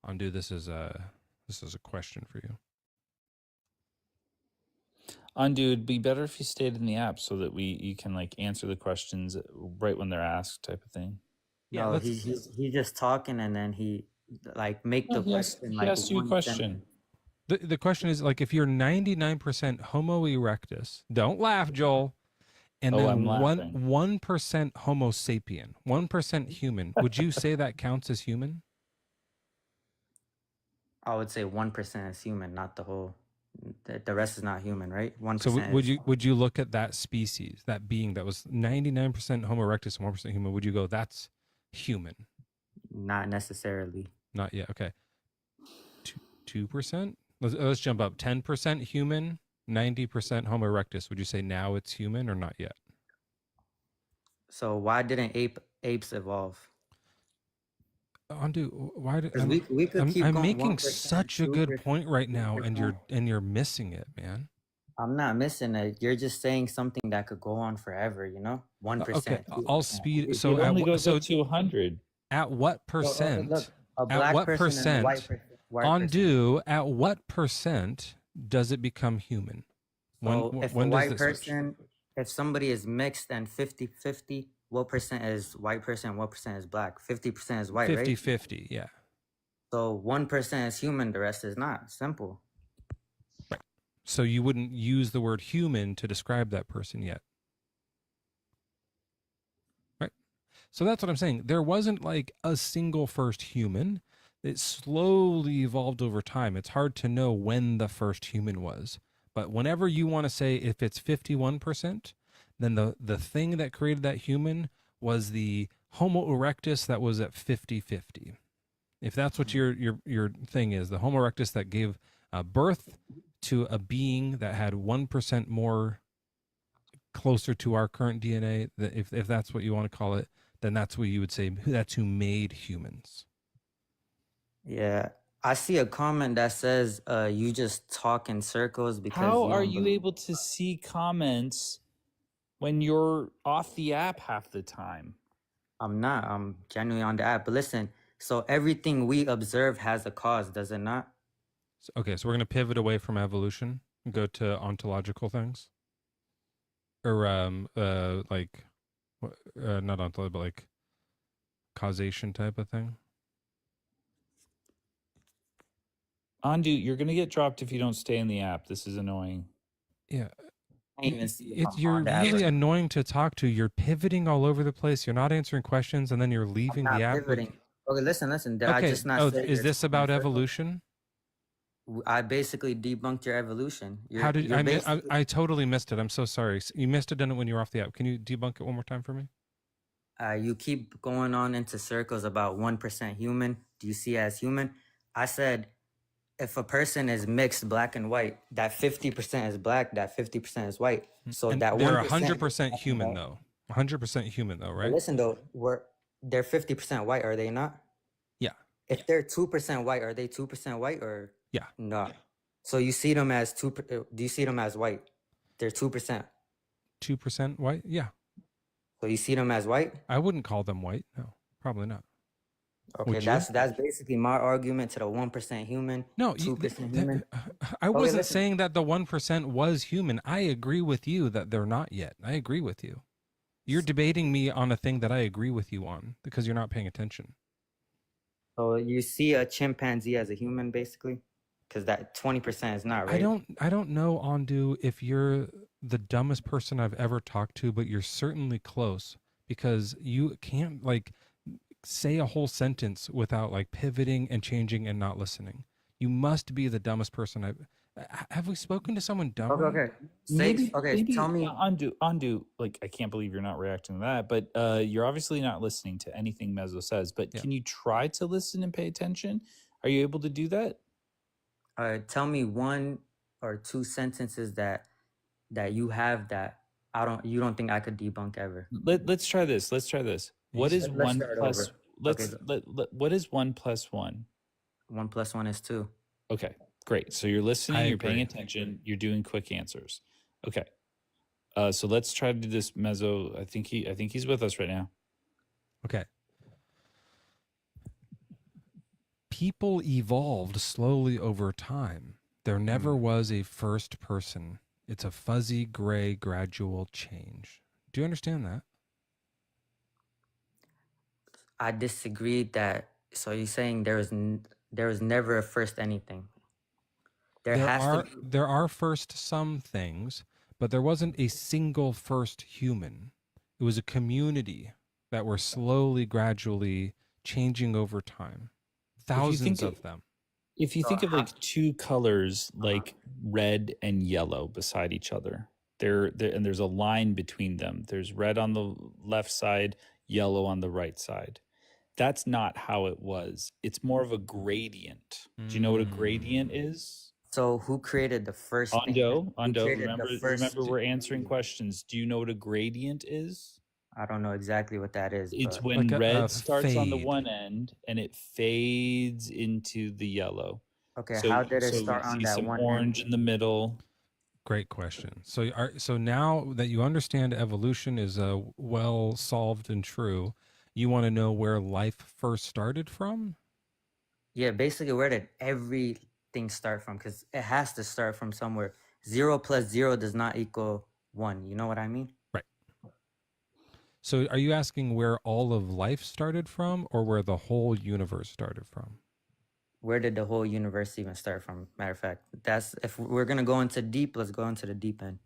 Undo. This is a question for you. Undo, it'd be better if you stayed in the app so that you can like answer the questions right when they're asked, type of thing. Yeah, No, he's just talking, and then he like make the question He like asked you a one question. sentence. The question is like if you're 99% Homo erectus, don't laugh, Joel, and Oh, then I'm laughing. 1% Homo sapien, 1% human, would you say that counts as human? I would say 1% is human, not the whole. The rest is not human, right? 1% So is would you look at that species, that being that was 99% Homo erectus and 1% human? Would you go that's human? not necessarily. Not yet. Okay. 2%. Let's jump up. 10% human, 90% Homo erectus. Would you say now it's human or not yet? So why didn't apes evolve? Undo. Why? We could keep I'm going. making 1%, such a good 2%, point right now, and 3%. you're missing it, man. I'm not missing it. You're just saying something that could go on forever. You know, 1%. Okay, I'll 2%. speed. So It only goes so up to 100. at what So, percent? look, a At black what person and a white percent? person. Undo. At what percent does it become human? So if a When does white it switch? person, if somebody is mixed and 50-50, what percent is white person, what percent is black? 50% is white, 50-50, right? yeah. So 1% is human, the rest is not. Simple. Right. So you wouldn't use the word human to describe that person yet. Right. So that's what I'm saying. There wasn't like a single first human. It slowly evolved over time. It's hard to know when the first human was. But whenever you want to say if it's 51%, then the thing that created that human was the Homo erectus that was at 50-50. If that's what your thing is, the Homo erectus that gave birth to a being that had 1% more closer to our current DNA, if that's what you want to call it, then that's what you would say. That's who made humans. Yeah. I see a comment that says you just talk in circles because How are don't you believe. able to see comments when you're off the app half the time? I'm not. I'm genuinely on the app. But listen, so everything we observe has a cause, does it not? Okay, so we're going to pivot away from evolution and go to ontological things. Or like not ontological, but like causation type of thing. Undo, you're going to get dropped if you don't stay in the app. This is annoying. Yeah. I can't even see if I'm You're on the app really right now. annoying to talk to. You're pivoting all over the place. You're not answering questions, and then you're I'm leaving not the app. pivoting. Okay, listen. Did I Okay. just not Oh, say is you're this talking in about circles? evolution? I basically debunked your evolution. How did You're I basically, I totally missed it. I'm so sorry. You missed it when you were off the app. Can you debunk it one more time for me? you keep going on into circles about 1% human. Do you see as human? I said if a person is mixed black and white, that 50% is black, that 50% is white. So And that they're 1% 100% human though. 100% human though, But right? listen though, they're 50% white, are they not? Yeah. If they're 2% white, are they 2% white or Yeah. no? So you see them as do you see them as white? They're 2%. 2% white? Yeah. So you see them as white? I wouldn't call them white. No, probably not. Okay, Would you? that's basically my argument to the 1% human, No, 2% human. I Okay, wasn't listen. saying that the 1% was human. I agree with you that they're not yet. I agree with you. You're debating me on a thing that I agree with you on because you're not paying attention. So you see a chimpanzee as a human, basically, because that 20% is not right. I don't know, Andu, if you're the dumbest person I've ever talked to, but you're certainly close because you can't like say a whole sentence without like pivoting and changing and not listening. You must be the dumbest person I've. Have we spoken to someone dumber? Okay. Maybe Tell me. undo. Like, I can't believe you're not reacting to that, but you're obviously not listening to anything Mezzo says. But can you try to listen and pay attention? Are you able to do that? Tell me one. or two sentences that you have that you don't think I could debunk ever. Let's try this. Let's try this. What is Let's one start plus? over. Let's Okay. what is 1 + 1? 1 + 1 is 2. Okay, great. So you're listening, I you're paying agree. attention, you're doing quick answers. Okay. So let's try to do this, Mezzo. I think he's with us right now. Okay. People evolved slowly over time. There never was a first person. It's a fuzzy gray gradual change. Do you understand that? I disagree that. So you're saying there was never a first anything. There are first some things, but there wasn't a single first human. It was a community that were slowly, gradually changing over time. Thousands of them. If you think of like two colors, like red and yellow beside each other, and there's a line between them. There's red on the left side, yellow on the right side. That's not how it was. It's more of a gradient. Do you know what a gradient is? So who created the first thing? Ondo, remember we're answering questions. Do you know what a gradient is? I don't know exactly what that is. It's but when Like red starts on the fade. one end and it fades into the yellow. Okay, how did it start we on see that some one orange end? in the middle. Great question. So now that you understand evolution is well solved and true, you want to know where life first started from? Yeah, basically, where did everything start from? Because it has to start from somewhere. 0 + 0 does not equal 1. You know what I mean? Right. So are you asking where all of life started from or where the whole universe started from? Where did the whole universe even start from? Matter of fact, that's if we're gonna go into deep, let's go into the deep end.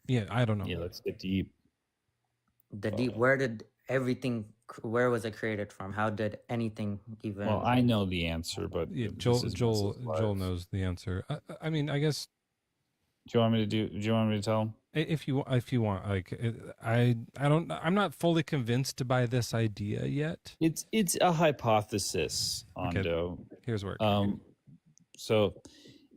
Yeah, I don't know. Yeah, let's get deep. The deep. Where did everything? Where was it created from? How did anything even? Well, I know the answer, but Yeah, this is Joel Mezzo's live. knows the answer. I mean, I guess. Do you want me to tell him? If you want, like, I'm not fully convinced by this idea yet. It's a hypothesis, Ondo. Okay, here's where. So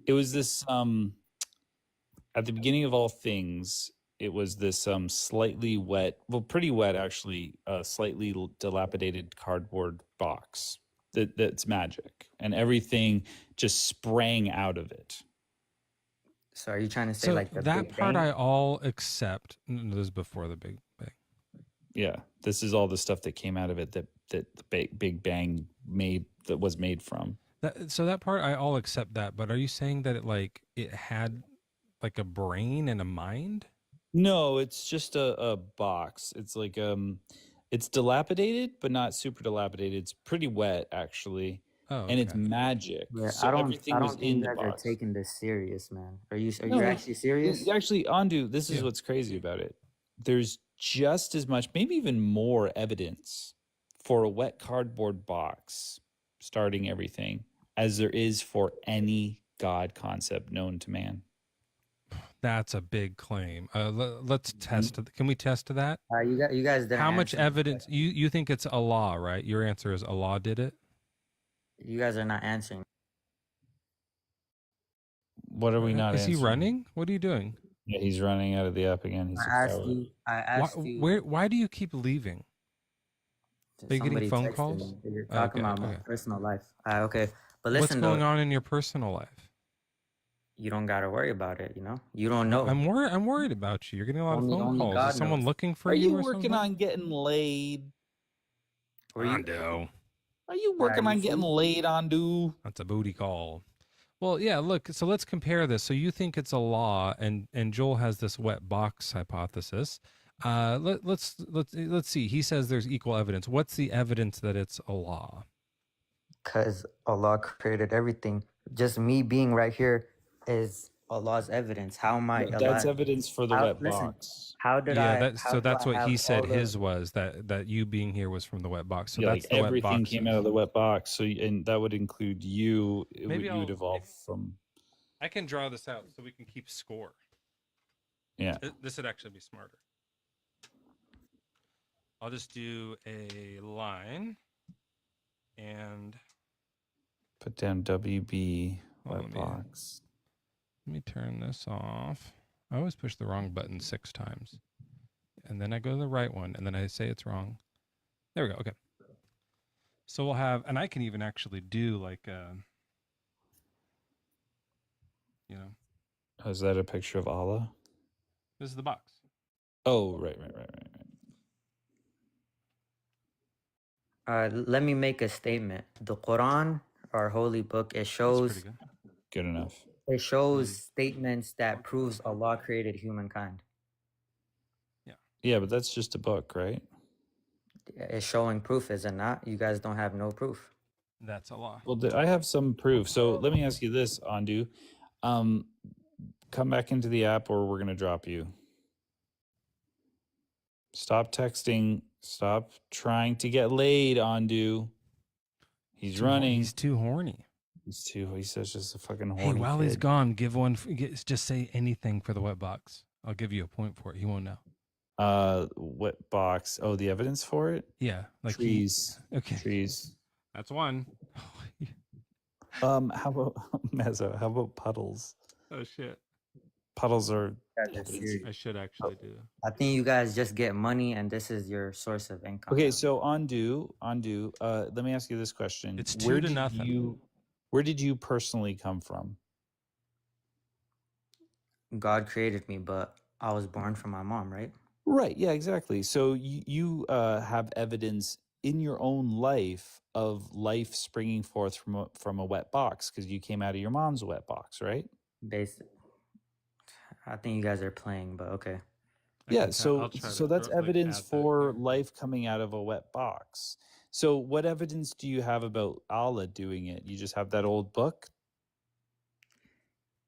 it was this at the beginning of all things. It was this slightly wet, well, pretty wet actually, slightly dilapidated cardboard box that's magic, and everything just sprang out of it. So are you trying to say So like the that Big part Bang? I all accept. This is before the Big Bang. Yeah, this is all the stuff that came out of it that the Big Bang was made from. So that part I all accept that, but are you saying that it had like a brain and a mind? No, it's just a box. It's like it's dilapidated, but not super dilapidated. It's pretty wet actually. Oh, and it's okay. magic. Yeah, So everything was think in you the guys are box. taking this serious, man. Are you No, actually serious? Actually, Andu, this is what's crazy about it. There's just as much, maybe even more evidence for a wet cardboard box starting everything as there is for any God concept known to man. That's a big claim. Let's test it. Can we test that? You guys didn't. How much answer my evidence? You think it's Allah, right? Your answer is Allah did it. You guys are not answering. What are we not Is answering? he running? What are you doing? Yeah, he's running out of the app again. He's I asked you. Why do you keep leaving? Are you getting Somebody phone texted calls? me. You're talking about my personal life. Okay, but listen. What's going on in your personal life? You don't gotta worry about it. You know, you don't know. I'm worried about you. You're getting a lot of phone calls. God Is someone knows. looking for Are you? you or working something? on getting laid? Ondo. Are you working on getting laid, Andu? That's a booty call. Well, yeah. Look, so let's compare this. So you think it's a law, and Joel has this wet box hypothesis. Let's see. He says there's equal evidence. What's the evidence that it's a law? Because Allah created everything. Just me being right here is Allah's evidence. How am I? That's evidence for the wet box. How did That's what he said. all His was that you being here was from the wet box. So Yeah, that's like the wet everything box. came out of the wet box. So and that would include you. Maybe You would evolve from. I can draw this out so we can keep score. Yeah. This would actually be smarter. I'll just do a line and Put down WB Hold wet on, box. Let me turn this off. I always push the wrong button 6 times. And then I go to the right one, and then I say it's wrong. There we go. Okay. So we'll have, and I can even actually do like, you know, Oh, is that a picture of Allah? this is the box. Oh, right. Let me make a statement. The Quran, our holy book, it That's shows pretty good. Good enough. it shows statements that proves Allah created humankind. Yeah, but that's just a book, right? It's showing proof, is it not? You guys don't have no proof. That's a lie. Well, I have some proof. So let me ask you this, Andu. Come back into the app or we're going to drop you. Stop texting. Stop trying to get laid, Andu. He's running. He's too horny. He's such just a fucking horny Hey, while kid. he's gone, give one. Just say anything for the wet box. I'll give you a point for it. He won't know. What box? Oh, the evidence for it? Yeah, like trees. Okay, trees. That's one. How about Mezzo? How about puddles? Oh shit. Puddles are. I should actually do. I think you guys just get money, and this is your source of income. Okay, so Andu. Let me ask you this question: It's 2-0. Where did you personally come from? God created me, but I was born from my mom, right? Right. Yeah. Exactly. So you have evidence in your own life of life springing forth from a wet box because you came out of your mom's wet box, right? I think you guys are playing, but okay. Yeah. So that's evidence for life coming out of a wet box. So what evidence do you have about Allah doing it? You just have that old book?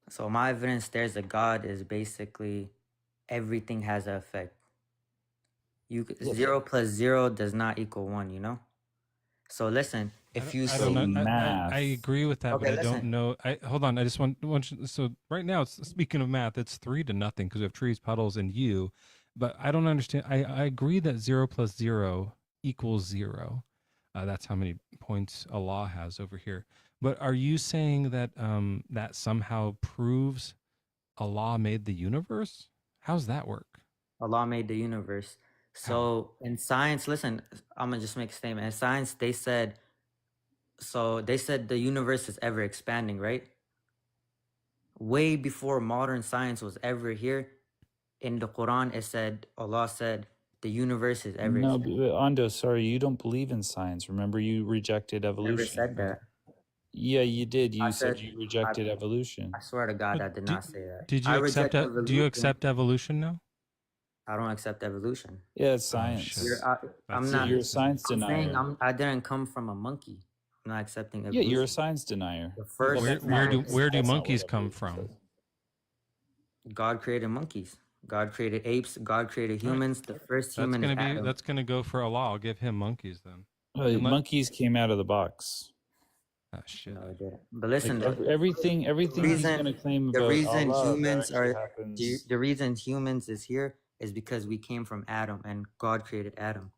So my evidence there's a God is basically everything has an effect. 0 plus 0 does not equal 1, you know? So listen, if you see I agree with that, Okay, but I don't know. Hold on. I just want you, so right now, speaking of math, it's 3-0 because we have trees, puddles, and you. But I don't understand. I agree that 0 plus 0 equals 0. That's how many points Allah has over here. But are you saying that that somehow proves Allah made the universe? How's that work? Allah made the universe. So in science, listen, I'm gonna just make a statement. In science, they said the universe is ever expanding, right? Way before modern science was ever here, in the Quran, Allah said, the universe is ever No, expanding. Ando, sorry, you don't believe in science. Remember, you rejected evolution. Never said that. Yeah, you did. You said you rejected evolution. I swear to God, I did not say that. Did you accept it? Do you accept evolution now? I don't accept evolution. Yeah, it's science. I'm not. You're a science I'm denier. saying I didn't come from a monkey. I'm not accepting evolution. Yeah, you're a science denier. The first Where do monkeys come from? God created monkeys. God created apes. God created humans. The first human is Adam. That's gonna go for Allah. I'll give him monkeys then. Monkeys came out of the box. Ah, shit. No, I didn't. But listen, Like everything he's gonna claim about the reason Allah humans actually are happens. the reason humans is here is because we came from Adam and God created Adam.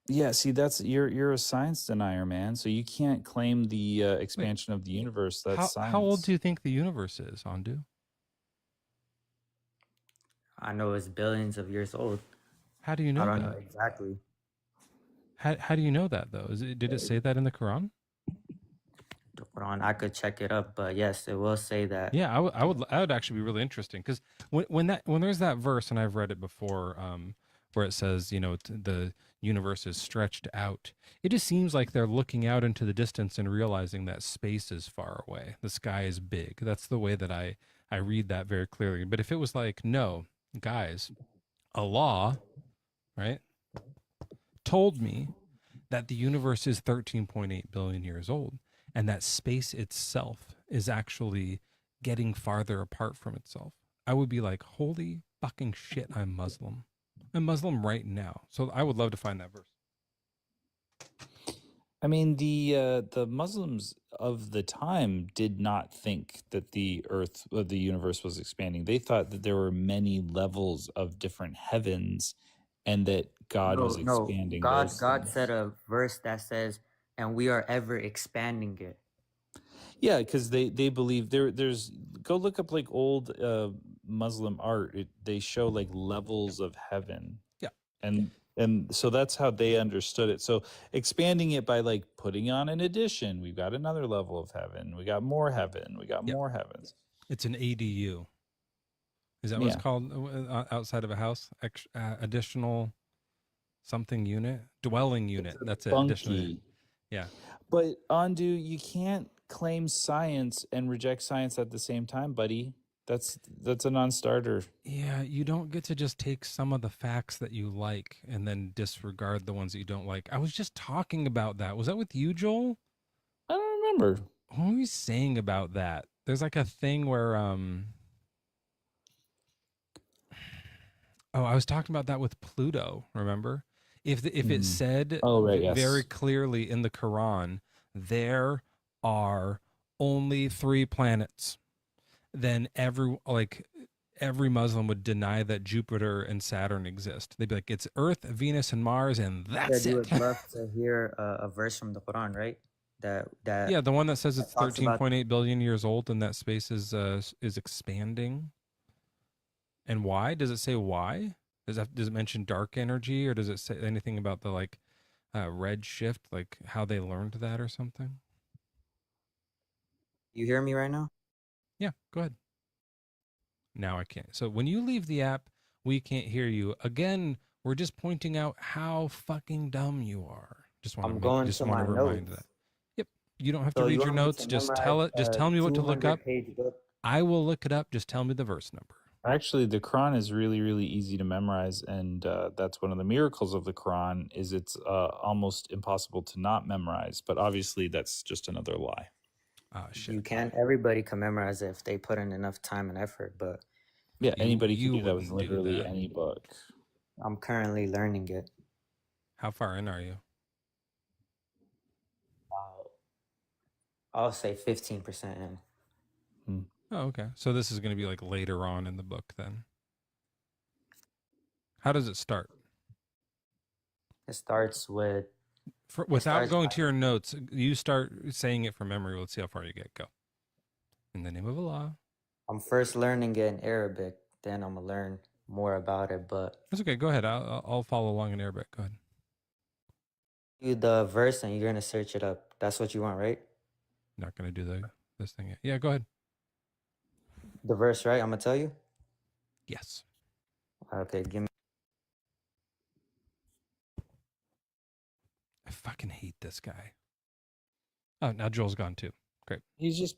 Yeah, see, that's you're a science denier, man. So you can't claim the expansion of the universe. That's science. How old do you think the universe is, Andu? I know it's billions of years old. How do you know I don't that? know exactly. How do you know that though? Did it say that in the Quran? The Quran, I could check it up, but yes, it will say that. Yeah, I would actually be really interesting because when there's that verse, and I've read it before, where it says, the universe is stretched out. It just seems like they're looking out into the distance and realizing that space is far away. The sky is big. That's the way that I read that very clearly. But if it was like, no, guys, Allah, right, told me that the universe is 13.8 billion years old, and that space itself is actually getting farther apart from itself, I would be like, holy fucking shit, I'm Muslim. I'm Muslim right now. So I would love to find that verse. I mean, the Muslims of the time did not think that the earth, the universe was expanding. They thought that there were many levels of different heavens and that God was expanding. God said a verse that says, and we are ever expanding it. Yeah, because they believe there's go look up like old Muslim art. They show like levels of heaven. Yeah. And so that's how they understood it. So expanding it by like putting on an addition, we've got another level of heaven. We got more heaven. We got more heavens. It's an ADU. Is that what it's called outside of a house? Additional something unit? Dwelling unit. That's it. Funky. Yeah. But Andu, you can't claim science and reject science at the same time, buddy. That's a non-starter. Yeah, you don't get to just take some of the facts that you like and then disregard the ones that you don't like. I was just talking about that. Was that with you, Joel? I don't remember. What were you saying about that? There's like a thing where I was talking about that with Pluto, remember? If it said very clearly in the Quran, there are only 3 planets, then every Muslim would deny that Jupiter and Saturn exist. They'd be like, it's Earth, Venus, and Mars, and that's You it. would love to hear a verse from the Quran, right? That Yeah, the one that says it's talks about- 13.8 billion years old and that space is expanding. And why? Does it say why? Does it mention dark energy, or does it say anything about the red shift, like how they learned that or something? You hear me right now? Yeah, go ahead. Now I can't. So when you leave the app, we can't hear you. Again, we're just pointing out how fucking dumb you are. Just want to remind that. Yep. You don't have to read your notes. Just tell me what to look up. I will look it up. Just tell me the verse number. Actually, the Quran is really, really easy to memorize, and that's one of the miracles of the Quran. Is it's almost impossible to not memorize, but obviously that's just another lie. Shit. You can. Everybody can memorize it if they put in enough time and effort. But yeah, anybody can do that with literally any book. I'm currently learning it. How far in are you? I'll say 15% in. Oh, okay. So this is going to be like later on in the book then. How does it start? It starts with... Without going to your notes, you start saying it from memory. Let's see how far you get. Go. In the name of Allah. I'm first learning it in Arabic. Then I'm going to learn more about it, but... That's okay. Go ahead. I'll follow along in Arabic. Go ahead. Do the verse and you're going to search it up. That's what you want, right? Not going to do this thing yet. Yeah, go ahead. The verse, right? I'm going to tell you? Yes. Okay, give me... I fucking hate this guy. Oh, now Joel's gone too. Great. He's just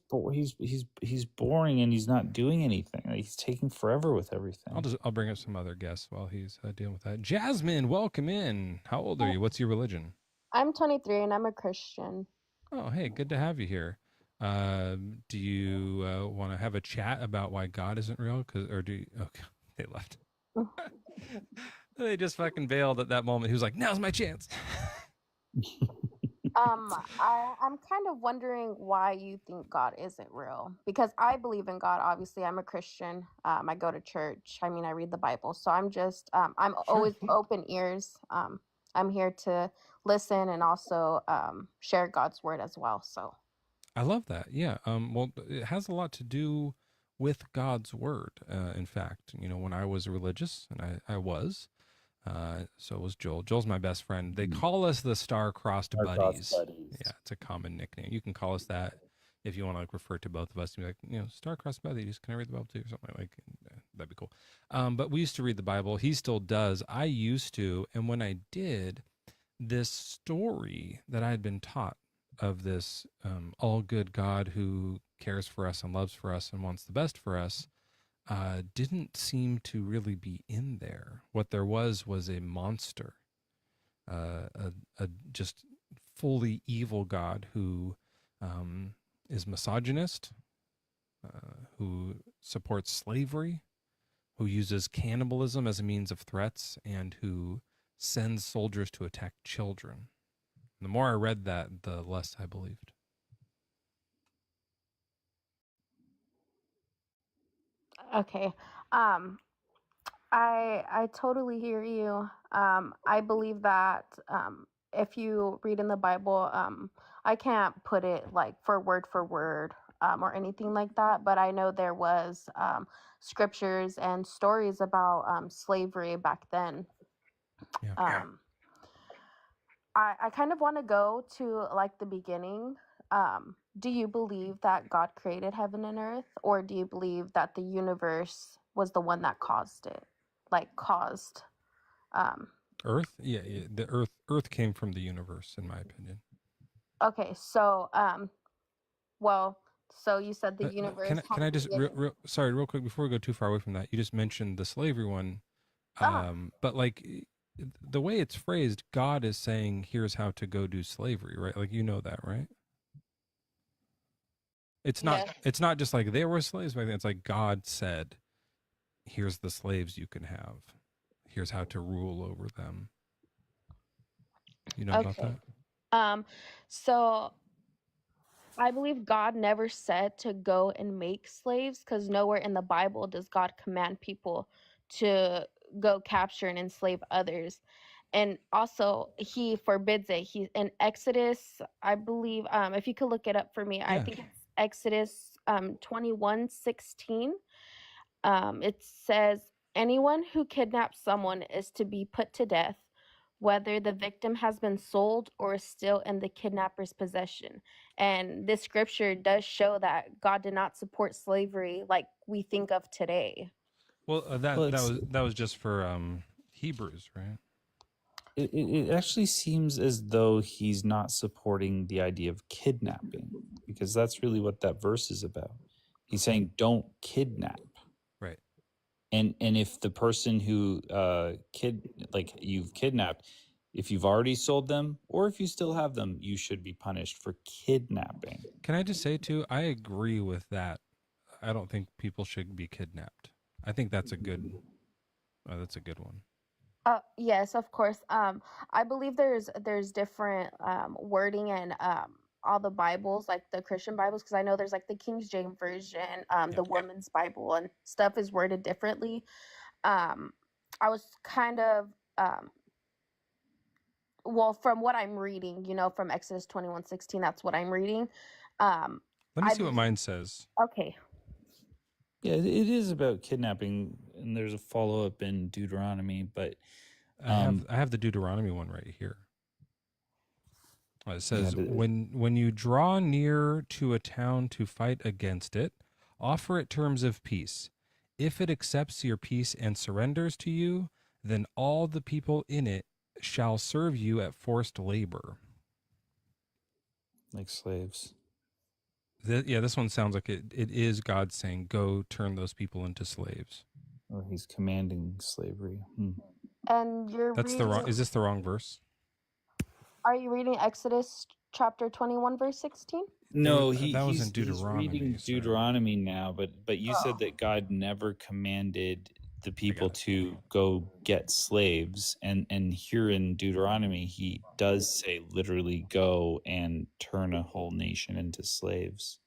he's boring and he's not doing anything. Like, he's taking forever with everything. I'll bring up some other guests while he's dealing with that. Jasmine, welcome in. How old are you? What's your religion? I'm 23 and I'm a Christian. Oh, hey, good to have you here. Do you want to have a chat about why God isn't real? Okay, they left. They just fucking bailed at that moment. He was like, "Now's my chance." I'm kind of wondering why you think God isn't real, because I believe in God. Obviously, I'm a Christian. I go to church. I mean, I read the Bible. So I'm just, I'm always open ears. I'm here to listen and also share God's word as well. So I love that. Yeah. Well, it has a lot to do with God's word. In fact, when I was religious, and I was, so was Joel. Joel's my best friend. They call us the Star-Crossed Buddies. Yeah, it's a common nickname. You can call us that if you want to refer to both of us and be like, Star-Crossed Buddies. Can I read the Bible too? Or something like that'd be cool. But we used to read the Bible. He still does. I used to, and when I did, this story that I had been taught of this all good God who cares for us and loves for us and wants the best for us didn't seem to really be in there. What there was a monster, a just fully evil God who is misogynist, who supports slavery, who uses cannibalism as a means of threats, and who sends soldiers to attack children. The more I read that, the less I believed. okay. I totally hear you. I believe that if you read in the Bible, I can't put it like for word, or anything like that, but I know there was scriptures and stories about slavery back then. Yeah. I kind of want to go to like the beginning. Do you believe that God created heaven and earth, or do you believe that the universe was the one that caused it? Like caused. Earth? Yeah, yeah. The Earth came from the universe, in my opinion. Okay, so well, so you said the But universe can had I a just beginning. sorry, real quick before we go too far away from that? You just mentioned the slavery one, but like the way it's phrased, God is saying, "Here's how to go do slavery," right? Like you know that, right? It's not. Yes. It's not just like there were slaves back then. It's like God said, "Here's the slaves you can have. Here's how to rule over them." You know about Okay. that? So I believe God never said to go and make slaves, because nowhere in the Bible does God command people to go capture and enslave others. And also he forbids it. He in Exodus, I believe, if you could look it up for me, I Yeah. think it's Exodus 21:16. It says, anyone who kidnaps someone is to be put to death, whether the victim has been sold or is still in the kidnapper's possession. And this scripture does show that God did not support slavery like we think of today. Well, that was just for Hebrews, right? It actually seems as though he's not supporting the idea of kidnapping, because that's really what that verse is about. He's saying don't kidnap. Right. And if the person who you've kidnapped, if you've already sold them or if you still have them, you should be punished for kidnapping. Can I just say too, I agree with that. I don't think people should be kidnapped. I think that's a good one. Yes, of course. I believe there's different wording in all the Bibles, like the Christian Bibles, because I know there's like the King James version, the Woman's Bible, and stuff is worded differently. I was kind of well, from what I'm reading, from Exodus 21:16, that's what I'm reading. Let me I see what mine says. Okay. Yeah, it is about kidnapping, and there's a follow up in Deuteronomy, but I have the Deuteronomy one right here. It says, when you draw near to a town to fight against it, offer it terms of peace. If it accepts your peace and surrenders to you, then all the people in it shall serve you at forced labor. Like slaves. This one sounds like it is God saying, go turn those people into slaves. Or he's commanding slavery. And you're Is this the wrong verse? Are you reading Exodus chapter 21 verse 16? No, that was in he's Deuteronomy. reading Deuteronomy now, but you said that God never commanded the people to go get slaves, and here in Deuteronomy he does say literally go and turn a whole nation into slaves.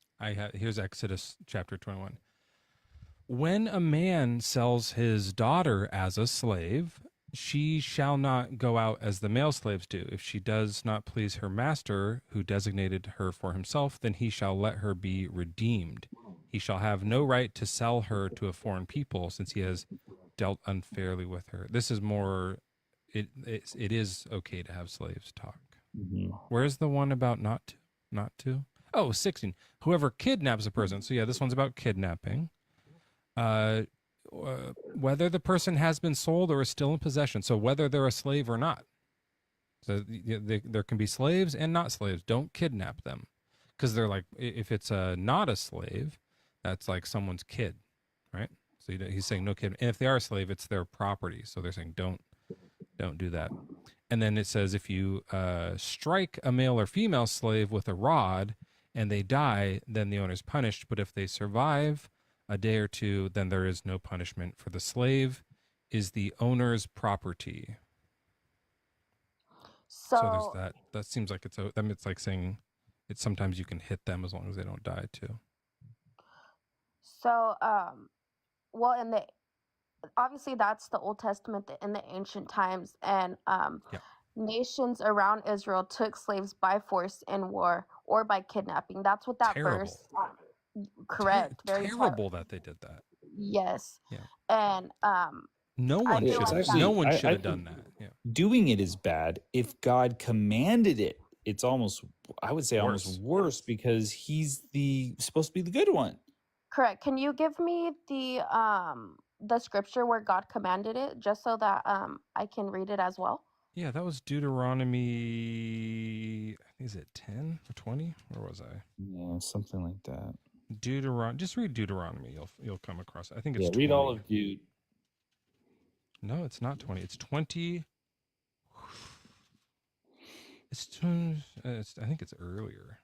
Here's Exodus chapter 21. When a man sells his daughter as a slave, she shall not go out as the male slaves do. If she does not please her master, who designated her for himself, then he shall let her be redeemed. He shall have no right to sell her to a foreign people, since he has dealt unfairly with her. This is more, it is okay to have slaves talk. Mm-hmm. Where's the one about not to? Oh, 16. Whoever kidnaps a person. So yeah, this one's about kidnapping. Whether the person has been sold or is still in possession. So whether they're a slave or not. So there can be slaves and not slaves. Don't kidnap them, because they're like, if it's not a slave, that's like someone's kid, right? So he's saying no kid. And if they are a slave, it's their property. So they're saying don't do that. And then it says, if you strike a male or female slave with a rod and they die, then the owner's punished. But if they survive a day or two, then there is no punishment, for the slave is the owner's property. So there's that. That seems like it's like saying it's sometimes you can hit them as long as they don't die too. So, well, obviously that's the Old Testament in the ancient times, and nations around Israel took slaves by force in war or by kidnapping. That's what that Terrible. verse. Correct. Very terrible that they did that. Yes. Yeah. And No I one feel should. like actually, No one I should have think done that. Yeah. doing it is bad. If God commanded it, it's almost, I would say, almost worse because he's supposed to be the good one. correct. Can you give me the scripture where God commanded it, just so that I can read it as well? Yeah, that was Deuteronomy. I think is it 10 or 20? Where was I? Yeah, something like that. Just read Deuteronomy. You'll come across it. I think it's 20. Read all of Jude. No, it's not 20. It's 20. I think it's earlier.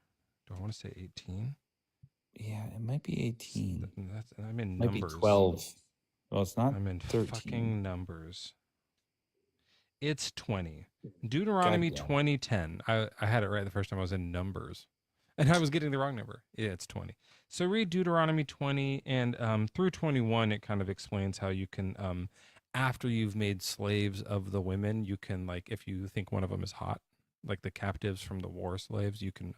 Do I want to say 18? Yeah, it might be 18. I'm in might numbers. Be 12. Well, it's not. I'm in 13. fucking numbers. It's 20. Deuteronomy 20:10. I had it right the first time I was in numbers. And I was getting the wrong number. Yeah, it's 20. So read Deuteronomy 20 and through 21, it kind of explains how you can, after you've made slaves of the women, you can, like, if you think one of them is hot, like the captives from the war slaves, you can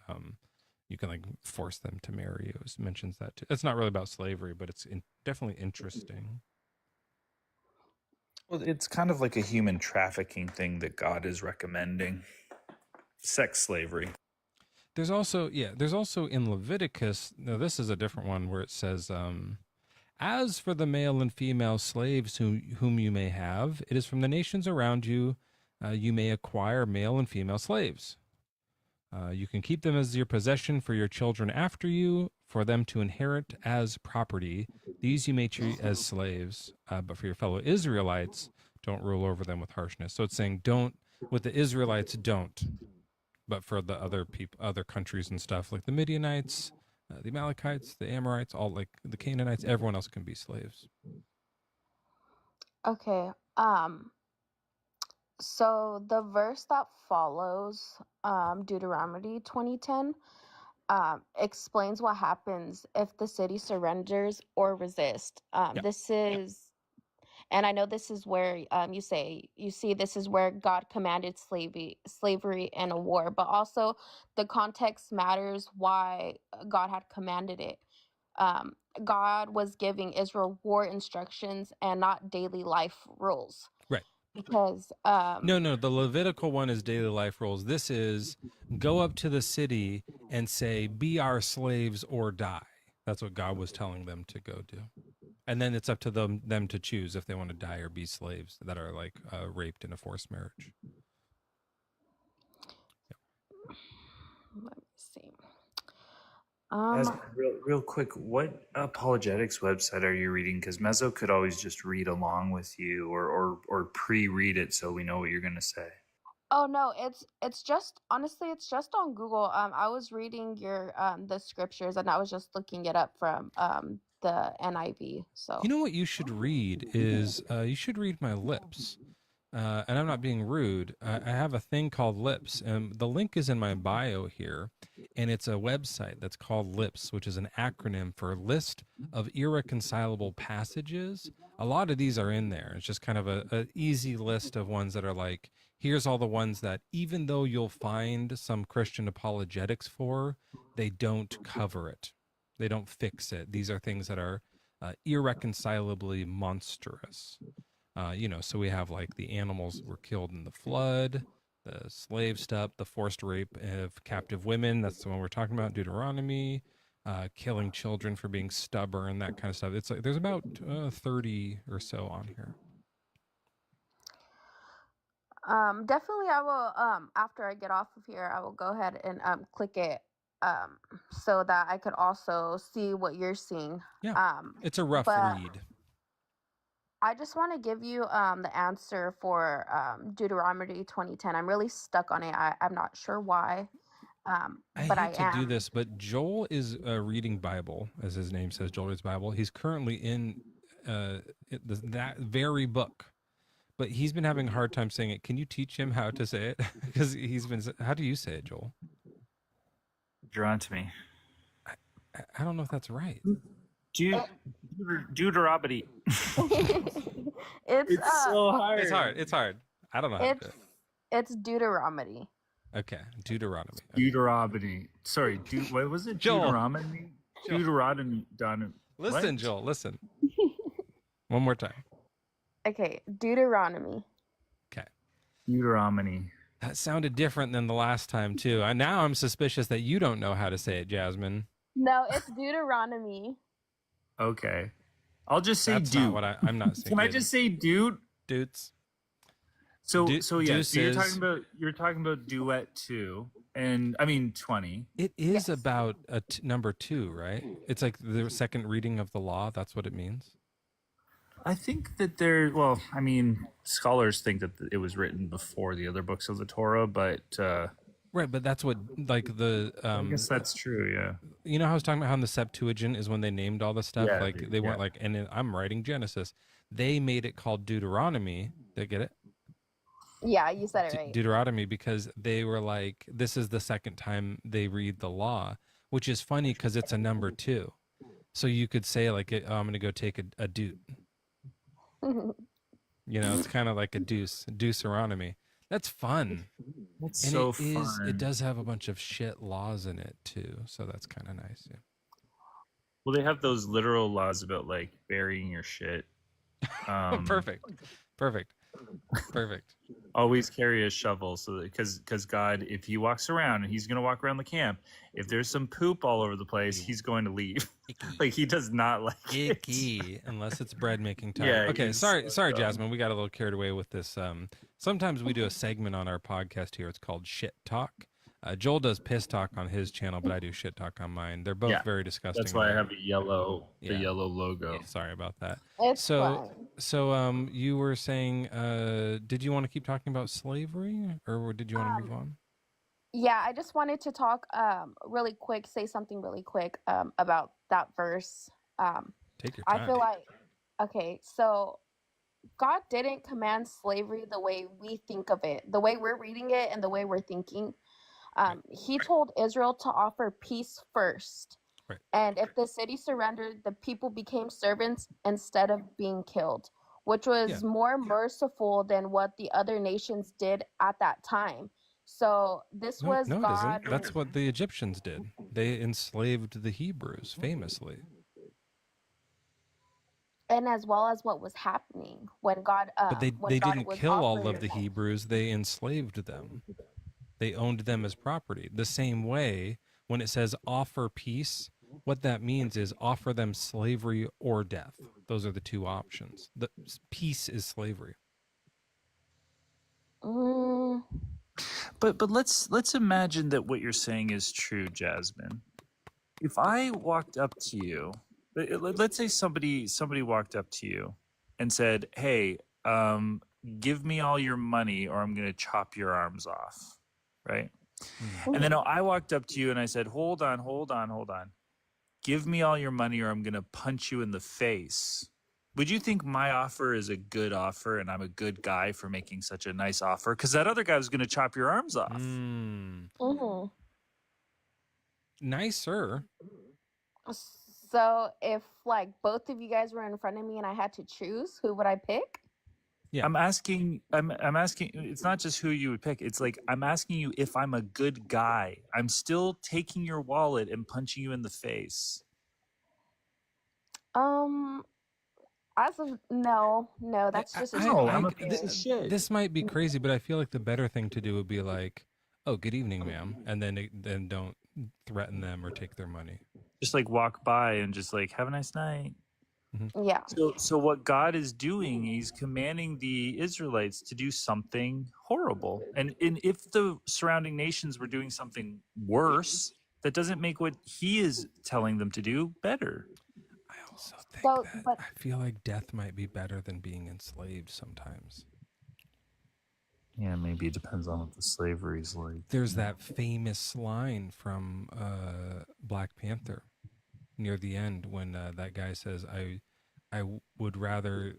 like force them to marry you. It mentions that too. It's not really about slavery, but it's definitely interesting. Well, it's kind of like a human trafficking thing that God is recommending. Sex slavery. There's also in Leviticus, now this is a different one where it says, as for the male and female slaves whom you may have, it is from the nations around you, you may acquire male and female slaves. You can keep them as your possession for your children after you, for them to inherit as property. These you may treat as slaves, but for your fellow Israelites, don't rule over them with harshness. So it's saying with the Israelites, don't. But for the other people, other countries and stuff, like the Midianites, the Amalekites, the Amorites, all like the Canaanites, everyone else can be slaves. Okay. So the verse that follows, Deuteronomy 20:10, explains what happens if the city surrenders or resists. This is, and I know this is where you see this is where God commanded slavery in a war, but also the context matters why God had commanded it. God was giving Israel war instructions and not daily life rules. Right. Because No, the Levitical one is daily life rules. This is go up to the city and say, be our slaves or die. That's what God was telling them to go do. And then it's up to them to choose if they want to die or be slaves that are like raped in a forced marriage. Let me see. Real quick, what apologetics website are you reading? Because Mezzo could always just read along with you or pre-read it so we know what you're gonna say. Oh no, it's just honestly it's just on Google. I was reading your the scriptures and I was just looking it up from the NIV. So You know what you should read is you should read my lips. And I'm not being rude. I have a thing called Lips, and the link is in my bio here, and it's a website that's called Lips, which is an acronym for List of Irreconcilable Passages. A lot of these are in there. It's just kind of a easy list of ones that are like, here's all the ones that even though you'll find some Christian apologetics for, they don't cover it. They don't fix it. These are things that are irreconcilably monstrous. So we have like the animals were killed in the flood, the slave stuff, the forced rape of captive women. That's the one we're talking about, Deuteronomy, killing children for being stubborn, that kind of stuff. It's like there's about 30 or so on here. definitely I will after I get off of here I will go ahead and click it so that I could also see what you're seeing. Yeah. It's a rough read. I just want to give you the answer for Deuteronomy 20:10. I'm really stuck on it. I'm not sure why, but I hate to do am. this, but Joel is reading Bible, as his name says. Joel reads Bible. He's currently in that very book, but he's been having a hard time saying it. Can you teach him how to say it? Because he's been. How do you say it, Joel? Drawn to me. I don't know if that's right. Deuteronomy. It's so hard. It's hard. I don't know how to do it. It's Deuteronomy. Okay, Deuteronomy. Deuteronomy. Sorry, what was it? Joel. Deuteronomy? Joel. Deuteronomy. Listen, What? Joel, listen. One more time. Okay, Deuteronomy. Okay. Deuteronomy. That sounded different than the last time, too. Now I'm suspicious that you don't know how to say it, Jasmine. No, it's Deuteronomy. Okay. I'll just say That's dude. not what I'm not saying. Can I just say dude? Dudes. So yeah, so you're Deuces. talking about duet 2, and I mean 20. It is about number 2, right? It's like the second reading of the law. That's what it means. I think that scholars think that it was written before the other books of the Torah, but right, but that's what like the I guess that's true, yeah. You know how I was talking about how in the Septuagint is when they named all the stuff? Yeah, like they weren't like, and I'm writing Genesis. They made it called Deuteronomy. Did I get it? Yeah, you said it right. Deuteronomy, because they were like, this is the second time they read the law, which is funny because it's a number 2. So you could say like, I'm going to go take a dude. You know, it's kind of like a Deuteronomy. That's fun. That's and so fun. It fun. does have a bunch of shit laws in it too, so that's kind of nice. Yeah. Well, they have those literal laws about like burying your shit. Perfect. Always carry a shovel, so that because God, if he walks around and he's gonna walk around the camp, if there's some poop all over the place, he's going to leave. Like he does not like Icky, unless it's bread making time. Yeah, Okay, he's sorry, so dumb. Jasmine. We got a little carried away with this. Sometimes we do a segment on our podcast here. It's called Shit Talk. Joel does piss talk on his channel, but I do shit talk on mine. They're both very disgusting. That's why I have the yellow logo. Yeah, sorry about that. It's So you were saying, did you want to keep talking about slavery, or did you want to move on? Yeah, I just wanted to talk really quick, say something really quick about that verse. Take your time. I feel like, okay, so God didn't command slavery the way we think of it, the way we're reading it and the way we're thinking. He told Israel to offer peace first. Right. And if the city surrendered, the people became servants instead of being killed, which was more merciful than what the other nations did at that time. So this was no, God. it isn't. That's what the Egyptians did. They enslaved the Hebrews famously. And as well as what was happening when God. But they didn't kill all of the Hebrews. They enslaved them. They owned them as property. The same way, when it says offer peace, what that means is offer them slavery or death. Those are the two options. The peace is slavery. But let's imagine that what you're saying is true, Jasmine. If I walked up to you, let's say somebody walked up to you and said, "Hey, give me all your money, or I'm going to chop your arms off." Right? And then I walked up to you and I said, hold on. Give me all your money or I'm going to punch you in the face. Would you think my offer is a good offer and I'm a good guy for making such a nice offer? Because that other guy was going to chop your arms off. Nicer. So if like both of you guys were in front of me and I had to choose, who would I pick? Yeah. I'm asking, it's not just who you would pick. It's like, I'm asking you if I'm a good guy. I'm still taking your wallet and punching you in the face. No, that's just I'm a piece of shit. This might be crazy, but I feel like the better thing to do would be like, oh, good evening, ma'am. And then don't threaten them or take their money. Just like walk by and just like, have a nice night. Yeah. So what God is doing, he's commanding the Israelites to do something horrible. And if the surrounding nations were doing something worse, that doesn't make what he is telling them to do better. I also think I feel like death might be better than being enslaved sometimes. Yeah, maybe it depends on what the slavery is like. There's that famous line from Black Panther near the end when that guy says, I would rather,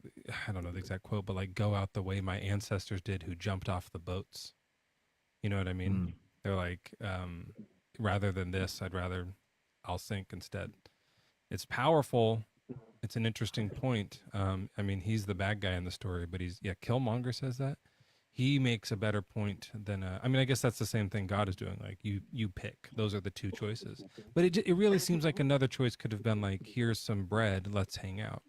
I don't know the exact quote, but like go out the way my ancestors did who jumped off the boats. You know what I mean? They're like, rather than this, I'll sink instead. It's powerful. It's an interesting point. I mean, he's the bad guy in the story, but Killmonger says that. he makes a better point than I mean, I guess that's the same thing God is doing. Like you pick. Those are the two choices. But it really seems like another choice could have been like, here's some bread, let's hang out.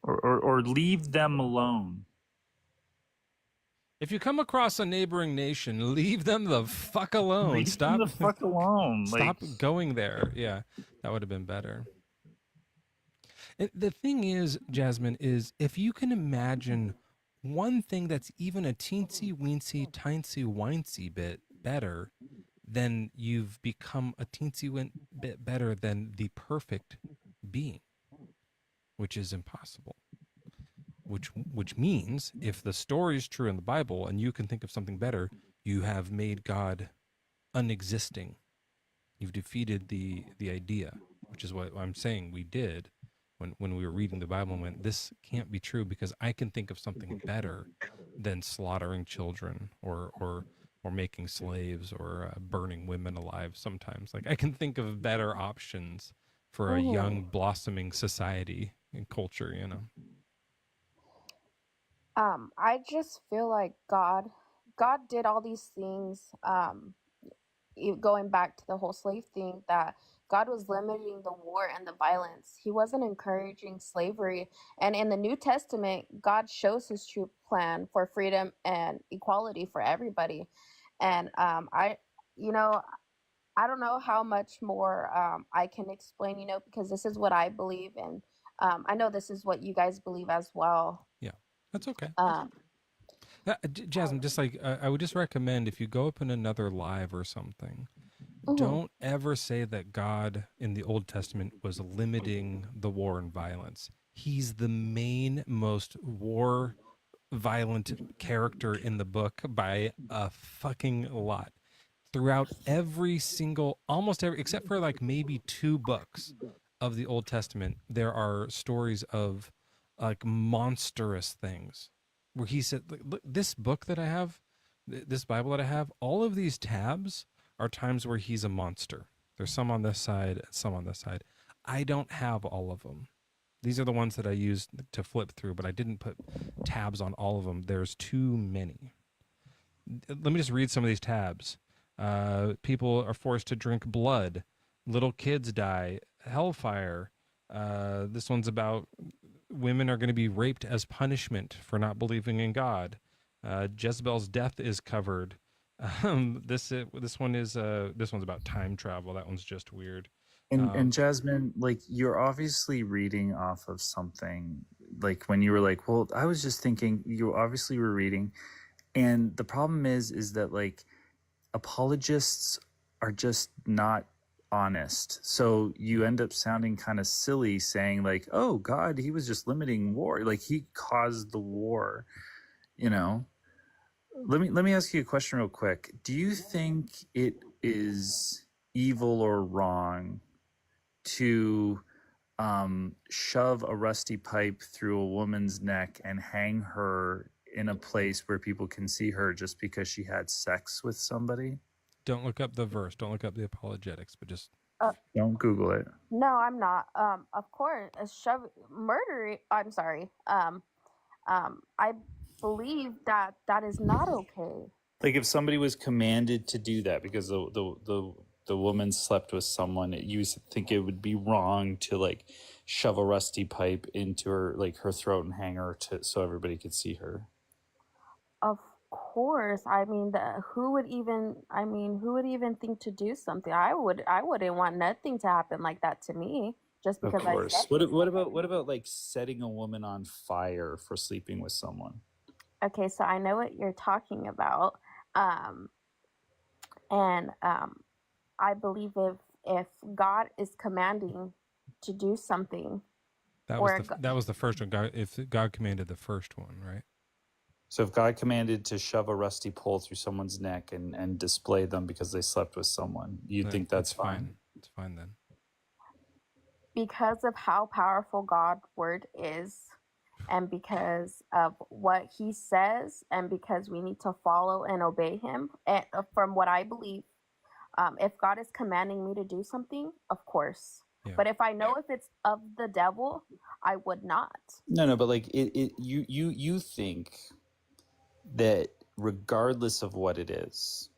Or leave them alone. If you come across a neighboring nation, leave them the fuck alone. Leave Stop them the fuck alone. Stop going there. Yeah, that would have been better. And the thing is, Jasmine, is if you can imagine one thing that's even a teensy weensy, tiny wincy bit better, then you've become a teensy bit better than the perfect being, which is impossible. Which means if the story is true in the Bible and you can think of something better, you have made God unexisting. You've defeated the idea, which is what I'm saying we did when we were reading the Bible and went, this can't be true because I can think of something better than slaughtering children or making slaves or burning women alive sometimes. Like I can think of better options for a young blossoming society and culture, you know. I just feel like God did all these things, going back to the whole slave thing, that God was limiting the war and the violence. He wasn't encouraging slavery. And in the New Testament, God shows his true plan for freedom and equality for everybody. And I don't know how much more I can explain, because this is what I believe. And I know this is what you guys believe as well. Yeah, that's okay. Jasmine, just like I would just recommend if you go up in another live or something, don't ever say that God in the Old Testament was limiting the war and violence. He's the main, most war violent character in the book by a fucking lot. Throughout almost every, except for like maybe 2 books of the Old Testament, there are stories of like monstrous things where he said, look, this book that I have, this Bible that I have, all of these tabs are times where he's a monster. There's some on this side, some on this side. I don't have all of them. These are the ones that I used to flip through, but I didn't put tabs on all of them. There's too many. Let me just read some of these tabs. People are forced to drink blood. Little kids die. Hellfire. This one's about women are going to be raped as punishment for not believing in God. Jezebel's death is covered. This one's about time travel. That one's just weird. And Jasmine, like you're obviously reading off of something. Like when you were like, well, I was just thinking, you obviously were reading. And the problem is that like apologists are just not honest. So you end up sounding kind of silly saying like, oh God, he was just limiting war. Like he caused the war, you know? Let me ask you a question real quick. Do you think it is evil or wrong to shove a rusty pipe through a woman's neck and hang her in a place where people can see her just because she had sex with somebody? Don't look up the verse. Don't look up the apologetics, but just don't Google it. No, I'm not. Of course, murder. I'm sorry. I believe that is not okay. Like if somebody was commanded to do that because the woman slept with someone, you think it would be wrong to like shove a rusty pipe into her throat and hang her so everybody could see her? Of course. I mean, who would even think to do something? I wouldn't want nothing to happen like that to me just because Of course. What about like setting a woman on fire for sleeping with someone? Okay, so I know what you're talking about. I believe if God is commanding to do something, that was the first one. If God commanded the first one, right? So if God commanded to shove a rusty pole through someone's neck and display them because they slept with someone, you'd think that's fine? It's fine then. Because of how powerful God's word is, and because of what he says, and because we need to follow and obey him, and from what I believe, if God is commanding me to do something, of course. But if I know if it's of the devil, I would not. No, but like you think that regardless of what it is,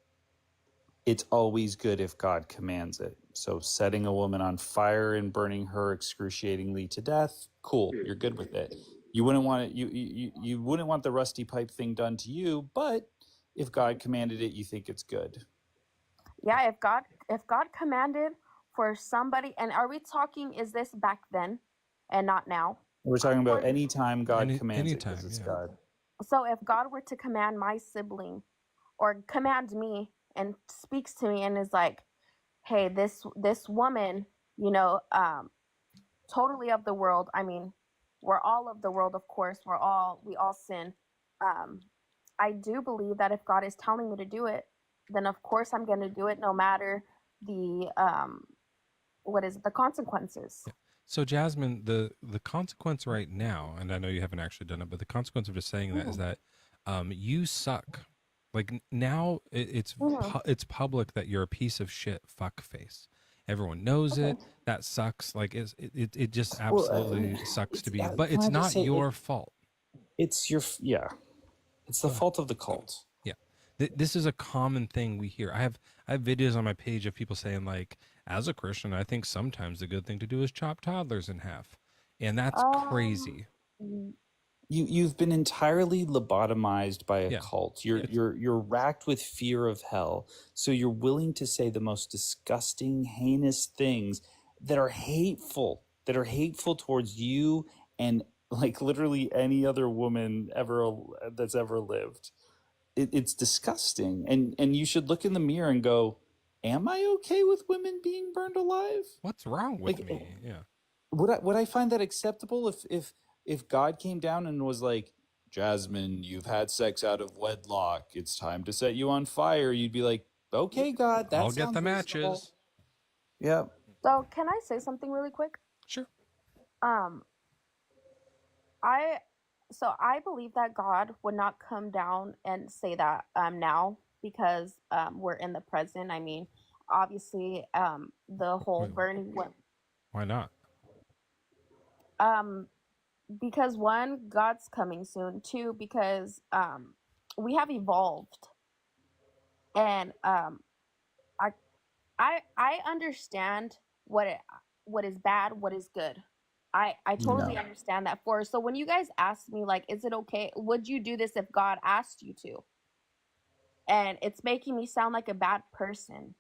it's always good if God commands it. So setting a woman on fire and burning her excruciatingly to death, cool, you're good with it. You wouldn't want it. You wouldn't want the rusty pipe thing done to you, but if God commanded it, you think it's good. Yeah, if God commanded for somebody, and are we talking? Is this back then, and not now? We're talking about any time God commands anytime, it because it's God. So if God were to command my sibling, or command me, and speaks to me and is like, "Hey, this woman, you know, totally of the world. I mean, we're all of the world, of course. We all sin. I do believe that if God is telling me to do it, then of course I'm going to do it, no matter the the consequences." So Jasmine, the consequence right now, and I know you haven't actually done it, but the consequence of just saying that is that you suck. Like now, it's public that you're a piece of shit fuck face. Everyone knows it. That sucks. Like it just absolutely sucks to be you. But it's not your fault. It's your It's the fault of the cult. Yeah. This is a common thing we hear. I have videos on my page of people saying, like, as a Christian, I think sometimes the good thing to do is chop toddlers in half. And that's crazy. You've been entirely lobotomized by a cult. You're racked with fear of hell. So you're willing to say the most disgusting, heinous things that are hateful towards you and like literally any other woman that's ever lived. It's disgusting. And you should look in the mirror and go, am I okay with women being burned alive? What's wrong with me? Yeah. Would I find that acceptable if God came down and was like, Jasmine, you've had sex out of wedlock. It's time to set you on fire. You'd be like, okay, God, I'll get the matches. Yeah. So can I say something really quick? Sure. I believe that God would not come down and say that now, because we're in the present. I mean, obviously, the whole burning one. Why not? Because one, God's coming soon. Two, because we have evolved, and I understand what is bad, what is good. I totally understand that. So when you guys ask me, like, is it okay? Would you do this if God asked you to? And it's making me sound like a bad person.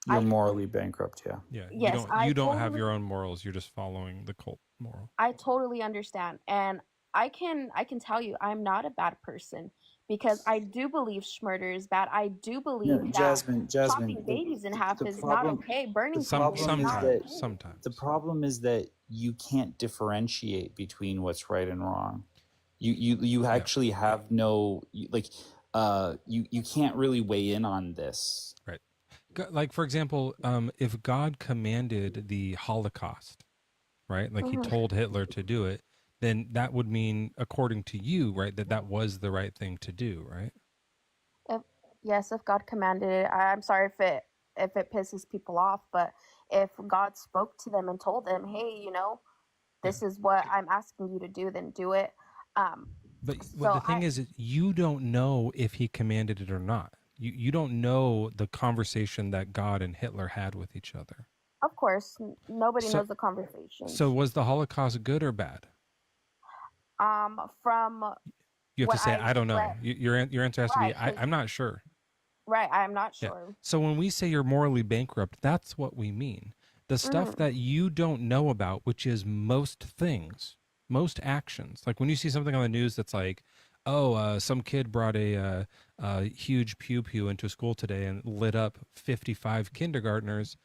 You're morally bankrupt, yeah. Yeah. Yes, you don't have your own morals. You're just following the cult moral. I totally understand. And I can tell you I'm not a bad person, because I do believe murder is bad. I do believe that Jasmine, chopping babies in half is not okay. Burning people is not okay. Sometimes. The problem is that you can't differentiate between what's right and wrong. You actually have no you can't really weigh in on this. Right. Like, for example, if God commanded the Holocaust, right? Like he told Hitler to do it, then that would mean, according to you, right, that was the right thing to do, right? If God commanded it, I'm sorry if it pisses people off, but if God spoke to them and told them, hey, this is what I'm asking you to do, then do it. But the thing is, you don't know if he commanded it or not. You don't know the conversation that God and Hitler had with each other. Of course, nobody knows the conversation. So was the Holocaust good or bad? From you have to say, I don't know. Your answer has to be, I'm not sure. Right, I'm not sure. Yeah. So when we say you're morally bankrupt, that's what we mean. The stuff that you don't know about, which is most things, most actions. Like when you see something on the news that's like, some kid brought a huge pew into school today and lit up 55 kindergartners,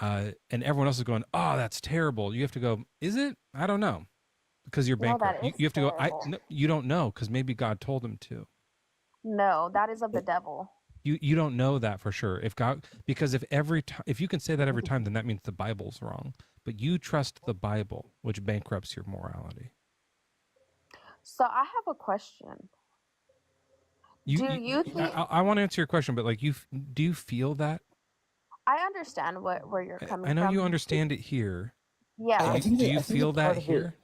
and everyone else is going, oh, that's terrible. You have to go, is it? I don't know. Because you're bankrupt. You have to go, no, you don't know, because maybe God told him to. No, that is of the devil. You don't know that for sure. Because if you can say that every time, then that means the Bible's wrong. But you trust the Bible, which bankrupts your morality. So I have a question. I want to answer your question, but do you feel that? I understand where you're coming from. I know you understand it here. Yeah. Do you feel that here?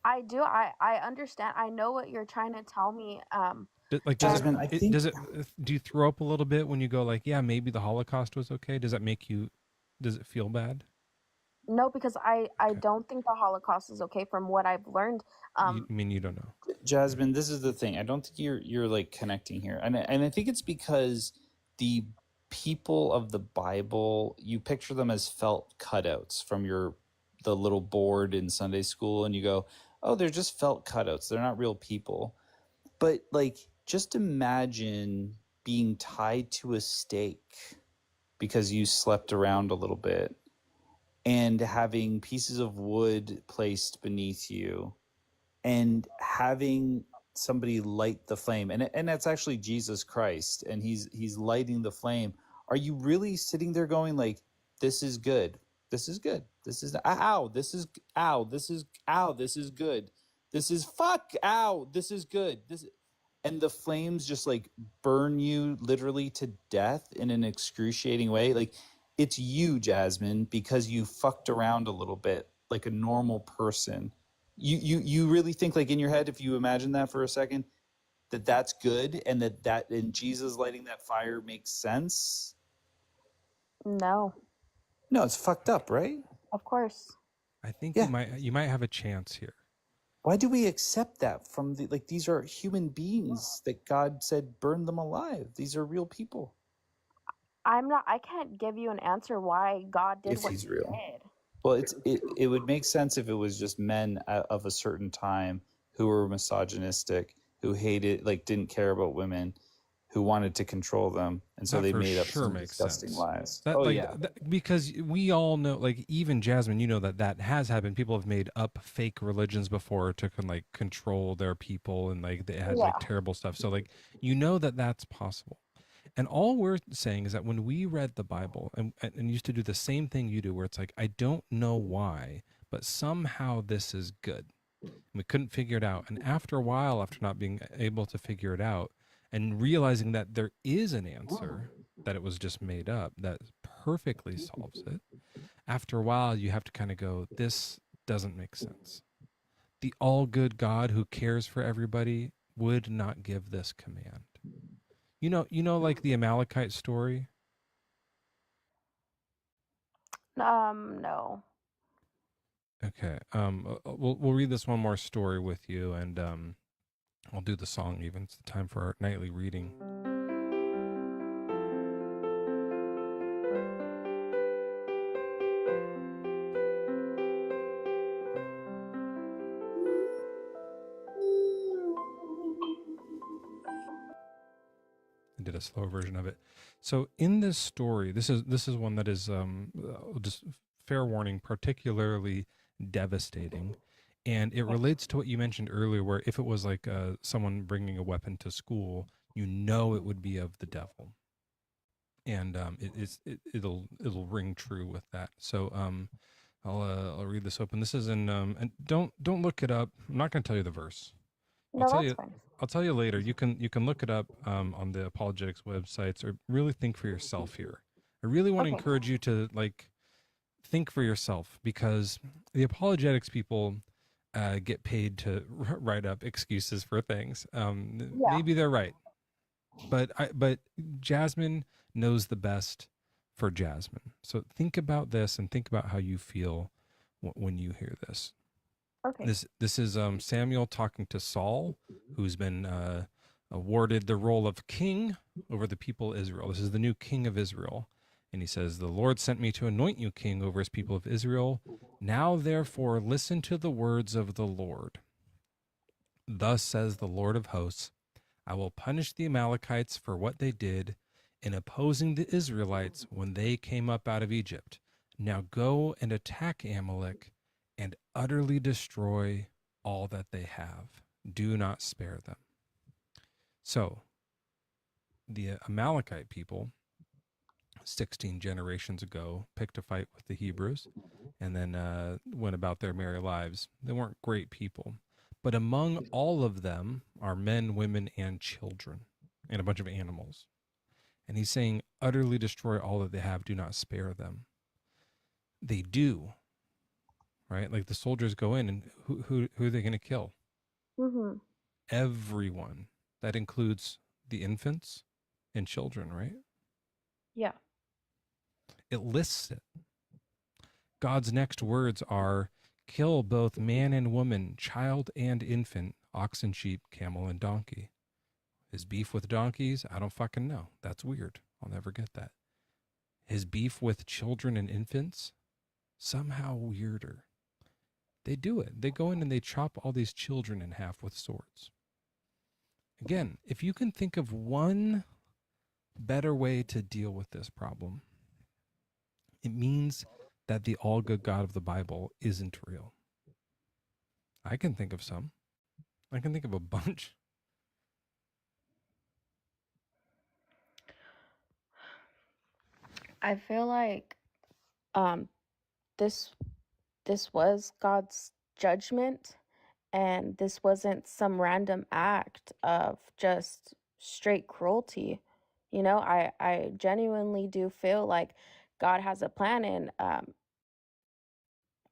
I do. I understand. I know what you're trying to tell me. Like, Jasmine, I think do you throw up a little bit when you go like, yeah, maybe the Holocaust was okay? Does that make you, does it feel bad? No, because I don't think the Holocaust is okay from what I've learned. I mean, you don't know. Jasmine, this is the thing. I don't think you're like connecting here, and I think it's because the people of the Bible, you picture them as felt cutouts from the little board in Sunday school, and you go, oh, they're just felt cutouts. They're not real people. But like, just imagine being tied to a stake because you slept around a little bit, and having pieces of wood placed beneath you, and having somebody light the flame, and that's actually Jesus Christ, and he's lighting the flame. Are you really sitting there going like, this is good, this is good, this is ow, this is ow, this is ow, this is good, this is fuck, ow, this is good, this, and the flames just like burn you literally to death in an excruciating way? Like, it's you, Jasmine, because you fucked around a little bit like a normal person. You really think, like, in your head, if you imagine that for a second, that that's good, and that in Jesus lighting that fire makes sense? No, No, it's fucked up, right? of course. I think you might have a chance here. Why do we accept that from the, like, these are human beings that God said burn them alive? These are real people. I can't give you an answer why God did If what he's he real. did. Well, it would make sense if it was just men of a certain time who were misogynistic, who hated, like, didn't care about women, who wanted to control them, and so That they for made up sure some makes disgusting sense. lies. That, Oh like, yeah, because we all know, like, even Jasmine, you know that has happened. People have made up fake religions before to like control their people, and like they had like terrible stuff. So like, you know that that's possible. And all we're saying is that when we read the Bible and used to do the same thing you do, where it's like, I don't know why, but somehow this is good. And we couldn't figure it out. And after a while, after not being able to figure it out and realizing that there is an answer, that it was just made up, that perfectly solves it, after a while, you have to kind of go, this doesn't make sense. The all good God who cares for everybody would not give this command. You know, like the Amalekite story. No. Okay. We'll read this one more story with you, and I'll do the song. Even it's the time for our nightly reading. I did a slower version of it. So in this story, this is one that is just fair warning, particularly devastating, and it relates to what you mentioned earlier, where if it was like someone bringing a weapon to school, you know it would be of the devil, and it'll ring true with that. So I'll read this open. This is in and don't look it up. I'm not going to tell you the verse. No, that's fine. I'll tell you later. You can look it up on the apologetics websites, or really think for yourself here. I really want to encourage you to like think for yourself, because the apologetics people get paid to write up excuses for things. Maybe they're right, but Jasmine knows the best for Jasmine. So think about this and think about how you feel when you hear this. Okay. This is Samuel talking to Saul, who's been awarded the role of king over the people of Israel. This is the new king of Israel. And he says, "The Lord sent me to anoint you king over his people of Israel. Now, therefore, listen to the words of the Lord. Thus says the Lord of hosts, I will punish the Amalekites for what they did in opposing the Israelites when they came up out of Egypt. Now go and attack Amalek and utterly destroy all that they have. Do not spare them." So the Amalekite people, 16 generations ago, picked a fight with the Hebrews and then went about their merry lives. They weren't great people. But among all of them are men, women, and children, and a bunch of animals. And he's saying, utterly destroy all that they have. Do not spare them. They do. right? Like the soldiers go in, and who are they going to kill? Mm-hmm. Everyone. That includes the infants and children, right? Yeah. It lists it. God's next words are kill both man and woman, child and infant, ox and sheep, camel and donkey. His beef with donkeys, I don't fucking know. That's weird. I'll never get that. His beef with children and infants, somehow weirder. They do it. They go in and they chop all these children in half with swords. Again, if you can think of one better way to deal with this problem, it means that the all good God of the Bible isn't real. I can think of some. I can think of a bunch. I feel like um this this was God's judgment, and this wasn't some random act of just straight cruelty. You know, I genuinely do feel like God has a plan, and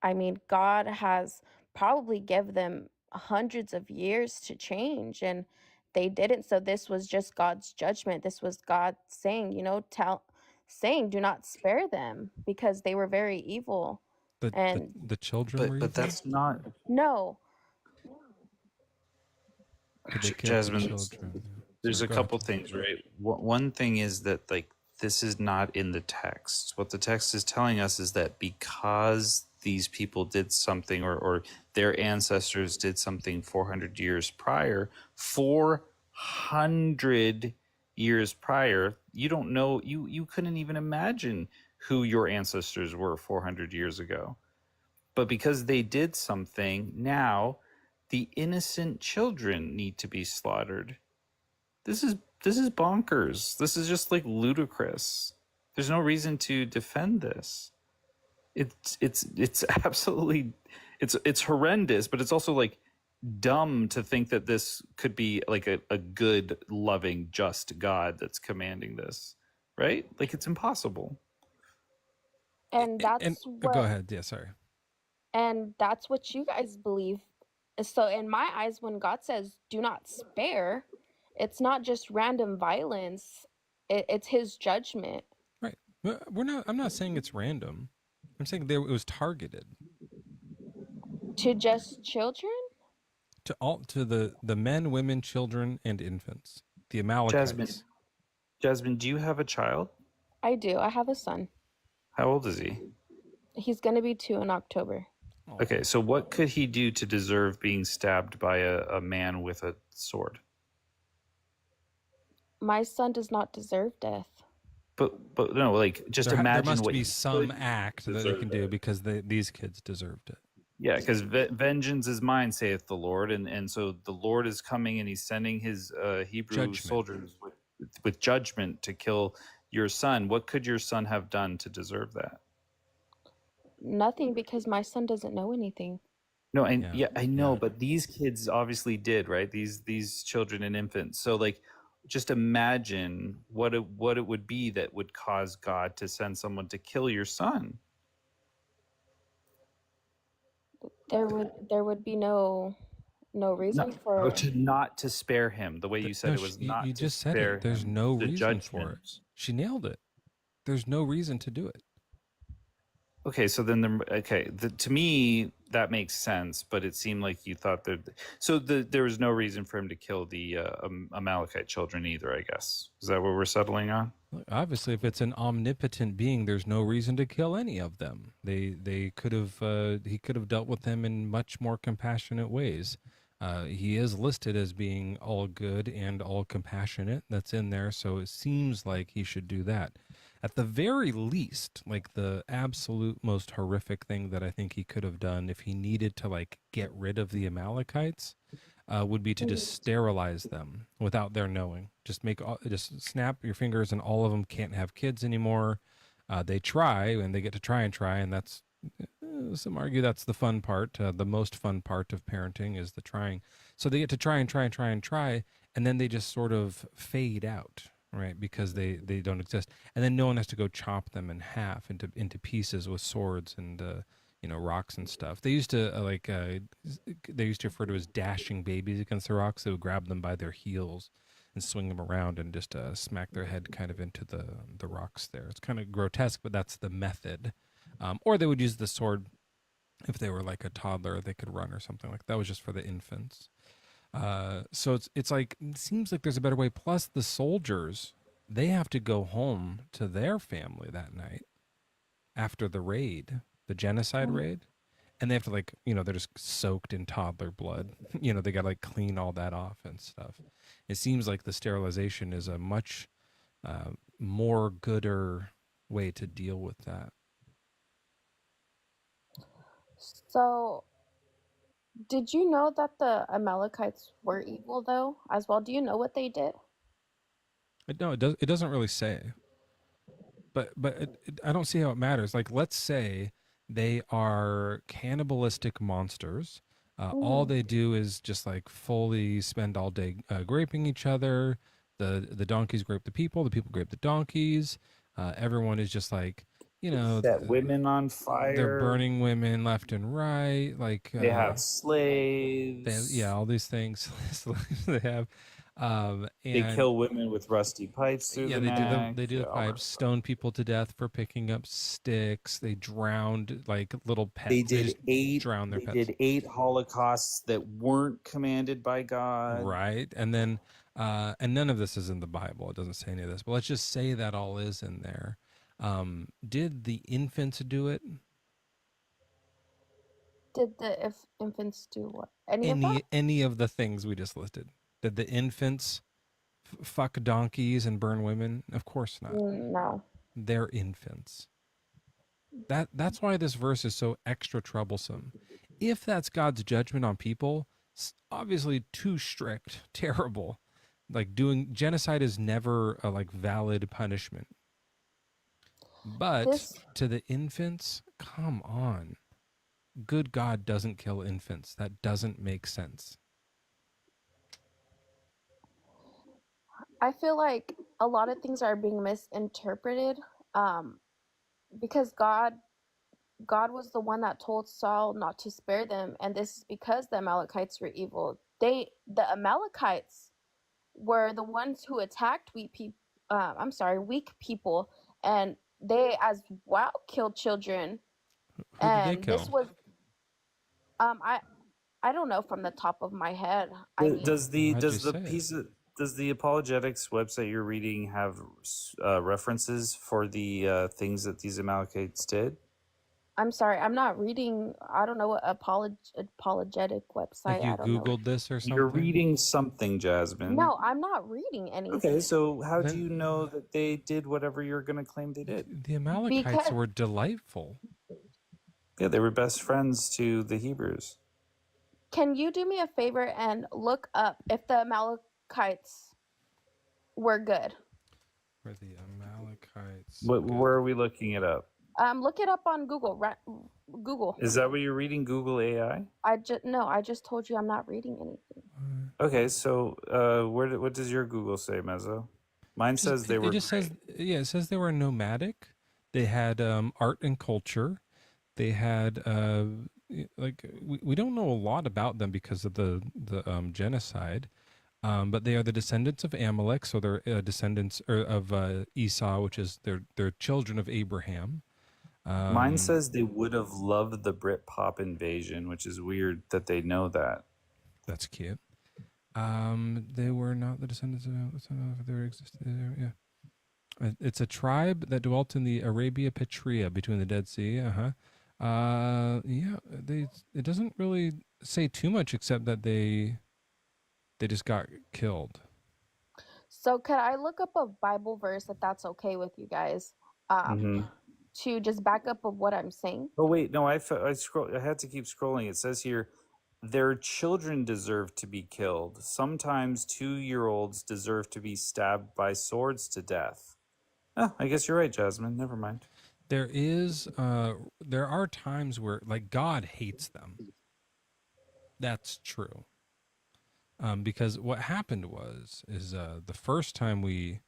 I mean, God has probably give them hundreds of years to change, and they didn't. So this was just God's judgment. This was God saying, you know, saying, do not spare them because they were very evil. And The children were But evil? that's not no, But they killed the Jasmine. children. Yeah. There's Sorry, a go ahead. couple things, right? One thing is that like this is not in the text. What the text is telling us is that because these people did something, or their ancestors did something 400 years prior, 400 years prior, you don't know, you couldn't even imagine who your ancestors were 400 years ago. But because they did something, now the innocent children need to be slaughtered. This is bonkers. This is just like ludicrous. There's no reason to defend this. It's absolutely it's horrendous, but it's also like dumb to think that this could be like a good, loving, just God that's commanding this, right? Like it's impossible. and And that's go what ahead. Yeah, sorry. and that's what you guys believe. So in my eyes, when God says do not spare, it's not just random violence. It's his judgment. Right. We're not. I'm not saying it's random. I'm saying it was targeted To just children? to the men, women, children, and infants. The Amalekites. Jasmine, do you have a child? I do. I have a son. How old is he? He's going to be 2 in October. Okay, so what could he do to deserve being stabbed by a man with a sword? My son does not deserve death. But no, like just imagine there must what be he some could act that they deserve can do because these kids deserved it. Yeah, because vengeance is mine, saith the Lord, and so the Lord is coming and he's sending his Hebrew Judgment. soldiers with judgment to kill your son. What could your son have done to deserve that? Nothing, because my son doesn't know anything. No, and yeah, I know, but these kids obviously did, right? These children and infants. So like, just imagine what it would be that would cause God to send someone to kill your son. There would be no reason for not to spare him. The way you said No, it was not you to just said spare it. There's him no the reason for it. judgment. She nailed it. There's no reason to do it. Okay, so then to me that makes sense, but it seemed like you thought there was no reason for him to kill the Amalekite children either, I guess. Is that what we're settling on? Look, obviously, if it's an omnipotent being, there's no reason to kill any of them. They could have he could have dealt with them in much more compassionate ways. He is listed as being all good and all compassionate. That's in there, so it seems like he should do that. At the very least, like the absolute most horrific thing that I think he could have done if he needed to like get rid of the Amalekites would be to just sterilize them without their knowing. Just snap your fingers and all of them can't have kids anymore. They try and they get to try, and that's some argue that's the fun part. The most fun part of parenting is the trying. So they get to try, and then they just sort of fade out, right? Because they don't exist, and then no one has to go chop them in half into pieces with swords and rocks and stuff. They used to they used to refer to as dashing babies against the rocks. They would grab them by their heels and swing them around and just smack their head kind of into the rocks there. It's kind of grotesque, but that's the method. Or they would use the sword if they were like a toddler, they could run or something like that. That was just for the infants. So it's like, it seems like there's a better way. Plus the soldiers, they have to go home to their family that night after the raid, the genocide raid. And they have to they're just soaked in toddler blood. They got to clean all that off and stuff. It seems like the sterilization is a much more gooder way to deal with that. So, did you know that the Amalekites were evil though, as well? Do you know what they did? No, it doesn't really say. But I don't see how it matters. Like, let's say they are cannibalistic monsters. All they do is just fully spend all day raping each other. The donkeys grape the people grape the donkeys. Everyone is just Set women on fire. They're burning women left and right. They have slaves. All these things they have. And they kill women with rusty pipes through the neck. They do the pipes, stone people to death for picking up sticks. They drowned little pets. They did drown their pets. They did 8 holocausts that weren't commanded by God. Right. And then and none of this is in the Bible. It doesn't say any of this, but let's just say that all is in there. Did the infants do it? Did the infants do what? Any of the things we just listed? Did the infants fuck donkeys and burn women? Of course not. No. They're infants. That's why this verse is so extra troublesome. If that's God's judgment on people, it's obviously too strict, terrible. Doing genocide is never a valid punishment. But to the infants, come on. Good God doesn't kill infants. That doesn't make sense. I feel like a lot of things are being misinterpreted because God was the one that told Saul not to spare them, and this is because the Amalekites were evil. The Amalekites were the ones who attacked weak people, and they as well killed children. Who did they kill? This was I don't know from the top of my head. Does the apologetics website you're reading have references for the things that these Amalekites did? I'm sorry, I'm not reading. I don't know what apologetic website. You I don't Googled this or something? You're reading something, Jasmine. No, I'm not reading anything. Okay, so how do you know that they did whatever you're going to claim they did? The Amalekites were delightful. Yeah, they were best friends to the Hebrews. Can you do me a favor and look up if the Amalekites were good? For the Amalekites. Where are we looking it up? Look it up on Google. Google. Is that what you're reading? Google AI? I just told you I'm not reading anything. Okay, so what does your Google say, Mezzo? Mine says they were. It says they were nomadic. They had art and culture. They had we don't know a lot about them because of the genocide. But they are the descendants of Amalek, so they're descendants of Esau, which is they're children of Abraham. Mine says they would have loved the Britpop invasion, which is weird that they know that. That's cute. They were not the descendants of their existed. Yeah, it's a tribe that dwelt in the Arabia Petrea between the Dead Sea. Yeah. It doesn't really say too much except that they just got killed. So could I look up a Bible verse if that's okay with you guys? To just back up of what I'm saying. Oh wait, no, I had to keep scrolling. It says here, their children deserve to be killed. Sometimes 2-year-olds deserve to be stabbed by swords to death. Oh, I guess you're right, Jasmine. Never mind. There are times where God hates them. That's true. Because what happened is the first time we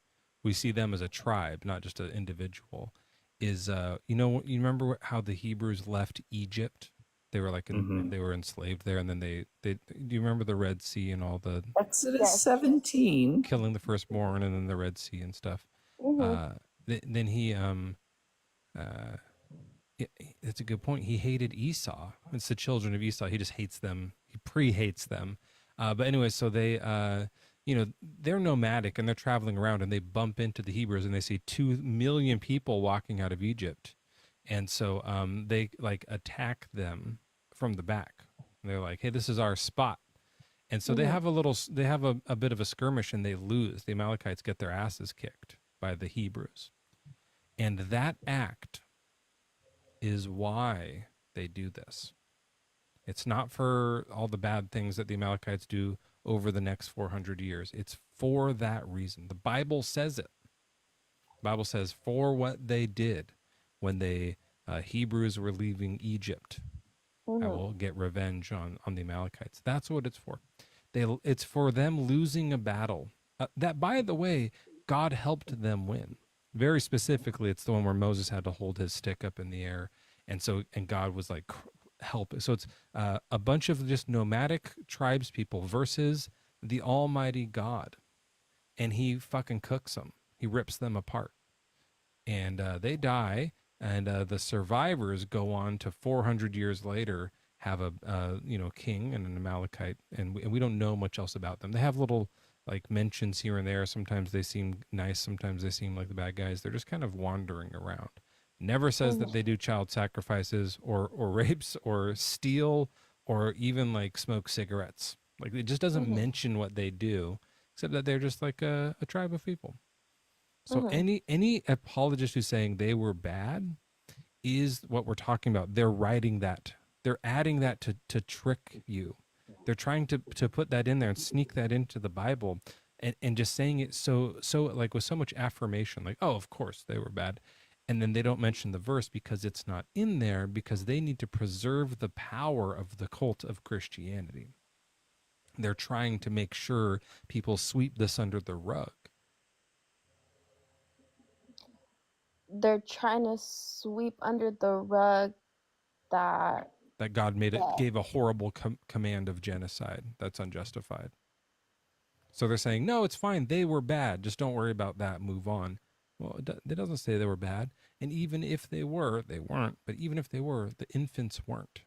see them as a tribe, not just an individual, is you remember how the Hebrews left Egypt? They were like they were enslaved there, and then they do you remember the Red Sea and all the Exodus 17. killing the firstborn and then the Red Sea and stuff? Then he it's a good point. He hated Esau. It's the children of Esau. He just hates them. He pre-hates them. But anyway, so they they're nomadic and they're traveling around and they bump into the Hebrews and they see 2 million people walking out of Egypt. And so they like attack them from the back. And they're like, hey, this is our spot. And so they have a bit of a skirmish and they lose. The Amalekites get their asses kicked by the Hebrews. And that act is why they do this. It's not for all the bad things that the Amalekites do over the next 400 years. It's for that reason. The Bible says it. The Bible says for what they did when the Hebrews were leaving Egypt. I will get revenge on the Amalekites. That's what it's for. It's for them losing a battle. That, by the way, God helped them win. Very specifically, it's the one where Moses had to hold his stick up in the air. And God was like, help. So it's a bunch of just nomadic tribes people versus the Almighty God. And he fucking cooks them. He rips them apart. And they die. And the survivors go on to 400 years later have a king and an Amalekite. And we don't know much else about them. They have little like mentions here and there. Sometimes they seem nice. Sometimes they seem like the bad guys. They're just kind of wandering around. Never says that they do child sacrifices or rapes or steal or even like smoke cigarettes. Like it just doesn't mention what they do, except that they're just like a tribe of people. So any apologist who's saying they were bad is what we're talking about. They're writing that. They're adding that to trick you. They're trying to put that in there and sneak that into the Bible and just saying it so like with so much affirmation, like, oh, of course they were bad. And then they don't mention the verse because it's not in there because they need to preserve the power of the cult of Christianity. They're trying to make sure people sweep this under the rug. They're trying to sweep under the rug that God gave a horrible command of genocide that's unjustified. So they're saying, no, it's fine. They were bad. Just don't worry about that. Move on. Well, it doesn't say they were bad. And even if they were, they weren't. But even if they were, the infants weren't.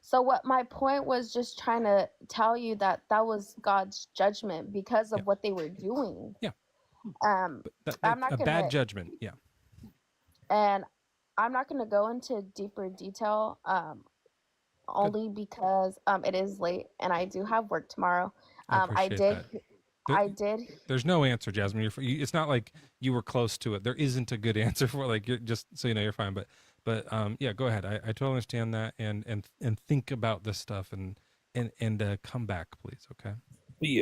So what my point was just trying to tell you that was God's judgment because of what they were doing. Yeah. I'm not a gonna, bad judgment. Yeah. And I'm not going to go into deeper detail, only because it is late and I do have work tomorrow. I did. There's no answer, Jasmine. It's not like you were close to it. There isn't a good answer for it. Like you're just so you know you're fine. But yeah, go ahead. I totally understand that and think about this stuff and come back, please. Okay.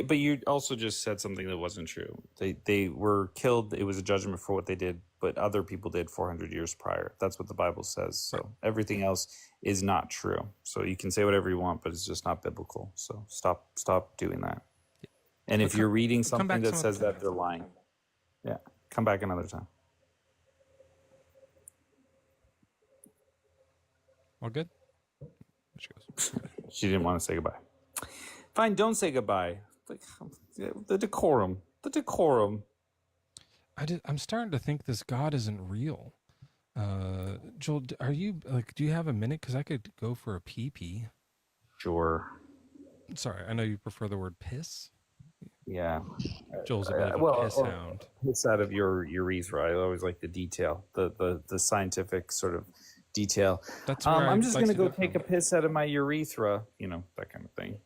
But you also just said something that wasn't true. They were killed. It was a judgment for what they did, but other people did 400 years prior. That's what the Bible says. So everything else is not true. So you can say whatever you want, but it's just not biblical. So stop doing that. And if you're reading something that says that, they're lying. Yeah, come back another time. All good? She didn't want to say goodbye. Fine, don't say goodbye. The decorum. I'm starting to think this God isn't real. Joel, are you like? Do you have a minute? Because I could go for a pee. Sure. Sorry, I know you prefer the word piss. Yeah. Joel's a bit of a piss hound. Piss out of your urethra. I always like the detail, the scientific sort of detail. That's where I'm just gonna go take a piss out of my urethra. You know, that kind of thing.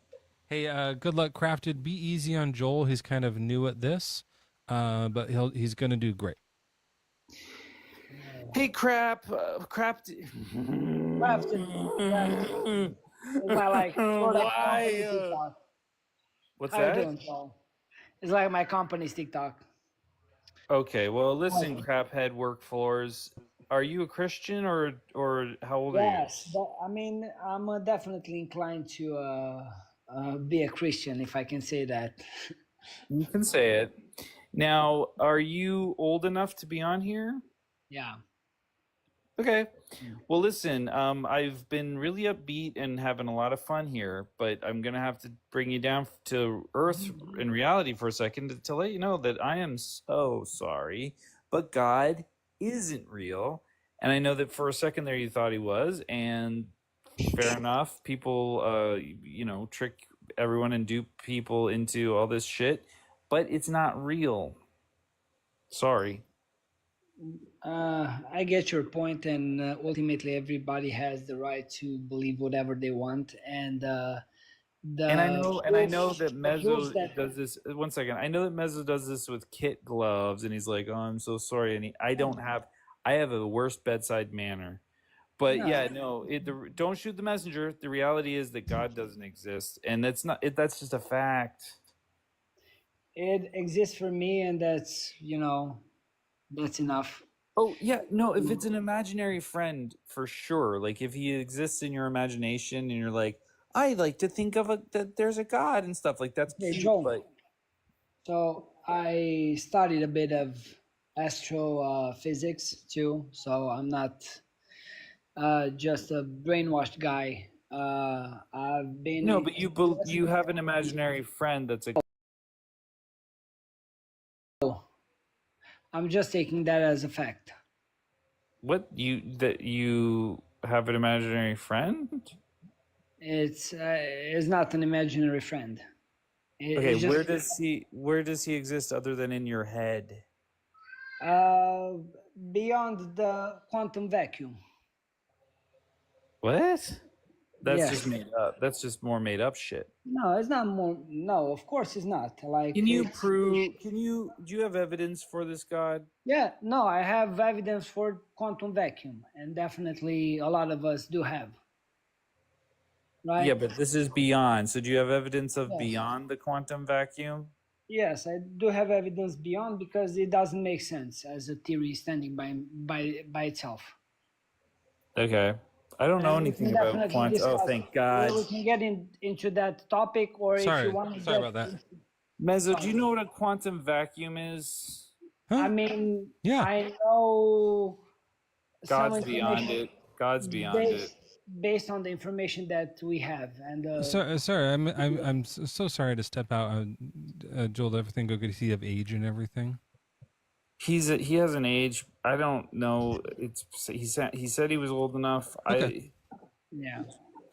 Hey, good luck, Crafted. Be easy on Joel. He's kind of new at this, but he's going to do great. Hey, crap. Crafted. It's my like sort of TikTok. What's How that? you doing, Paul? It's like my company's TikTok. Okay, well, listen, craphead work floors. Are you a Christian or how old are you? Yes, but I mean, I'm definitely inclined to be a Christian, if I can say that. You can say it. Now, are you old enough to be on here? Yeah. Okay. Well, listen, I've been really upbeat and having a lot of fun here, but I'm gonna have to bring you down to earth in reality for a second to let you know that I am so sorry, but God isn't real. And I know that for a second there you thought he was, and fair enough. People, trick everyone and dupe people into all this shit, but it's not real. Sorry. I get your point, and ultimately everybody has the right to believe whatever they want. And And I know that the Mezzo proofs that does this. One second, I know that Mezzo does this with kit gloves, and he's like, "Oh, I'm so sorry." And I have a worse bedside manner. But no, yeah, no, don't shoot the messenger. The reality is that God doesn't exist, and that's not. That's just a fact. it exists for me, and that's that's enough. Oh yeah, no. If it's an imaginary friend, for sure. Like if he exists in your imagination, and you're like, I like to think of that there's a God and stuff like that's Hey, cute. Joel. But So I studied a bit of astrophysics too, so I'm not just a brainwashed guy. I've been no, but you have an imaginary friend that's a. I'm just taking that as a fact. What you have an imaginary friend? It's not an imaginary friend. Okay, It's just, where does he exist other than in your head? beyond the quantum vacuum. What? That's Yeah. just made up. That's just more made up shit. No, it's not more. No, of course it's not. Like, Can you prove? Do you have evidence for this God? Yeah, no, I have evidence for quantum vacuum, and definitely a lot of us do have. Right? Yeah, but this is beyond. So do you have evidence of Yes. beyond the quantum vacuum? Yes, I do have evidence beyond because it doesn't make sense as a theory standing by itself. Okay. I don't know And we anything can about definitely quantum. Oh, discuss. thank God. We can get into that topic, or if you want to Sorry get about that. Mezzo, do you know what a quantum vacuum is? I mean, Yeah. I know some God's beyond information it. God's beyond it. based on the information that we have. And Sorry, I'm so sorry to step out. Joel, did everything go good? Does he have age and everything? He has an age. I don't know. He said he was old enough. Okay. Yeah.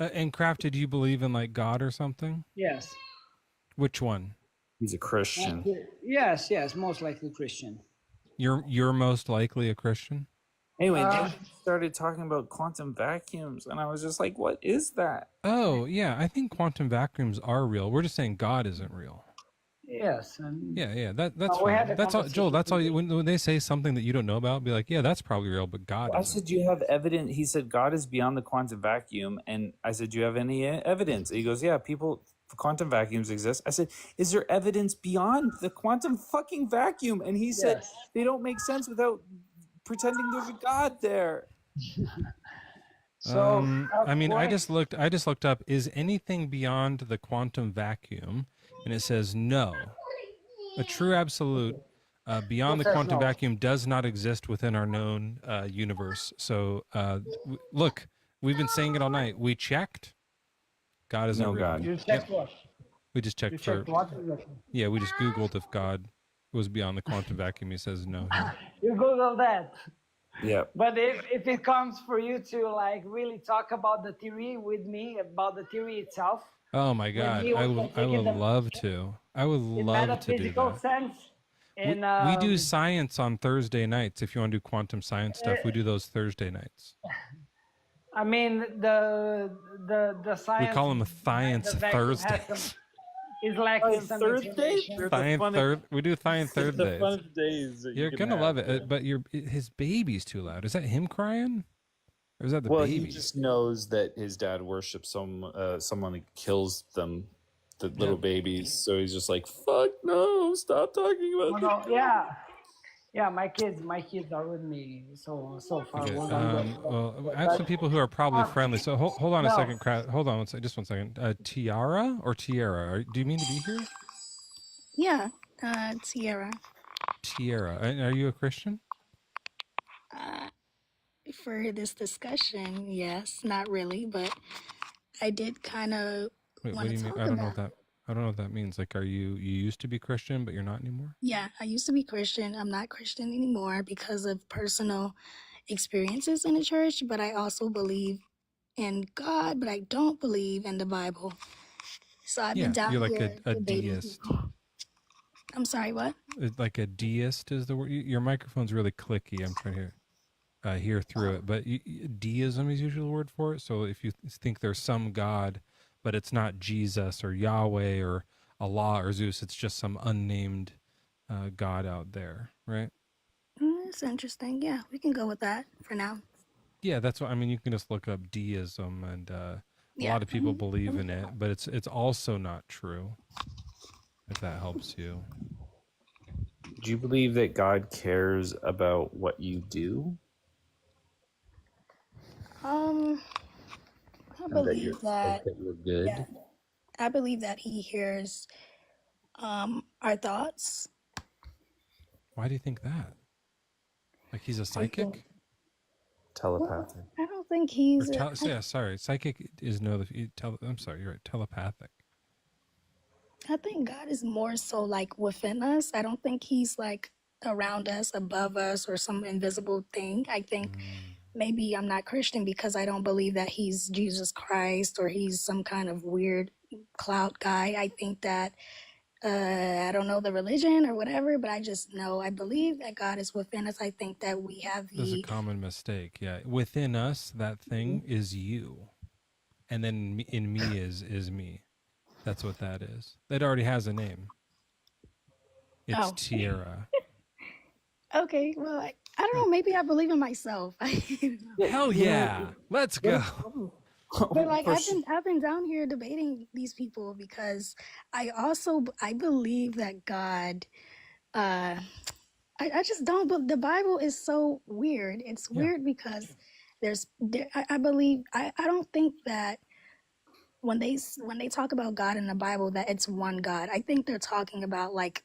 And Kraft, did you believe in like God or something? Yes. Which one? He's a Christian. Yes, most likely Christian. You're most likely a Christian? Anyway, then he started talking about quantum vacuums, and I was just like, "What is that?" Oh yeah, I think quantum vacuums are real. We're just saying God isn't real. Yes. Yeah. That's we had fine. a That's all, Joel. That's all. conversation. When they say something that you don't know about, be like, yeah, that's probably real, but God I isn't. said, "You have evidence." He said, "God is beyond the quantum vacuum," and I said, "Do you have any evidence?" He goes, "Yeah, quantum vacuums exist." I said, "Is there evidence beyond the quantum fucking vacuum?" And he said, Yes. "They don't make sense without pretending there's a God there." So I mean, I just looked up, is anything beyond the quantum vacuum? And it says no. A true absolute beyond the quantum vacuum does not exist within our known universe. So look, we've been saying it all night. We checked. God isn't real. God. You checked what? We just checked You for. checked what? Yeah, we just Googled if God was beyond the quantum vacuum. He says no. Here. You Google that. Yeah. But if it comes for you to like really talk about the theory with me, about the theory itself. Oh my God, I would love to. I would in love to do metaphysical that. sense. And We do science on Thursday nights. If you want to do quantum science stuff, we do those Thursday nights. I mean the science. We call them Science the vacuum has Thursdays. Is lacking some information. We do Science Thursdays. The fun days that You're you gonna love it, but his baby's too loud. Is that him crying, or is that the baby? He just knows that his dad worships someone who kills them, the little babies. So he's just like, "Fuck no! Stop talking about." Yeah, my kids are with me so far. Okay, Well, I have some people who are probably friendly. So hold on a no. second, hold on just one second. Tiara or Tiara? Do you mean to be here? Yeah, Sierra. Tierra, are you a Christian? For this discussion, yes, not really, but I did kind of Wait, what want do to you mean? talk about it. I don't know what that means. Like, you used to be Christian, but you're not anymore? Yeah, I used to be Christian. I'm not Christian anymore because of personal experiences in the church, but I also believe in God, but I don't believe in the Bible. So I've been Yeah, down you're like here a debating deist. people. I'm sorry, what? Like a deist is the word. Your microphone's really clicky. I'm trying to hear through it, but deism is usually the word for it. So if you think there's some God, but it's not Jesus or Yahweh or Allah or Zeus, it's just some unnamed God out there, right? That's interesting. Yeah, we can go with that for now. Yeah, that's what I mean. You can just look up deism, and a Yeah. lot of people believe in it, but it's also not true. If that helps you. Do you believe that God cares about what you do? I And that you're, believe that, that you're good? yeah, I believe that he hears our thoughts. Why do you think that? Like he's a psychic? Telepathic. I don't think he's. Yeah, sorry. Psychic is I'm sorry, you're right. Telepathic. I think God is more so like within us. I don't think he's like around us, above us, or some invisible thing. I think maybe I'm not Christian because I don't believe that he's Jesus Christ or he's some kind of weird cloud guy. I think that I don't know the religion or whatever, but I just know I believe that God is within us. I think that we have There's a the common mistake. Yeah, within us, that thing is you, and then in me is me. That's what that is. It already has a name. It's Oh. Tierra. Okay, well, I don't know. Maybe I believe in myself. Hell yeah! Let's go. But like I've been down here debating these people because I believe that God I just don't but the Bible is so weird. It's weird because I believe I don't think that when they talk about God in the Bible that it's one God. I think they're talking about like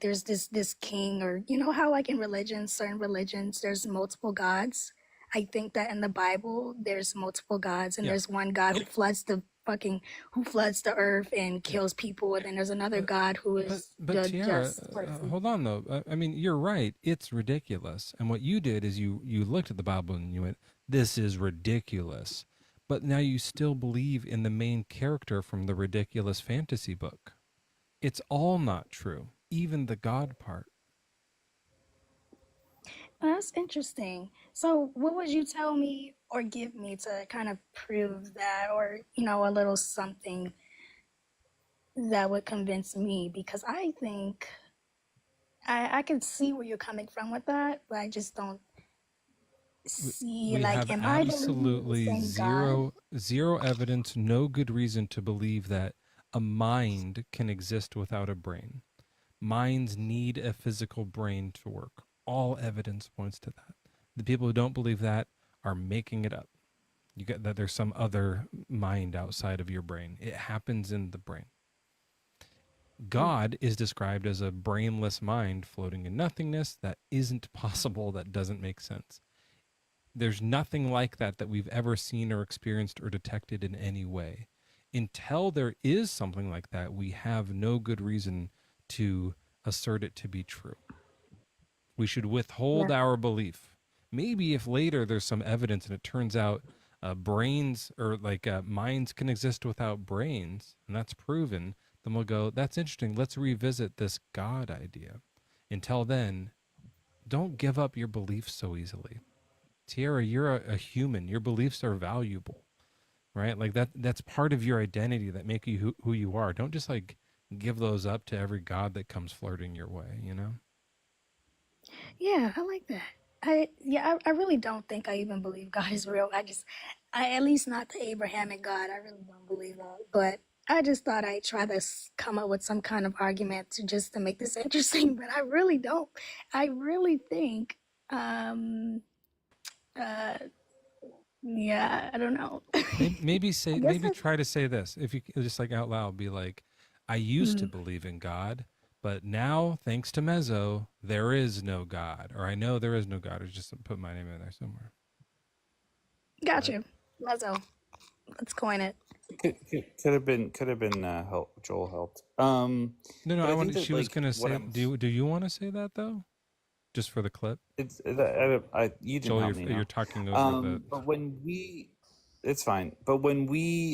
there's this king, or you know how like in religions, certain religions, there's multiple gods. I think that in the Bible there's multiple gods, and there's one God who floods the earth and kills people, and then there's another God who is But Tiara, hold on though. I mean, you're right. It's ridiculous. And what you did is you looked at the Bible and you went, "This is ridiculous." But now you still believe in the main character from the ridiculous fantasy book. It's all not true, even the God part. That's interesting. So, what would you tell me or give me to kind of prove that, or a little something that would convince me? Because I think I can see where you're coming from with that, but I just don't see We like, have am I believing in the absolutely same God? zero evidence, no good reason to believe that a mind can exist without a brain. Minds need a physical brain to work. All evidence points to that. The people who don't believe that are making it up. You get that there's some other mind outside of your brain. It happens in the brain. God is described as a brainless mind floating in nothingness. That isn't possible. That doesn't make sense. There's nothing like that that we've ever seen or experienced or detected in any way. Until there is something like that, we have no good reason to assert it to be true. We should withhold our belief. Maybe if later there's some evidence and it turns out brains or minds can exist without brains, and that's proven, then we'll go, that's interesting. Let's revisit this God idea. Until then, don't give up your beliefs so easily. Tierra, you're a human. Your beliefs are valuable, right? Like that's part of your identity that make you who you are. Don't just like give those up to every God that comes flirting your way, you know? Yeah, I like that. I really don't think I even believe God is real. I at least not the Abrahamic God. I really don't believe that. But I just thought I'd try to come up with some kind of argument to make this interesting. But I really don't. I really think, yeah, I don't know. Maybe I guess try to say this. If you just like out loud be like, I used to believe in God, But now, thanks to Mezzo, there is no God, or I know there is no God. I just put my name in there somewhere. Got you, Mezzo. Let's coin it. Could have been help. Joel helped. No, but I think wanted. that, She was like, gonna what say. I'm Do you want to say that though? Just for the clip. It's you didn't Joel, help me. No. you're talking over the. But when it's fine. But when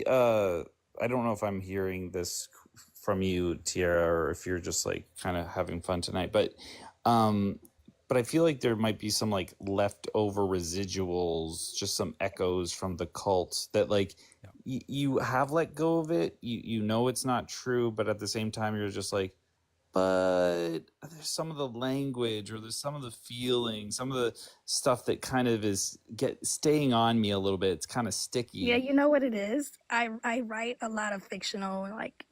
I don't know if I'm hearing this from you, Tiara, or if you're just like kind of having fun tonight. But I feel like there might be some like leftover residuals, just some echoes from the cult that like you have let go of it. You know it's not true, but at the same time you're just like, but there's some of the language or there's some of the feeling, some of the stuff that kind of is staying on me a little bit. It's kind of sticky. Yeah, you know what it is? I write a lot of fictional, like,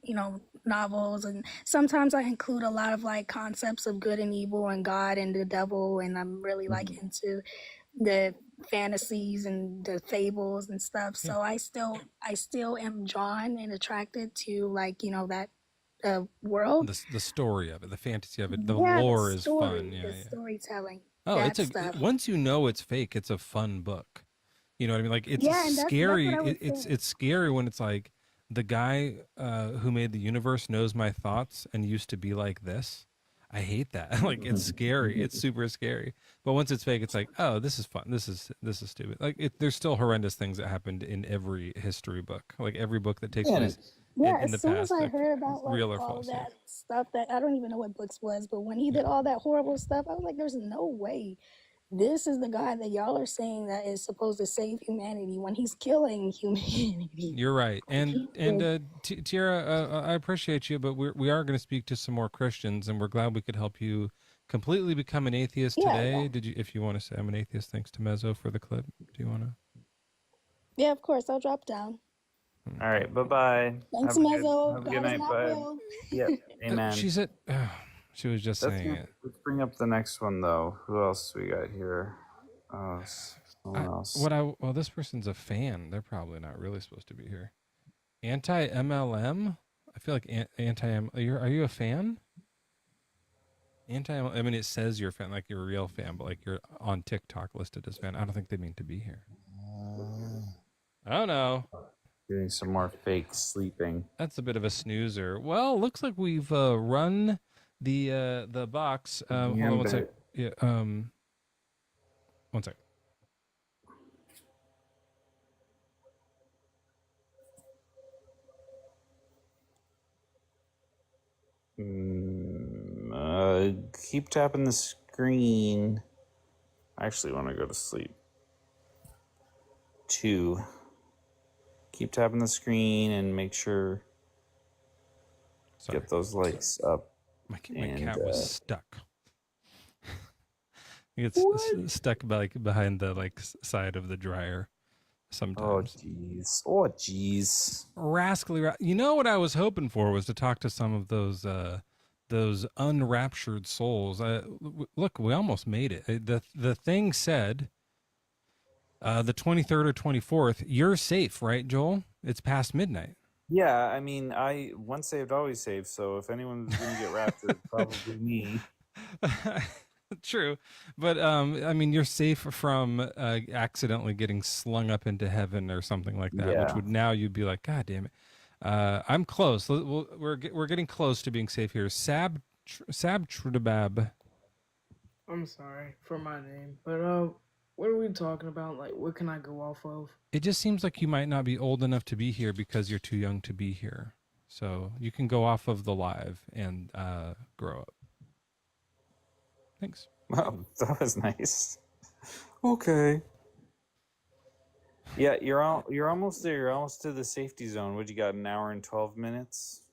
novels, and sometimes I include a lot of like concepts of good and evil and God and the devil, and I'm really like into the fantasies and the fables and stuff. So I still am drawn and attracted to like, that world. The story of it, the fantasy of it, the Yeah, lore the is story, fun. Yeah, the yeah. storytelling. Oh, that it's stuff. once you know it's fake, it's a fun book. You know what I mean? Like it's Yeah, and scary. that's what I was It's saying. it's scary when it's like the guy who made the universe knows my thoughts and used to be like this. I hate that. Like it's scary. It's super scary. But once it's fake, it's like, oh, this is fun. This is stupid. Like there's still horrendous things that happened in every history book. Like every book that takes place Yeah, in the as soon as past, I like, heard about like real or all false. Yeah. that stuff that I don't even know what books was, but when he did all that horrible stuff, I was like, there's no way this is the guy that y'all are saying that is supposed to save humanity when he's killing humanity. You're right, and Tiara, I appreciate you, but we are going to speak to some more Christians, and we're glad we could help you completely become an atheist today. Did you? If you want to say I'm an atheist, thanks to Mezzo for the clip. Do you want to? Yeah, of course, I'll drop down. All right, bye-bye. Thanks, Have a Mezzo. good God is night, not bud. real. Yep, amen. She said she was just saying it. Let's bring up the next one though. Who else we got here? Someone else. Well, this person's a fan. They're probably not really supposed to be here. Anti MLM. I feel like anti M. Are you a fan? Anti. I mean, it says you're a fan, like you're a real fan, but like you're on TikTok listed as fan. I don't think they mean to be here. Oh no. Doing some more fake sleeping. That's a bit of a snoozer. Well, looks like we've run the box. Hold on one sec. Yeah. One sec. Keep tapping the screen. I actually want to go to sleep. 2. Keep tapping the screen and make sure get those lights up. My cat was stuck. It's stuck behind the side of the dryer. Sometimes. Oh jeez. Rascally. You know what I was hoping for was to talk to some of those unraptured souls. Look, we almost made it. The thing said, the 23rd or 24th. You're safe, right, Joel? It's past midnight. Yeah, I mean, once saved, always saved. So if anyone's gonna get raptured, probably me. True, but I mean, you're safe from accidentally getting slung up into heaven or something like that, which would now you'd be like, God damn it, I'm close. We're getting close to being safe here. Sab Trudabab. I'm sorry for my name, but what are we talking about? Like, what can I go off of? It just seems like you might not be old enough to be here because you're too young to be here. So you can go off of the live and grow up. Thanks. Wow, that was nice. Okay. Yeah, you're almost there. You're almost to the safety zone. What you got? An hour and 12 minutes?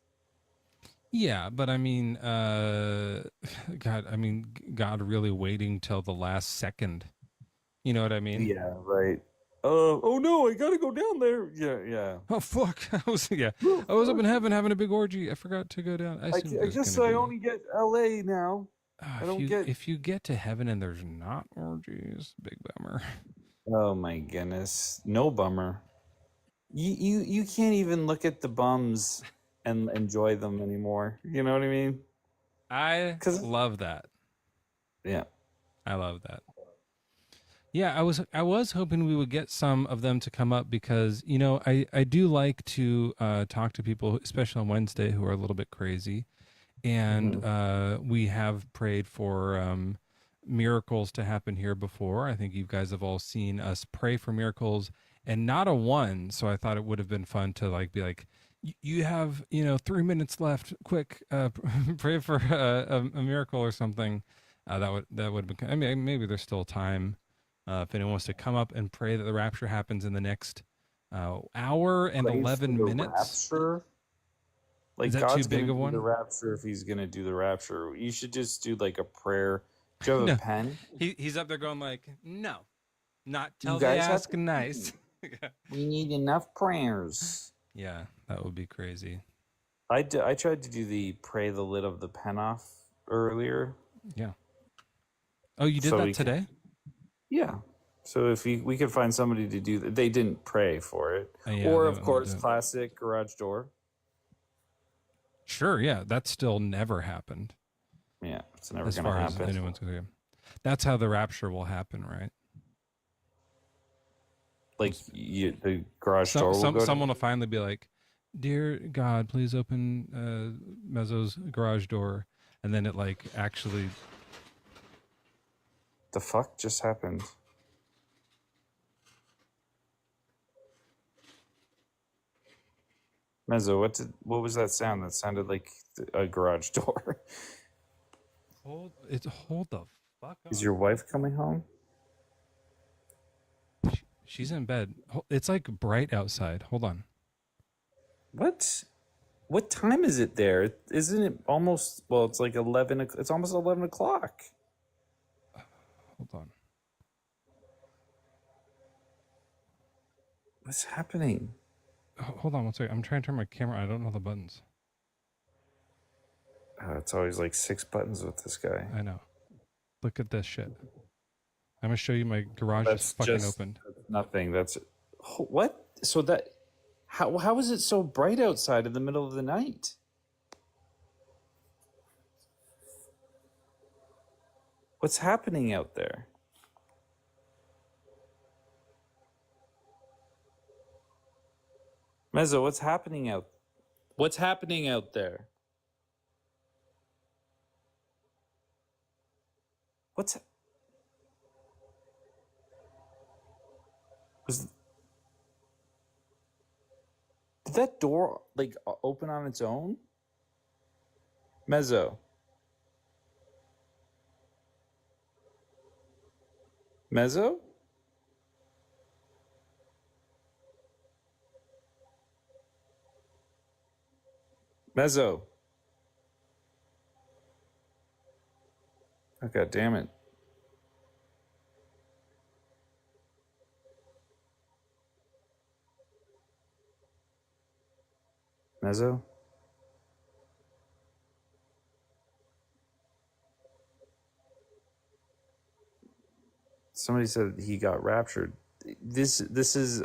Yeah, but I mean, God really waiting till the last second. You know what I mean? Yeah, right. Oh no, I gotta go down there. Yeah. Oh fuck! I was up in heaven having a big orgy. I forgot to go down. I guess I only get LA now. If you get to heaven and there's not orgies, big bummer. Oh my goodness, no bummer. You can't even look at the bums and enjoy them anymore. You know what I mean? I love that. Yeah. I love that. Yeah, I was hoping we would get some of them to come up because, you know, I do like to talk to people, especially on Wednesday, who are a little bit crazy. And we have prayed for miracles to happen here before. I think you guys have all seen us pray for miracles and not a one. So I thought it would have been fun to like be like, you have, you know, 3 minutes left. Quick, pray for a miracle or something. That would have been. I mean, maybe there's still time if anyone wants to come up and pray that the rapture happens in the next hour and Pray 11 for the minutes. rapture? Like Is that God's too big gonna of do the one? rapture if He's gonna do the rapture. You should just do like a prayer. Do you have a No, pen? he's up there going like, no, not You till they guys have ask to nice. We need enough prayers. Yeah, that would be crazy. I tried to do the pray the lid of the pen off earlier. Yeah. Oh, you did So that we could- today? Yeah. So if we could find somebody to do that, they didn't pray for it. Yeah, or they of course, didn't. classic garage door. Sure, yeah, that's still never happened. Yeah, it's never as gonna far happen. as anyone's concerned. That's how the rapture will happen, right? Like the garage door will go. Someone will finally be like, "Dear God, please open Mezzo's garage door," and then it like actually. The fuck just happened? Mezzo, what was that sound? That sounded like a garage door. Hold the fuck up. Is your wife coming home? She's in bed. It's like bright outside. Hold on. What time is it there? Isn't it almost? Well, it's like 11. It's almost 11 o'clock. Hold on. What's happening? Hold on one second. I'm trying to turn my camera. I don't know the buttons. It's always like 6 buttons with this guy. I know. Look at this shit. I'm gonna show you my garage is fucking opened. Nothing. That's what? So that how is it so bright outside in the middle of the night? What's happening out there? Mezzo, what's happening out there? Did that door like open on its own? Mezzo. Mezzo? Mezzo. Oh, God damn it. Mezzo? Somebody said he got raptured. This is